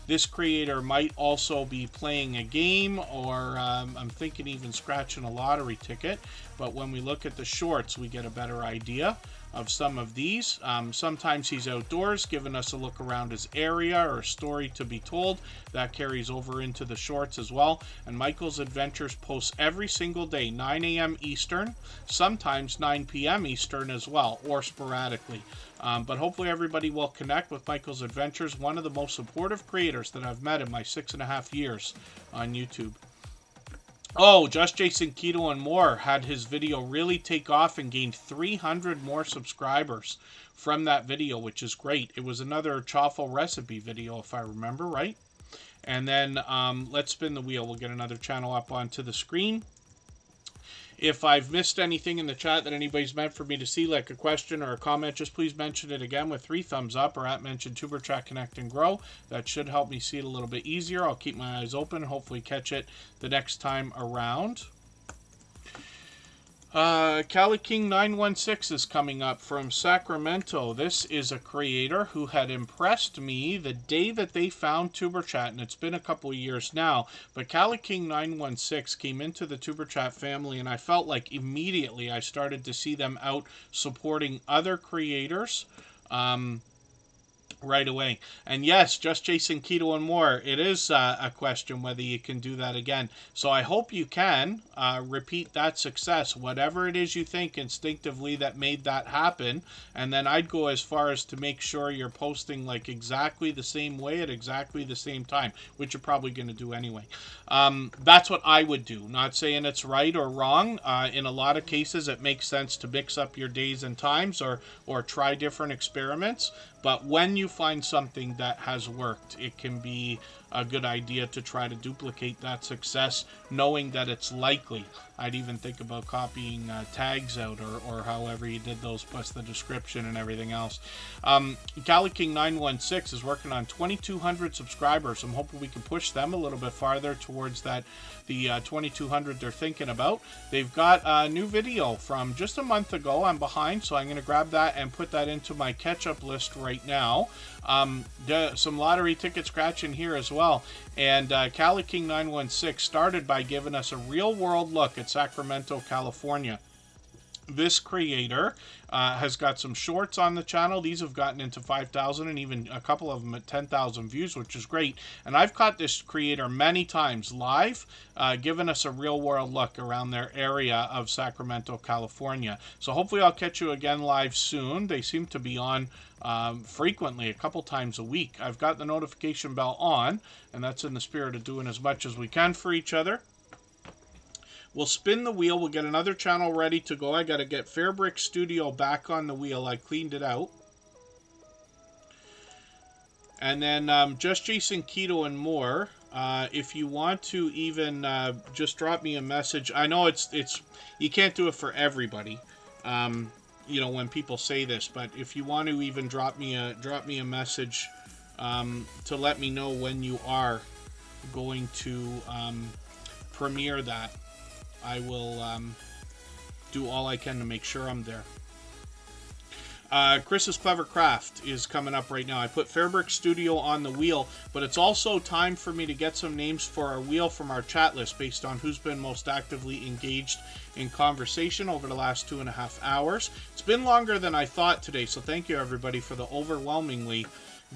This creator might also be playing a game, or I'm thinking even scratching a lottery ticket. But when we look at the shorts, we get a better idea of some of these. Sometimes he's outdoors, giving us a look around his area or a story to be told. That carries over into the shorts as well. And Michael's Adventures posts every single day, 9 a.m. Eastern, sometimes 9 p.m. Eastern as well, or sporadically. But hopefully everybody will connect with Michael's Adventures, one of the most supportive creators that I've met in my 6.5 years on YouTube. Oh, Just Chasing Keto and More had his video really take off and gained 300 more subscribers from that video, which is great. It was another chaffle recipe video, if I remember right. And then let's spin the wheel. We'll get another channel up onto the screen. If I've missed anything in the chat that anybody's meant for me to see, like a question or a comment, just please mention it again with 3 thumbs up, or at mention Tuber Chat Connect and Grow. That should help me see it a little bit easier. I'll keep my eyes open and hopefully catch it the next time around. Cali King 916 is coming up from Sacramento. This is a creator who had impressed me the day that they found Tuber Chat, and it's been a couple of years now. But Cali King 916 came into the Tuber Chat family, and I felt like immediately I started to see them out supporting other creators. Right away. And yes, Just Chasing Keto and More, it is a question whether you can do that again. So I hope you can repeat that success, whatever it is you think instinctively that made that happen. And then I'd go as far as to make sure you're posting like exactly the same way at exactly the same time, which you're probably going to do anyway. That's what I would do. Not saying it's right or wrong. In a lot of cases, it makes sense to mix up your days and times, or try different experiments. But when you find something that has worked, it can be a good idea to try to duplicate that success, knowing that it's likely. I'd even think about copying tags out, or however you did those, plus the description and everything else. Cali King 916 is working on 2,200 subscribers. I'm hoping we can push them a little bit farther towards the 2,200 they're thinking about. They've got a new video from just a month ago. I'm behind, so I'm going to grab that and put that into my catch-up list right now. Some lottery ticket scratching here as well. And Cali King 916 started by giving us a real-world look at Sacramento, California. This creator has got some shorts on the channel. These have gotten into 5,000 and even a couple of them at 10,000 views, which is great. And I've caught this creator many times live, giving us a real-world look around their area of Sacramento, California. So hopefully I'll catch you again live soon. They seem to be on frequently, a couple times a week. I've got the notification bell on, and that's in the spirit of doing as much as we can for each other. We'll spin the wheel. We'll get another channel ready to go. I got to get Fairbrick Studio back on the wheel. I cleaned it out. And then Just Jason Keto and more. If you want to even just drop me a message. I know it's you can't do it for everybody. When people say this, but if you want to even drop me a message to let me know when you are going to premiere that, I will do all I can to make sure I'm there. Chris's Clever Craft is coming up right now. I put Fairbrick Studio on the wheel, but it's also time for me to get some names for our wheel from our chat list based on who's been most actively engaged in conversation over the last 2.5 hours. It's been longer than I thought today, so thank you everybody for the overwhelmingly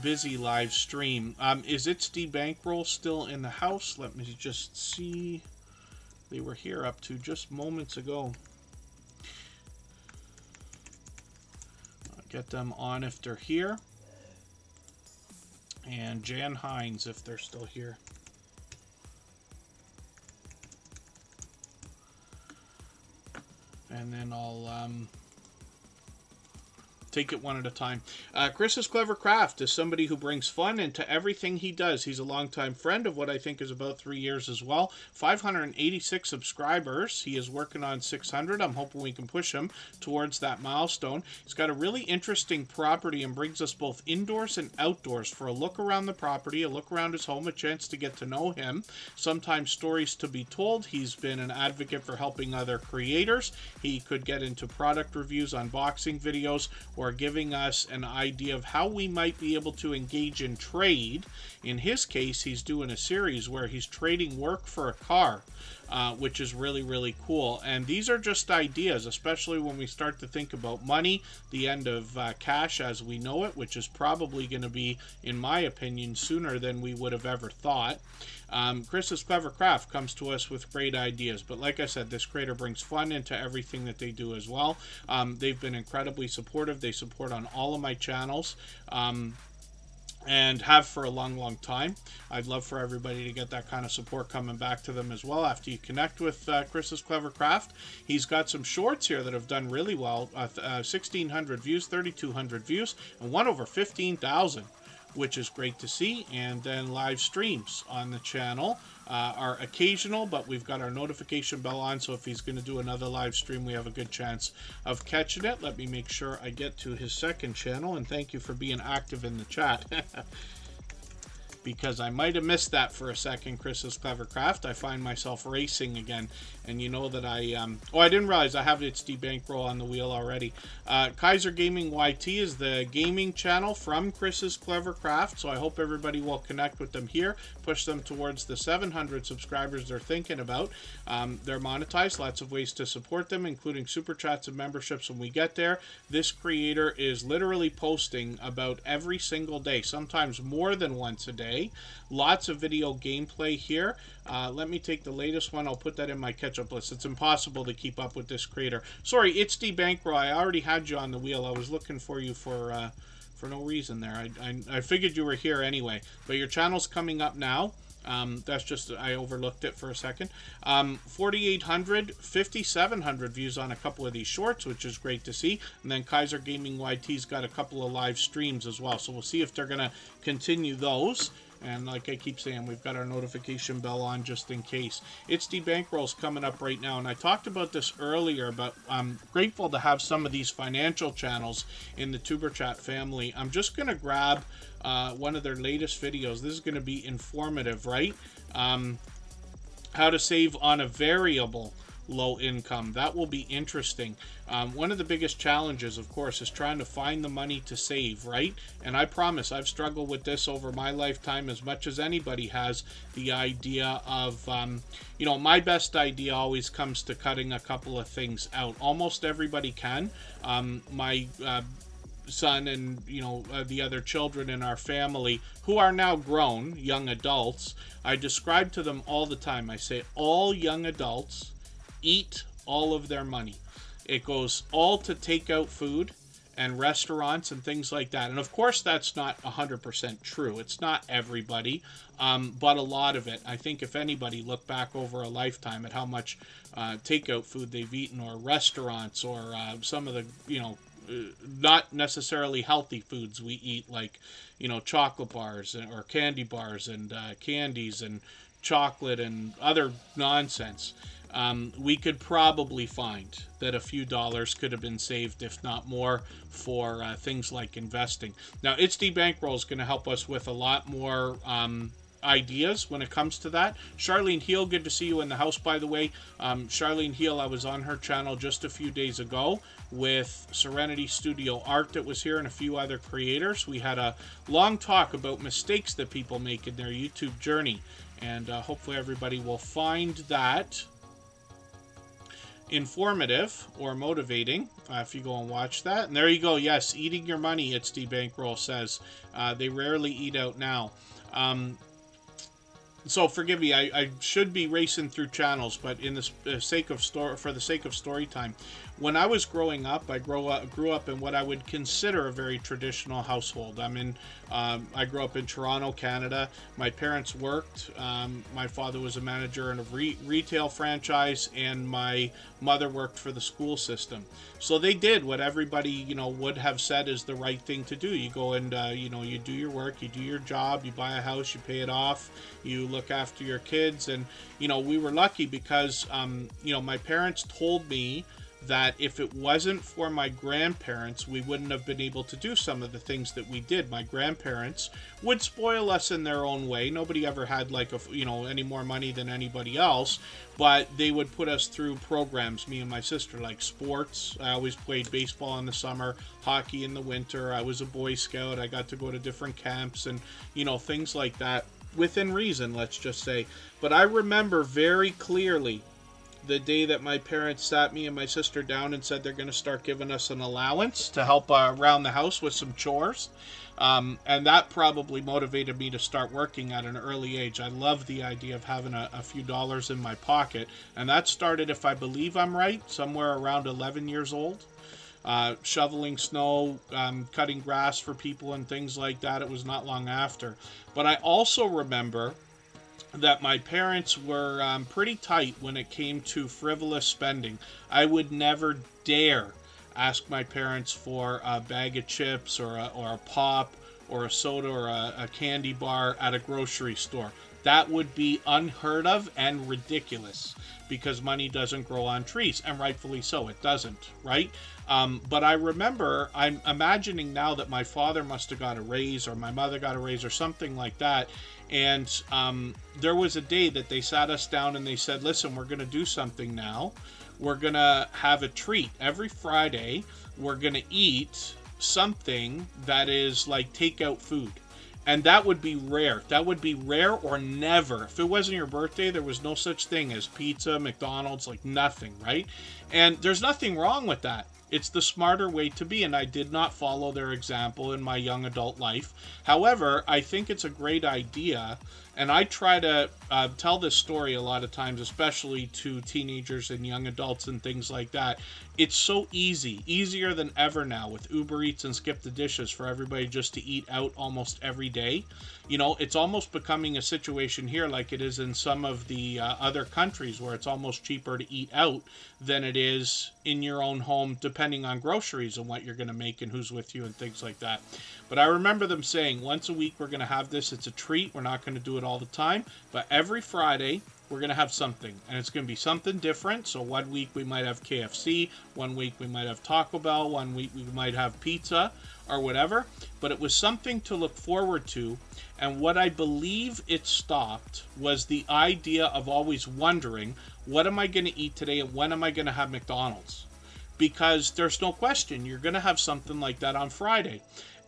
busy live stream. Is It's D Bankroll still in the house? Let me just see. They were here up to just moments ago. Get them on if they're here. And Jan Hines if they're still here. And then I'll take it one at a time. Chris's Clever Craft is somebody who brings fun into everything he does. He's a longtime friend of what I think is about 3 years as well. 586 subscribers. He is working on 600. I'm hoping we can push him towards that milestone. He's got a really interesting property and brings us both indoors and outdoors for a look around the property, a look around his home, a chance to get to know him, sometimes stories to be told. He's been an advocate for helping other creators. He could get into product reviews, unboxing videos, or giving us an idea of how we might be able to engage in trade. In his case, he's doing a series where he's trading work for a car, which is really, really cool. And these are just ideas, especially when we start to think about money, the end of cash as we know it, which is probably going to be, in my opinion, sooner than we would have ever thought. Chris's Clever Craft comes to us with great ideas, but like I said, this creator brings fun into everything that they do as well. They've been incredibly supportive. They support on all of my channels. And have for a long, long time. I'd love for everybody to get that kind of support coming back to them as well after you connect with Chris's Clever Craft. He's got some shorts here that have done really well. 1,600 views, 3,200 views, and one over 15,000, which is great to see. And then live streams on the channel are occasional, but we've got our notification bell on, so if he's going to do another live stream, we have a good chance of catching it. Let me make sure I get to his second channel, and thank you for being active in the chat. Because I might have missed that for a second, Chris's Clever Craft. I find myself racing again, and you know that I didn't realize I have It's D Bankroll on the wheel already. Kaiser Gaming YT is the gaming channel from Chris's Clever Craft, so I hope everybody will connect with them here, push them towards the 700 subscribers they're thinking about. They're monetized, lots of ways to support them, including super chats and memberships when we get there. This creator is literally posting about every single day, sometimes more than once a day. Lots of video gameplay here. Let me take the latest one. I'll put that in my catch-up list. It's impossible to keep up with this creator. Sorry, It's D Bankroll. I already had you on the wheel. I was looking for you for no reason there. I figured you were here anyway. But your channel's coming up now. That's just, I overlooked it for a second. 4,800, 5,700 views on a couple of these shorts, which is great to see. And then Kaiser Gaming YT's got a couple of live streams as well. So we'll see if they're going to continue those. And like I keep saying, we've got our notification bell on just in case. It's D Bankroll's coming up right now. And I talked about this earlier, but I'm grateful to have some of these financial channels in the Tuber Chat family. I'm just going to grab one of their latest videos. This is going to be informative, right? How to save on a variable low income. That will be interesting. One of the biggest challenges, of course, is trying to find the money to save, right? And I promise I've struggled with this over my lifetime as much as anybody has. The idea of, my best idea always comes to cutting a couple of things out. Almost everybody can. My son and the other children in our family who are now grown, young adults, I describe to them all the time. I say all young adults eat all of their money. It goes all to takeout food and restaurants and things like that. And of course, that's not 100% true. It's not everybody, but a lot of it. I think if anybody look back over a lifetime at how much takeout food they've eaten, or restaurants, or some of the, not necessarily healthy foods we eat, like, chocolate bars or candy bars and candies and chocolate and other nonsense, we could probably find that a few dollars could have been saved, if not more, for things like investing. Now, It's the Bankroll is going to help us with a lot more ideas when it comes to that. Charlene Heel, good to see you in the house, by the way. Charlene Heel, I was on her channel just a few days ago with Serenity Studio Art that was here, and a few other creators. We had a long talk about mistakes that people make in their YouTube journey, and hopefully everybody will find that informative or motivating if you go and watch that. And there you go. Yes, eating your money, It's the Bankroll says. They rarely eat out now. So forgive me, I should be racing through channels, but in the sake of for the sake of story time, when I was growing up, I grew up in what I would consider a very traditional household. I grew up in Toronto, Canada. My parents worked. My father was a manager in a retail franchise, and my mother worked for the school system. So they did what everybody, would have said is the right thing to do. You go and, you do your work, you do your job, you buy a house, you pay it off, you look after your kids. And, we were lucky because, my parents told me that if it wasn't for my grandparents, we wouldn't have been able to do some of the things that we did. My grandparents would spoil us in their own way. Nobody ever had any more money than anybody else, but they would put us through programs, me and my sister, like sports. I always played baseball in the summer, hockey in the winter. I was a Boy Scout. I got to go to different camps and, things like that, within reason, let's just say. But I remember very clearly the day that my parents sat me and my sister down and said they're going to start giving us an allowance to help around the house with some chores. And that probably motivated me to start working at an early age. I love the idea of having a few dollars in my pocket. And that started, if I believe I'm right, somewhere around 11 years old. Shoveling snow, cutting grass for people and things like that. It was not long after. But I also remember that my parents were pretty tight when it came to frivolous spending. I would never dare ask my parents for a bag of chips or a pop or a soda or a candy bar at a grocery store. That would be unheard of and ridiculous, because money doesn't grow on trees, and rightfully so, it doesn't, right? But I remember, I'm imagining now that my father must have got a raise, or my mother got a raise, or something like that, and there was a day that they sat us down and they said, listen, we're going to do something now. We're going to have a treat. Every Friday, we're going to eat something that is like takeout food. And that would be rare. That would be rare or never. If it wasn't your birthday, there was no such thing as pizza, McDonald's, like nothing, right? And there's nothing wrong with that. It's the smarter way to be, and I did not follow their example in my young adult life. However, I think it's a great idea, and I try to tell this story a lot of times, especially to teenagers and young adults and things like that. It's so easy, easier than ever now with Uber Eats and Skip the Dishes for everybody just to eat out almost every day. It's almost becoming a situation here like it is in some of the other countries where it's almost cheaper to eat out than it is in your own home, depending on groceries and what you're going to make and who's with you and things like that. But I remember them saying, once a week we're going to have this. It's a treat. We're not going to do it all the time. But every Friday we're going to have something. And it's going to be something different. So one week we might have KFC. One week we might have Taco Bell. One week we might have pizza or whatever. But it was something to look forward to. And what I believe it stopped was the idea of always wondering, what am I going to eat today and when am I going to have McDonald's? Because there's no question you're going to have something like that on Friday.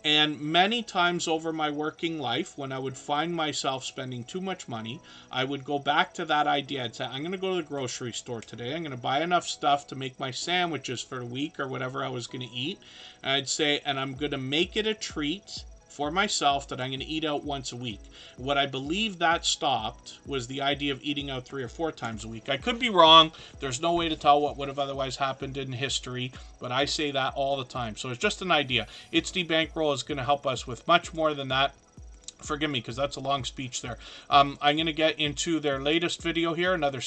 And many times over my working life, when I would find myself spending too much money, I would go back to that idea. I'd say, I'm going to go to the grocery store today. I'm going to buy enough stuff to make my sandwiches for the week or whatever I was going to eat. And I'd say, and I'm going to make it a treat for myself that I'm going to eat out once a week. What I believe that stopped was the idea of eating out 3 or 4 times a week. I could be wrong. There's no way to tell what would have otherwise happened in history, but I say that all the time. So it's just an idea. It's the Bankroll is going to help us with much more than that. Forgive me, because that's a long speech there. I'm going to get into their latest video here, another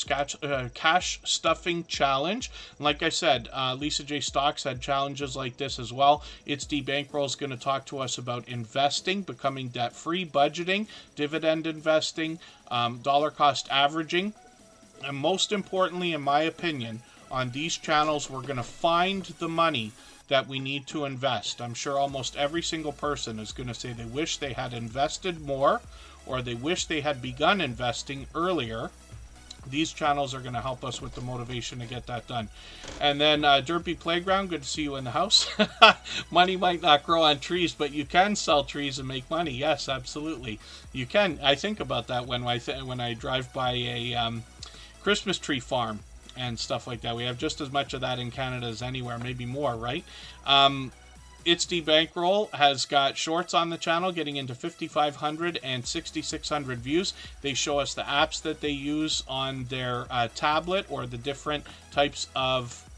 cash stuffing challenge. Like I said, Lisa J. Stocks had challenges like this as well. It's the Bankroll is going to talk to us about investing, becoming debt-free, budgeting, dividend investing, dollar cost averaging, and most importantly, in my opinion, on these channels, we're going to find the money that we need to invest. I'm sure almost every single person is going to say they wish they had invested more, or they wish they had begun investing earlier. These channels are going to help us with the motivation to get that done. And then Derpy Playground, good to see you in the house. Money might not grow on trees, but you can sell trees and make money. Yes, absolutely. You can. I think about that when I drive by a Christmas tree farm and stuff like that. We have just as much of that in Canada as anywhere, maybe more, right? It's the Bankroll has got shorts on the channel getting into 5,500 and 6,600 views. They show us the apps that they use on their tablet, or the different types of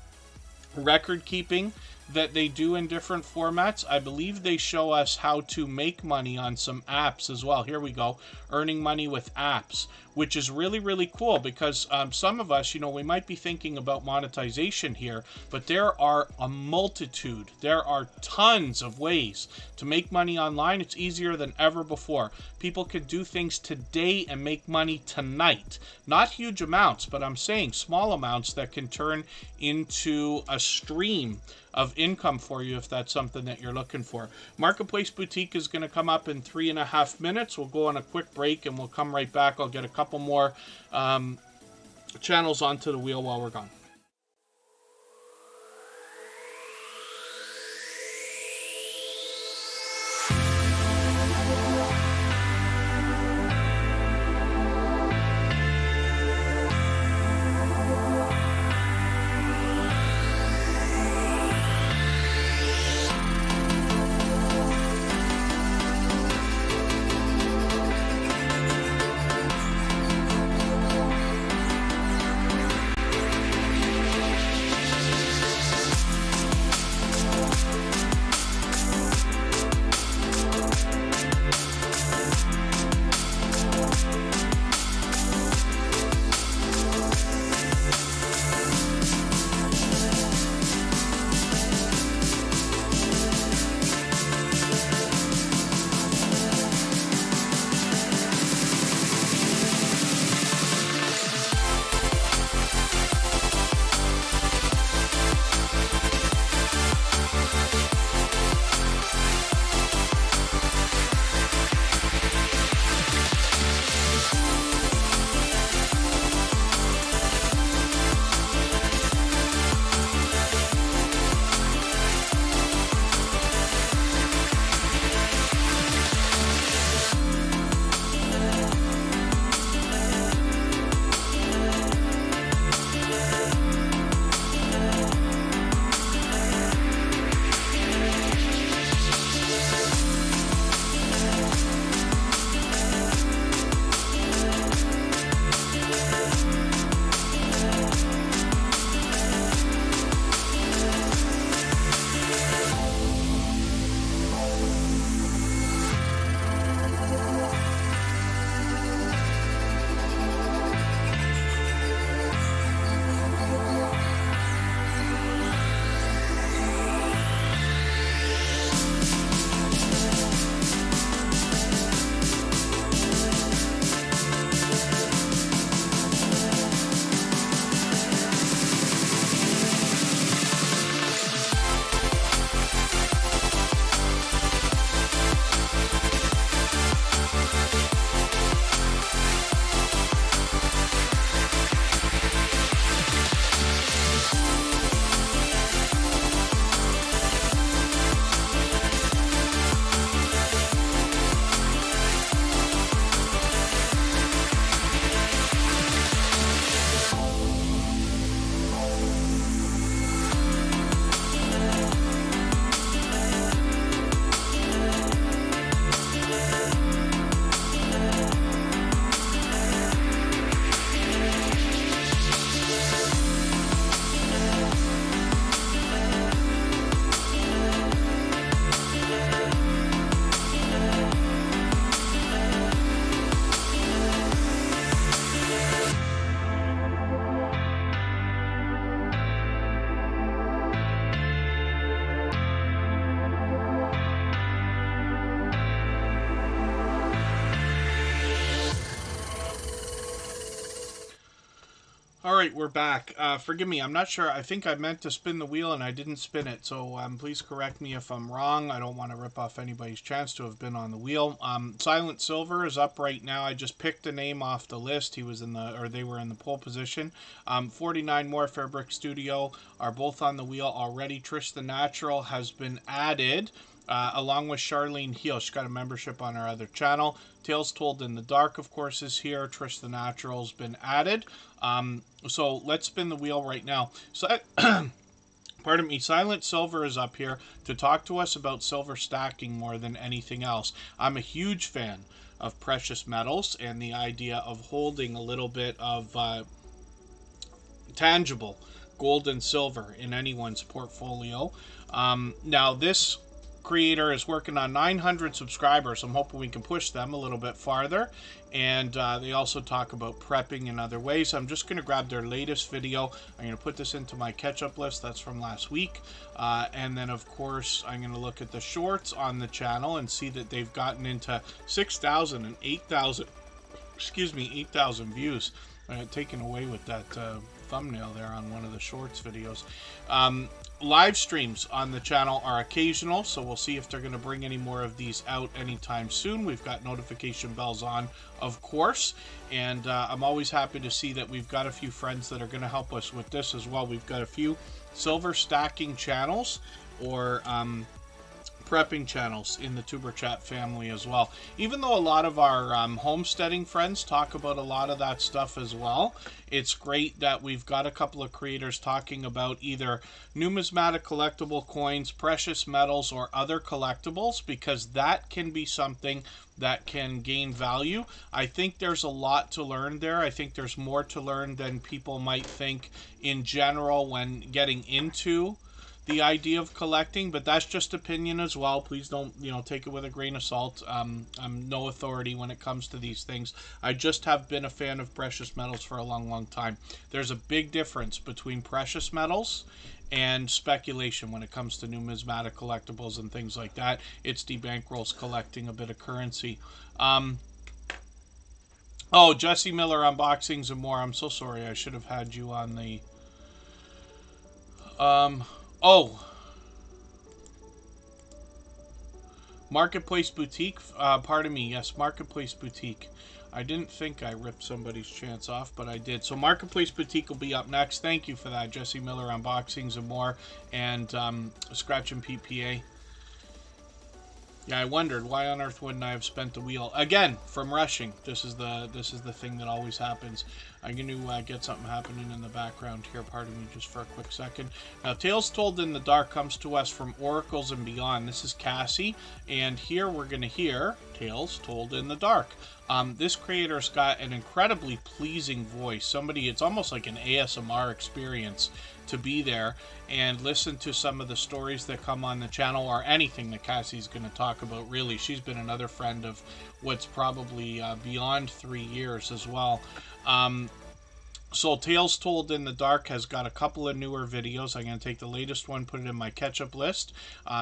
record keeping that they do in different formats. I believe they show us how to make money on some apps as well. Here we go, earning money with apps, which is really, really cool, because some of us, we might be thinking about monetization here, but there are a multitude. There are tons of ways to make money online. It's easier than ever before. People could do things today and make money tonight. Not huge amounts, but I'm saying small amounts that can turn into a stream of income for you if that's something that you're looking for. Marketplace Boutique is going to come up in 3.5 minutes. We'll go on a quick break and we'll come right back. I'll get a couple more channels onto the wheel while we're gone. All right, we're back. Forgive me, I'm not sure. I think I meant to spin the wheel and I didn't spin it. So please correct me if I'm wrong. I don't want to rip off anybody's chance to have been on the wheel. Silent Silver is up right now. I just picked a name off the list. He was in the, or they were in the pole position. 49 more Fairbrick Studio are both on the wheel already. Trish the Natural has been added. Along with Charlene Heel. She's got a membership on our other channel. Tales Told in the Dark, of course, is here. Trish the Natural's been added. So let's spin the wheel right now. So, pardon me, Silent Silver is up here to talk to us about silver stacking more than anything else. I'm a huge fan of precious metals and the idea of holding a little bit of tangible gold and silver in anyone's portfolio. Now, this creator is working on 900 subscribers. I'm hoping we can push them a little bit farther. And they also talk about prepping in other ways. I'm just going to grab their latest video. I'm going to put this into my catch-up list. That's from last week. And then, of course, I'm going to look at the shorts on the channel and see that they've gotten into 6,000 and 8,000, 8,000 views. Taken away with that thumbnail there on one of the shorts videos. Live streams on the channel are occasional, so we'll see if they're going to bring any more of these out anytime soon. We've got notification bells on, of course, and I'm always happy to see that we've got a few friends that are going to help us with this as well. We've got a few silver stacking channels or prepping channels in the Tuber Chat family as well. Even though a lot of our homesteading friends talk about a lot of that stuff as well, it's great that we've got a couple of creators talking about either numismatic collectible coins, precious metals, or other collectibles, because that can be something that can gain value. I think there's a lot to learn there. I think there's more to learn than people might think in general when getting into the idea of collecting, but that's just opinion as well. Please don't, take it with a grain of salt. I'm no authority when it comes to these things. I just have been a fan of precious metals for a long, long time. There's a big difference between precious metals and speculation when it comes to numismatic collectibles and things like that. It's debankrolls collecting a bit of currency. Oh, Jesse Miller unboxings and more. I'm so sorry. I should have had you on the... Marketplace Boutique. Pardon me. Yes, Marketplace Boutique. I didn't think I ripped somebody's chance off, but I did. So Marketplace Boutique will be up next. Thank you for that, Jesse Miller unboxings and more, and Scratch and PPA. Yeah, I wondered why on earth wouldn't I have spent the wheel again from rushing. This is the thing that always happens. I'm going to get something happening in the background here. Pardon me just for a quick second. Now, Tales Told in the Dark comes to us from Oracles and Beyond. This is Cassie, and here we're going to hear Tales Told in the Dark. This creator's got an incredibly pleasing voice. It's almost like an ASMR experience to be there and listen to some of the stories that come on the channel, or anything that Cassie's going to talk about, really. She's been another friend of what's probably beyond 3 years as well. So Tales Told in the Dark has got a couple of newer videos. I'm going to take the latest one, put it in my catch-up list.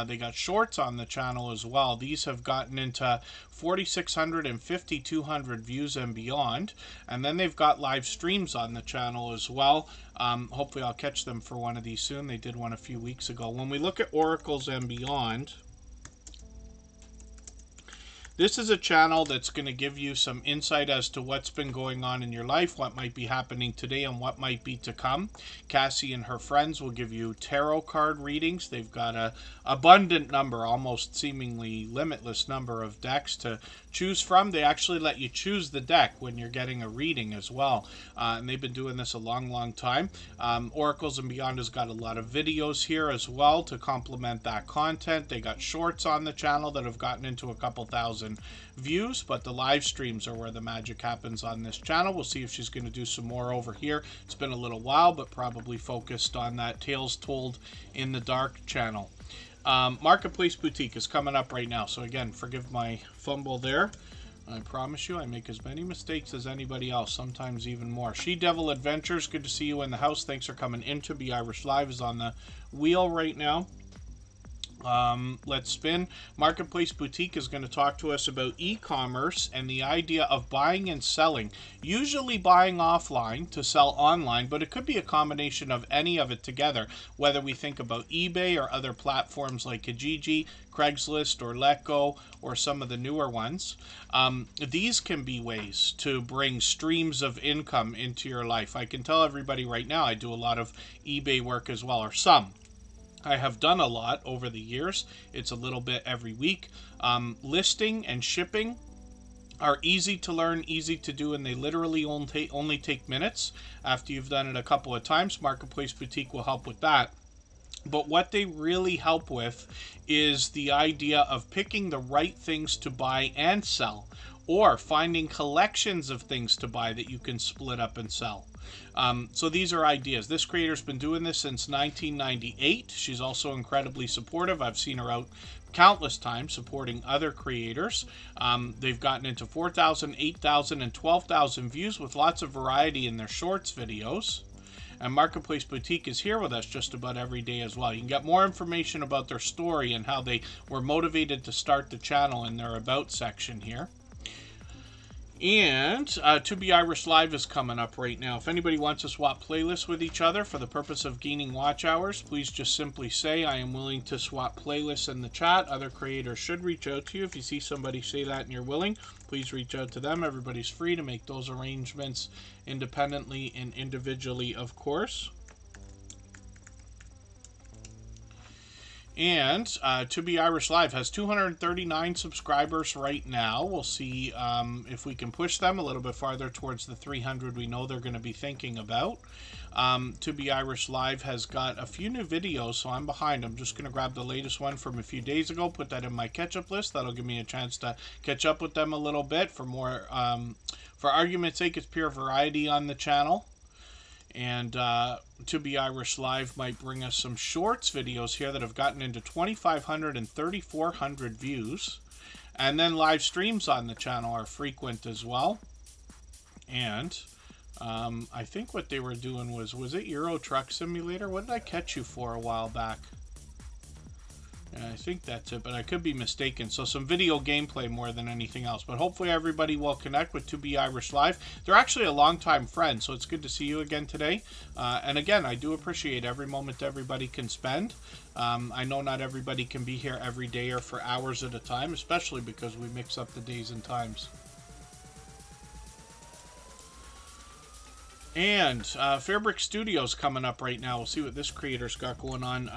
They got shorts on the channel as well. These have gotten into 4,600 and 5,200 views and beyond. And then they've got live streams on the channel as well. Hopefully I'll catch them for one of these soon. They did one a few weeks ago. When we look at Oracles and Beyond, this is a channel that's going to give you some insight as to what's been going on in your life, what might be happening today, and what might be to come. Cassie and her friends will give you tarot card readings. They've got an abundant number, almost seemingly limitless number of decks to choose from. They actually let you choose the deck when you're getting a reading as well. And they've been doing this a long, long time. Oracles and Beyond has got a lot of videos here as well to complement that content. They got shorts on the channel that have gotten into a couple thousand views, but the live streams are where the magic happens on this channel. We'll see if she's going to do some more over here. It's been a little while, but probably focused on that Tales Told in the Dark channel. Marketplace Boutique is coming up right now, so again, forgive my fumble there. I promise you I make as many mistakes as anybody else, sometimes even more. She Devil Adventures, good to see you in the house. Thanks for coming into Be Irish Live, is on the wheel right now. Let's spin. Marketplace Boutique is going to talk to us about e-commerce and the idea of buying and selling. Usually buying offline to sell online, but it could be a combination of any of it together, whether we think about eBay or other platforms like Kijiji, Craigslist, or Letgo, or some of the newer ones. These can be ways to bring streams of income into your life. I can tell everybody right now I do a lot of eBay work as well, or some. I have done a lot over the years. It's a little bit every week. Listing and shipping are easy to learn, easy to do, and they literally only take minutes. After you've done it a couple of times, Marketplace Boutique will help with that. But what they really help with is the idea of picking the right things to buy and sell, or finding collections of things to buy that you can split up and sell. So these are ideas. This creator's been doing this since 1998. She's also incredibly supportive. I've seen her out countless times supporting other creators. They've gotten into 4,000, 8,000, and 12,000 views with lots of variety in their shorts videos. And Marketplace Boutique is here with us just about every day as well. You can get more information about their story and how they were motivated to start the channel in their About section here. And To Be Irish Live is coming up right now. If anybody wants to swap playlists with each other for the purpose of gaining watch hours, please just simply say, I am willing to swap playlists in the chat. Other creators should reach out to you. If you see somebody say that and you're willing, please reach out to them. Everybody's free to make those arrangements independently and individually, of course. And To Be Irish Live has 239 subscribers right now. We'll see if we can push them a little bit farther towards the 300 we know they're going to be thinking about. To Be Irish Live has got a few new videos, so I'm behind. I'm just going to grab the latest one from a few days ago, put that in my catch-up list. That'll give me a chance to catch up with them a little bit. For argument's sake, it's pure variety on the channel. And To Be Irish Live might bring us some shorts videos here that have gotten into 2,500 and 3,400 views. And then live streams on the channel are frequent as well. And I think what they were doing was it Euro Truck Simulator? What did I catch you for a while back? Yeah, I think that's it, but I could be mistaken. So some video gameplay more than anything else. But hopefully everybody will connect with To Be Irish Live. They're actually a longtime friend, so it's good to see you again today. And again, I do appreciate every moment everybody can spend. I know not everybody can be here every day or for hours at a time, especially because we mix up the days and times. And Fairbrick Studios coming up right now. We'll see what this creator's got going on.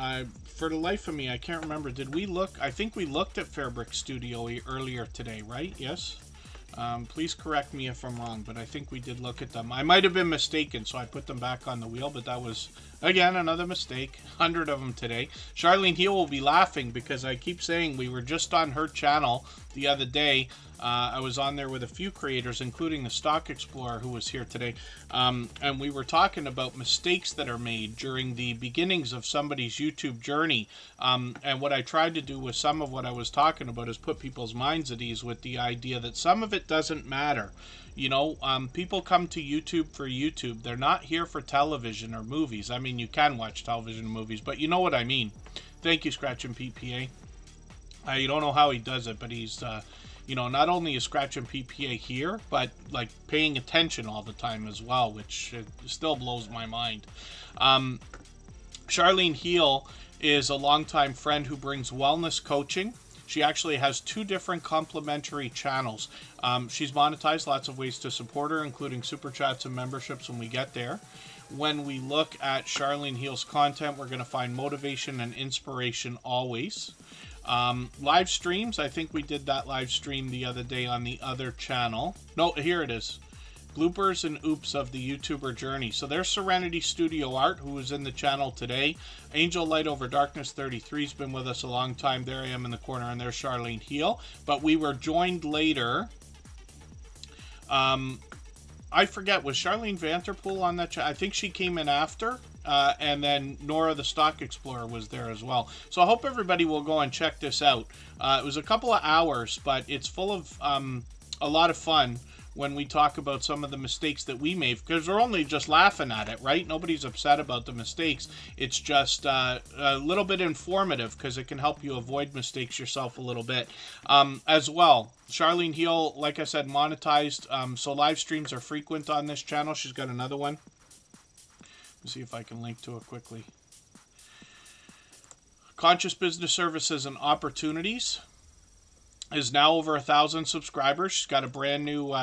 For the life of me, I can't remember. Did we look? I think we looked at Fairbrick Studio earlier today, right? Yes? Please correct me if I'm wrong, but I think we did look at them. I might have been mistaken, so I put them back on the wheel, but that was, again, another mistake. 100 of them today. Charlene Heel will be laughing because I keep saying we were just on her channel the other day. I was on there with a few creators, including the Stock Explorer, who was here today. And we were talking about mistakes that are made during the beginnings of somebody's YouTube journey. And what I tried to do with some of what I was talking about is put people's minds at ease with the idea that some of it doesn't matter. You know, people come to YouTube for YouTube. They're not here for television or movies. I mean, you can watch television and movies, but you know what I mean. Thank you, Scratch and PPA. You don't know how he does it, but he's... you know, not only is Scratch and PPA here, but like paying attention all the time as well, which still blows my mind. Charlene Heel is a longtime friend who brings wellness coaching. She actually has 2 different complementary channels. She's monetized, lots of ways to support her, including super chats and memberships when we get there. When we look at Charlene Heel's content, we're going to find motivation and inspiration always. Live streams, I think we did that live stream the other day on the other channel. No, here it is. Bloopers and oops of the YouTuber journey. So there's Serenity Studio Art, who was in the channel today. Angel Light Over Darkness 33 has been with us a long time. There I am in the corner, and there's Charlene Heel. But we were joined later. I forget, was Charlene Vanterpool on that channel? I think she came in after. And then Nora the Stock Explorer was there as well. So I hope everybody will go and check this out. It was a couple of hours, but it's full of a lot of fun when we talk about some of the mistakes that we made, because we're only just laughing at it, right? Nobody's upset about the mistakes. It's just a little bit informative, because it can help you avoid mistakes yourself a little bit. As well, Charlene Heal, like I said, monetized, so live streams are frequent on this channel. She's got another one. Let's see if I can link to it quickly. Conscious Business Services and Opportunities is now over 1,000 subscribers. She's got a brand new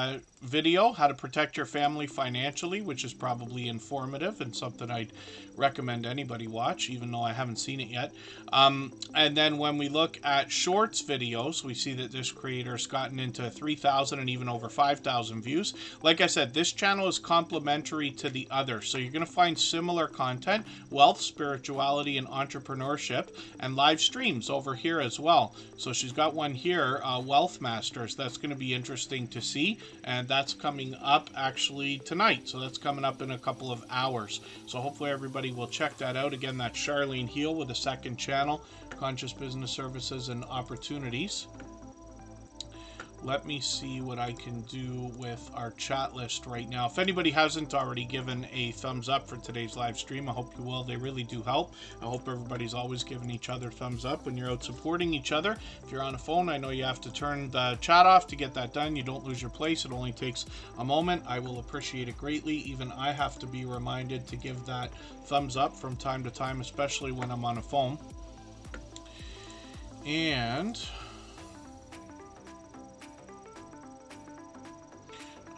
video, how to protect your family financially, which is probably informative and something I'd recommend anybody watch, even though I haven't seen it yet. And then when we look at shorts videos, we see that this creator's gotten into 3,000 and even over 5,000 views. Like I said, this channel is complementary to the other, so you're going to find similar content, wealth, spirituality, and entrepreneurship, and live streams over here as well. So she's got one here, Wealth Masters. That's going to be interesting to see, and that's coming up actually tonight. So that's coming up in a couple of hours. So hopefully everybody will check that out. Again, that's Charlene Heal with a second channel, Conscious Business Services and Opportunities. Let me see what I can do with our chat list right now. If anybody hasn't already given a thumbs up for today's live stream, I hope you will. They really do help. I hope everybody's always giving each other thumbs up when you're out supporting each other. If you're on a phone, I know you have to turn the chat off to get that done. You don't lose your place. It only takes a moment. I will appreciate it greatly. Even I have to be reminded to give that thumbs up from time to time, especially when I'm on a phone. And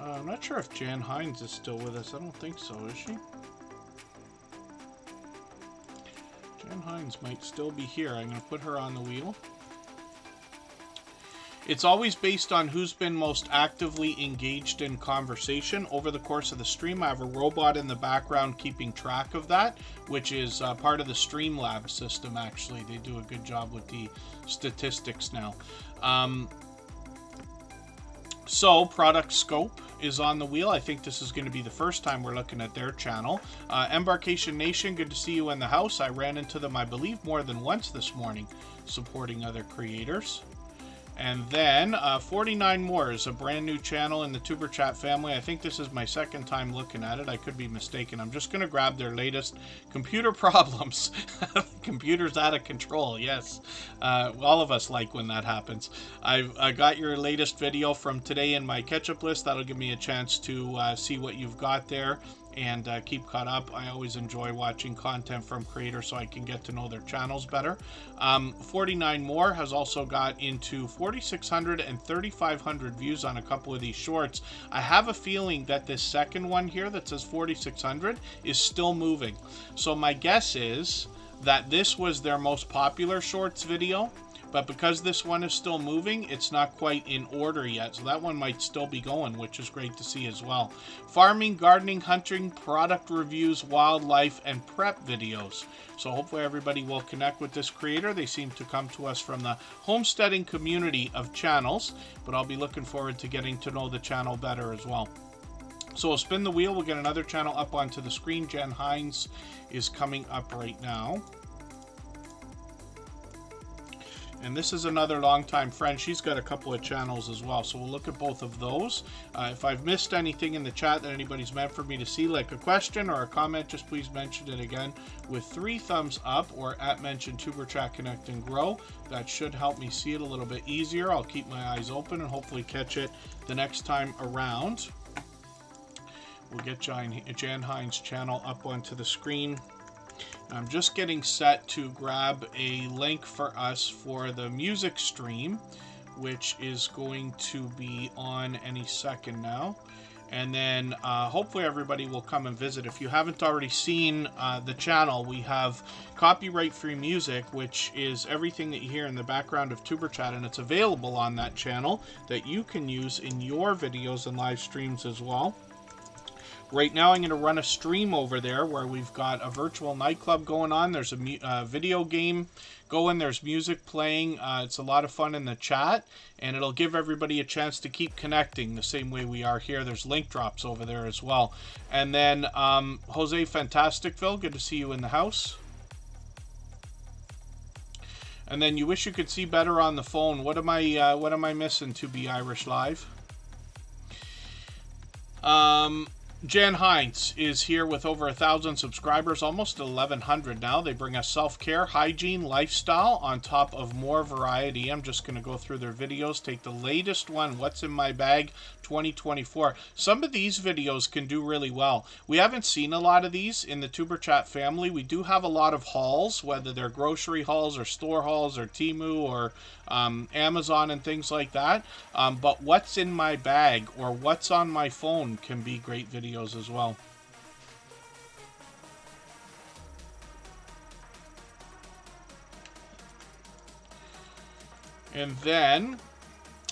I'm not sure if Jan Hines is still with us. I don't think so, is she? Jan Hines might still be here. I'm going to put her on the wheel. It's always based on who's been most actively engaged in conversation over the course of the stream. I have a robot in the background keeping track of that, which is part of the Streamlabs system, actually. They do a good job with the statistics now. So, Product Scope is on the wheel. I think this is going to be the first time we're looking at their channel. Embarkation Nation, good to see you in the house. I ran into them, I believe, more than once this morning, supporting other creators. And then 49 More is a brand new channel in the Tuber Chat family. I think this is my second time looking at it. I could be mistaken. I'm just going to grab their latest computer problems. The computer's out of control, yes. All of us like when that happens. I got your latest video from today in my catch-up list. That'll give me a chance to see what you've got there and keep caught up. I always enjoy watching content from creators so I can get to know their channels better. 49 More has also got into 4,600 and 3,500 views on a couple of these shorts. I have a feeling that this second one here that says 4,600 is still moving. So my guess is that this was their most popular shorts video, but because this one is still moving, it's not quite in order yet. So that one might still be going, which is great to see as well. Farming, gardening, hunting, product reviews, wildlife, and prep videos. So hopefully everybody will connect with this creator. They seem to come to us from the homesteading community of channels, but I'll be looking forward to getting to know the channel better as well. So we'll spin the wheel. We'll get another channel up onto the screen. Jan Hines is coming up right now. And this is another longtime friend. She's got a couple of channels as well. So we'll look at both of those. If I've missed anything in the chat that anybody's meant for me to see, like a question or a comment, just please mention it again with 3 thumbs up or @mention Tuber Chat Connect and Grow. That should help me see it a little bit easier. I'll keep my eyes open and hopefully catch it the next time around. We'll get Jan Hines' channel up onto the screen. I'm just getting set to grab a link for us for the music stream, which is going to be on any second now. And then hopefully everybody will come and visit. If you haven't already seen the channel, we have copyright-free music, which is everything that you hear in the background of Tuber Chat, and it's available on that channel that you can use in your videos and live streams as well. Right now I'm going to run a stream over there where we've got a virtual nightclub going on. There's a video game going. There's music playing. It's a lot of fun in the chat, and it'll give everybody a chance to keep connecting the same way we are here. There's link drops over there as well. And then Jose Fantasticville, good to see you in the house. And then you wish you could see better on the phone. What am I missing to be Irish Live? Jan Hines is here with over 1,000 subscribers, almost 1,100 now. They bring us self-care, hygiene, lifestyle, on top of more variety. I'm just going to go through their videos, take the latest one, What's in My Bag 2024. Some of these videos can do really well. We haven't seen a lot of these in the Tuber Chat family. We do have a lot of hauls, whether they're grocery hauls or store hauls or Temu or Amazon and things like that. But What's in My Bag or What's on My Phone can be great videos as well. And then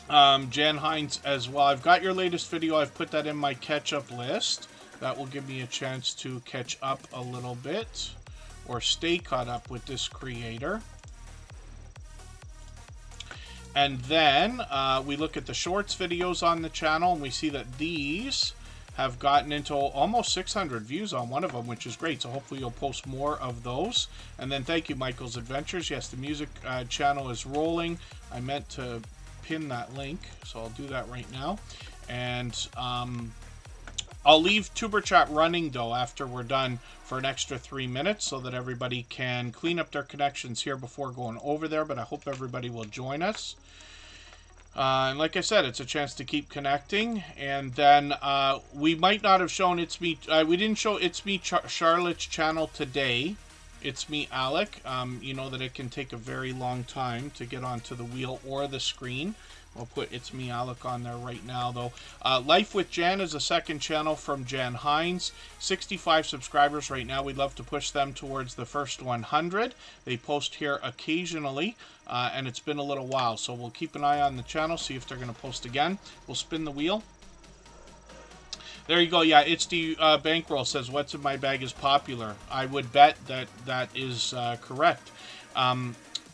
Jan Hines as well. I've got your latest video. I've put that in my catch-up list. That will give me a chance to catch up a little bit or stay caught up with this creator. And then we look at the shorts videos on the channel, and we see that these have gotten into almost 600 views on one of them, which is great. So hopefully you'll post more of those. And then thank you, Michael's Adventures. Yes, the music channel is rolling. I meant to pin that link, so I'll do that right now. And I'll leave Tuber Chat running, though, after we're done for an extra 3 minutes so that everybody can clean up their connections here before going over there. But I hope everybody will join us. And like I said, it's a chance to keep connecting. And then we might not have shown It's Me. We didn't show It's Me Charlotte's channel today. It's Me Alec. You know that it can take a very long time to get onto the wheel or the screen. I'll put It's Me Alec on there right now, though. Life with Jan is a second channel from Jan Hines. 65 subscribers right now. We'd love to push them towards the first 100. They post here occasionally, and it's been a little while. So we'll keep an eye on the channel, see if they're going to post again. We'll spin the wheel. There you go. Yeah, it's the bankroll says, What's in My Bag is popular. I would bet that that is correct.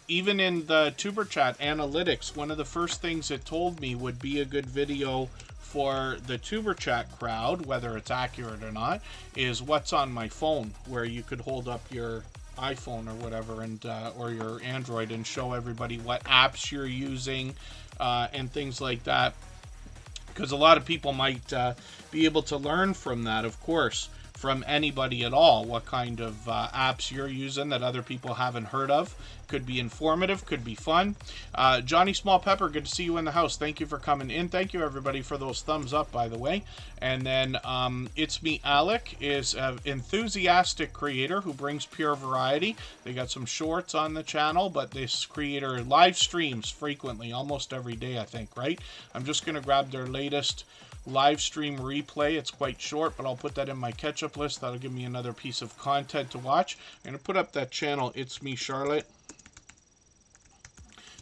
Even in the Tuber Chat analytics, one of the first things it told me would be a good video for the Tuber Chat crowd, whether it's accurate or not, is What's on My Phone, where you could hold up your iPhone or whatever, and or your Android, and show everybody what apps you're using and things like that. Because a lot of people might be able to learn from that, of course, from anybody at all, what kind of apps you're using that other people haven't heard of. Could be informative, could be fun. Johnny Small Pepper, good to see you in the house. Thank you for coming in. Thank you, everybody, for those thumbs up, by the way. And then It's Me Alec is an enthusiastic creator who brings pure variety. They got some shorts on the channel, but this creator live streams frequently, almost every day, I think, right? I'm just going to grab their latest live stream replay. It's quite short, but I'll put that in my catch-up list. That'll give me another piece of content to watch. I'm going to put up that channel, It's Me Charlotte.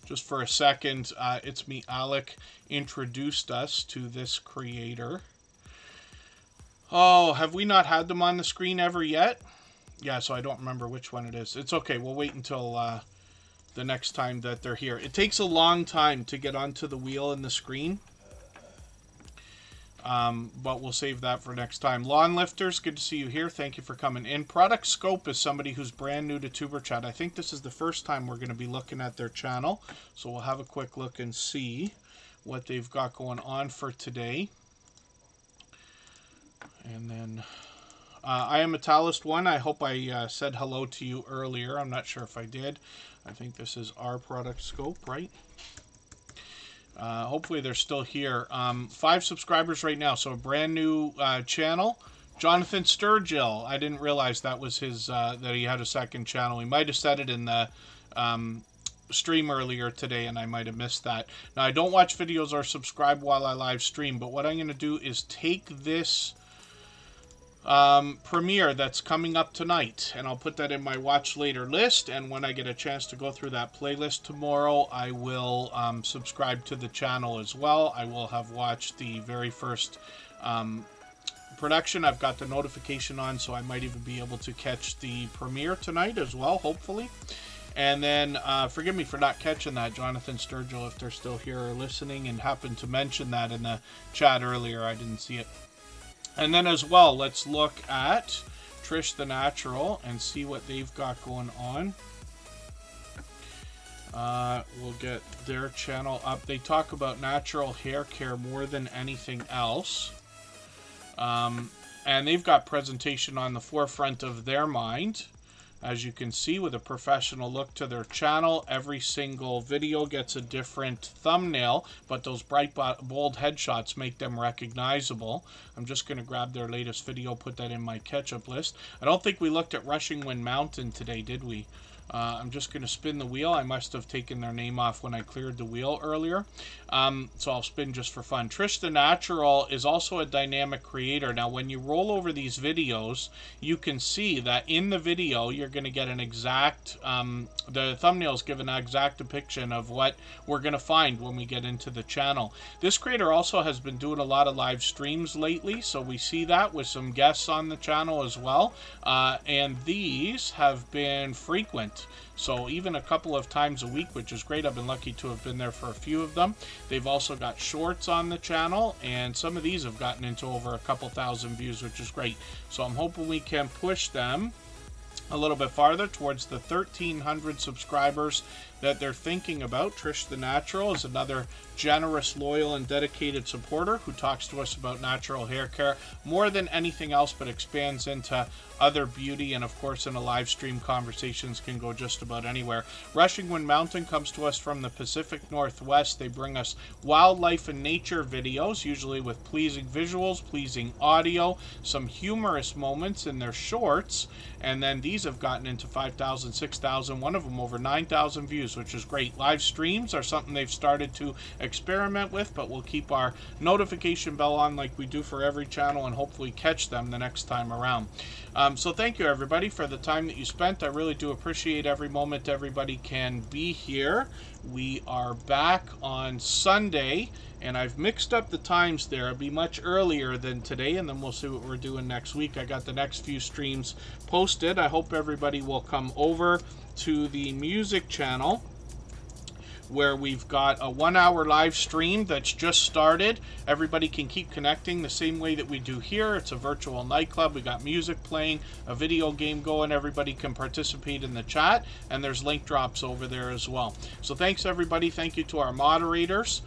Just for a second, It's Me Alec introduced us to this creator. Oh, have we not had them on the screen ever yet? Yeah, so I don't remember which one it is. It's okay. We'll wait until the next time that they're here. It takes a long time to get onto the wheel and the screen. But we'll save that for next time. Lawn Lifters, good to see you here. Thank you for coming in. Product Scope is somebody who's brand new to Tuber Chat. I think this is the first time we're going to be looking at their channel. So we'll have a quick look and see what they've got going on for today. And then I am Metalist One. I hope I said hello to you earlier. I'm not sure if I did. I think this is our Product Scope, right? Hopefully they're still here. 5 subscribers right now, so a brand new channel. Jonathan Sturgill. I didn't realize that was his that he had a second channel. He might have said it in the stream earlier today, and I might have missed that. Now, I don't watch videos or subscribe while I live stream, but what I'm going to do is take this premiere that's coming up tonight, and I'll put that in my watch later list, and when I get a chance to go through that playlist tomorrow, I will subscribe to the channel as well. I will have watched the very first production. I've got the notification on, so I might even be able to catch the premiere tonight as well, hopefully. And then forgive me for not catching that, Jonathan Sturgill, if they're still here or listening, and happened to mention that in the chat earlier. I didn't see it. And then as well, let's look at Trish the Natural and see what they've got going on. We'll get their channel up. They talk about natural hair care more than anything else. And they've got presentation on the forefront of their mind. As you can see, with a professional look to their channel, every single video gets a different thumbnail, but those bright, bold headshots make them recognizable. I'm just going to grab their latest video, put that in my catch-up list. I don't think we looked at Rushing Wind Mountain today, did we? I'm just going to spin the wheel. I must have taken their name off when I cleared the wheel earlier. So I'll spin just for fun. Trish the Natural is also a dynamic creator. Now, when you roll over these videos, you can see that in the video, you're going to get an exact, the thumbnails give an exact depiction of what we're going to find when we get into the channel. This creator also has been doing a lot of live streams lately, so we see that with some guests on the channel as well. And these have been frequent. So even a couple of times a week, which is great. I've been lucky to have been there for a few of them. They've also got shorts on the channel, and some of these have gotten into over a couple thousand views, which is great. So I'm hoping we can push them a little bit farther towards the 1,300 subscribers that they're thinking about. Trish the Natural is another generous, loyal, and dedicated supporter who talks to us about natural hair care more than anything else, but expands into other beauty, and of course in a live stream conversations can go just about anywhere. Rushing Wind Mountain comes to us from the Pacific Northwest. They bring us wildlife and nature videos, usually with pleasing visuals, pleasing audio, some humorous moments in their shorts, and then these have gotten into 5,000, 6,000, one of them over 9,000 views, which is great. Live streams are something they've started to experiment with, but we'll keep our notification bell on like we do for every channel and hopefully catch them the next time around. So thank you everybody for the time that you spent. I really do appreciate every moment everybody can be here. We are back on Sunday, and I've mixed up the times there. It'll be much earlier than today, and then we'll see what we're doing next week. I got the next few streams posted. I hope everybody will come over to the music channel, where we've got a 1-hour live stream that's just started. Everybody can keep connecting the same way that we do here. It's a virtual nightclub. We got music playing, a video game going. Everybody can participate in the chat, and there's link drops over there as well. So thanks everybody. Thank you to our moderators.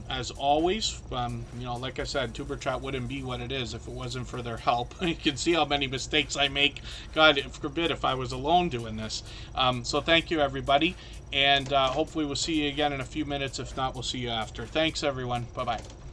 As always, you know, like I said, Superchat wouldn't be what it is if it wasn't for their help. You can see how many mistakes I make. God forbid if I was alone doing this. So thank you everybody, and hopefully we'll see you again in a few minutes. If not, we'll see you after. Thanks everyone. Bye-bye.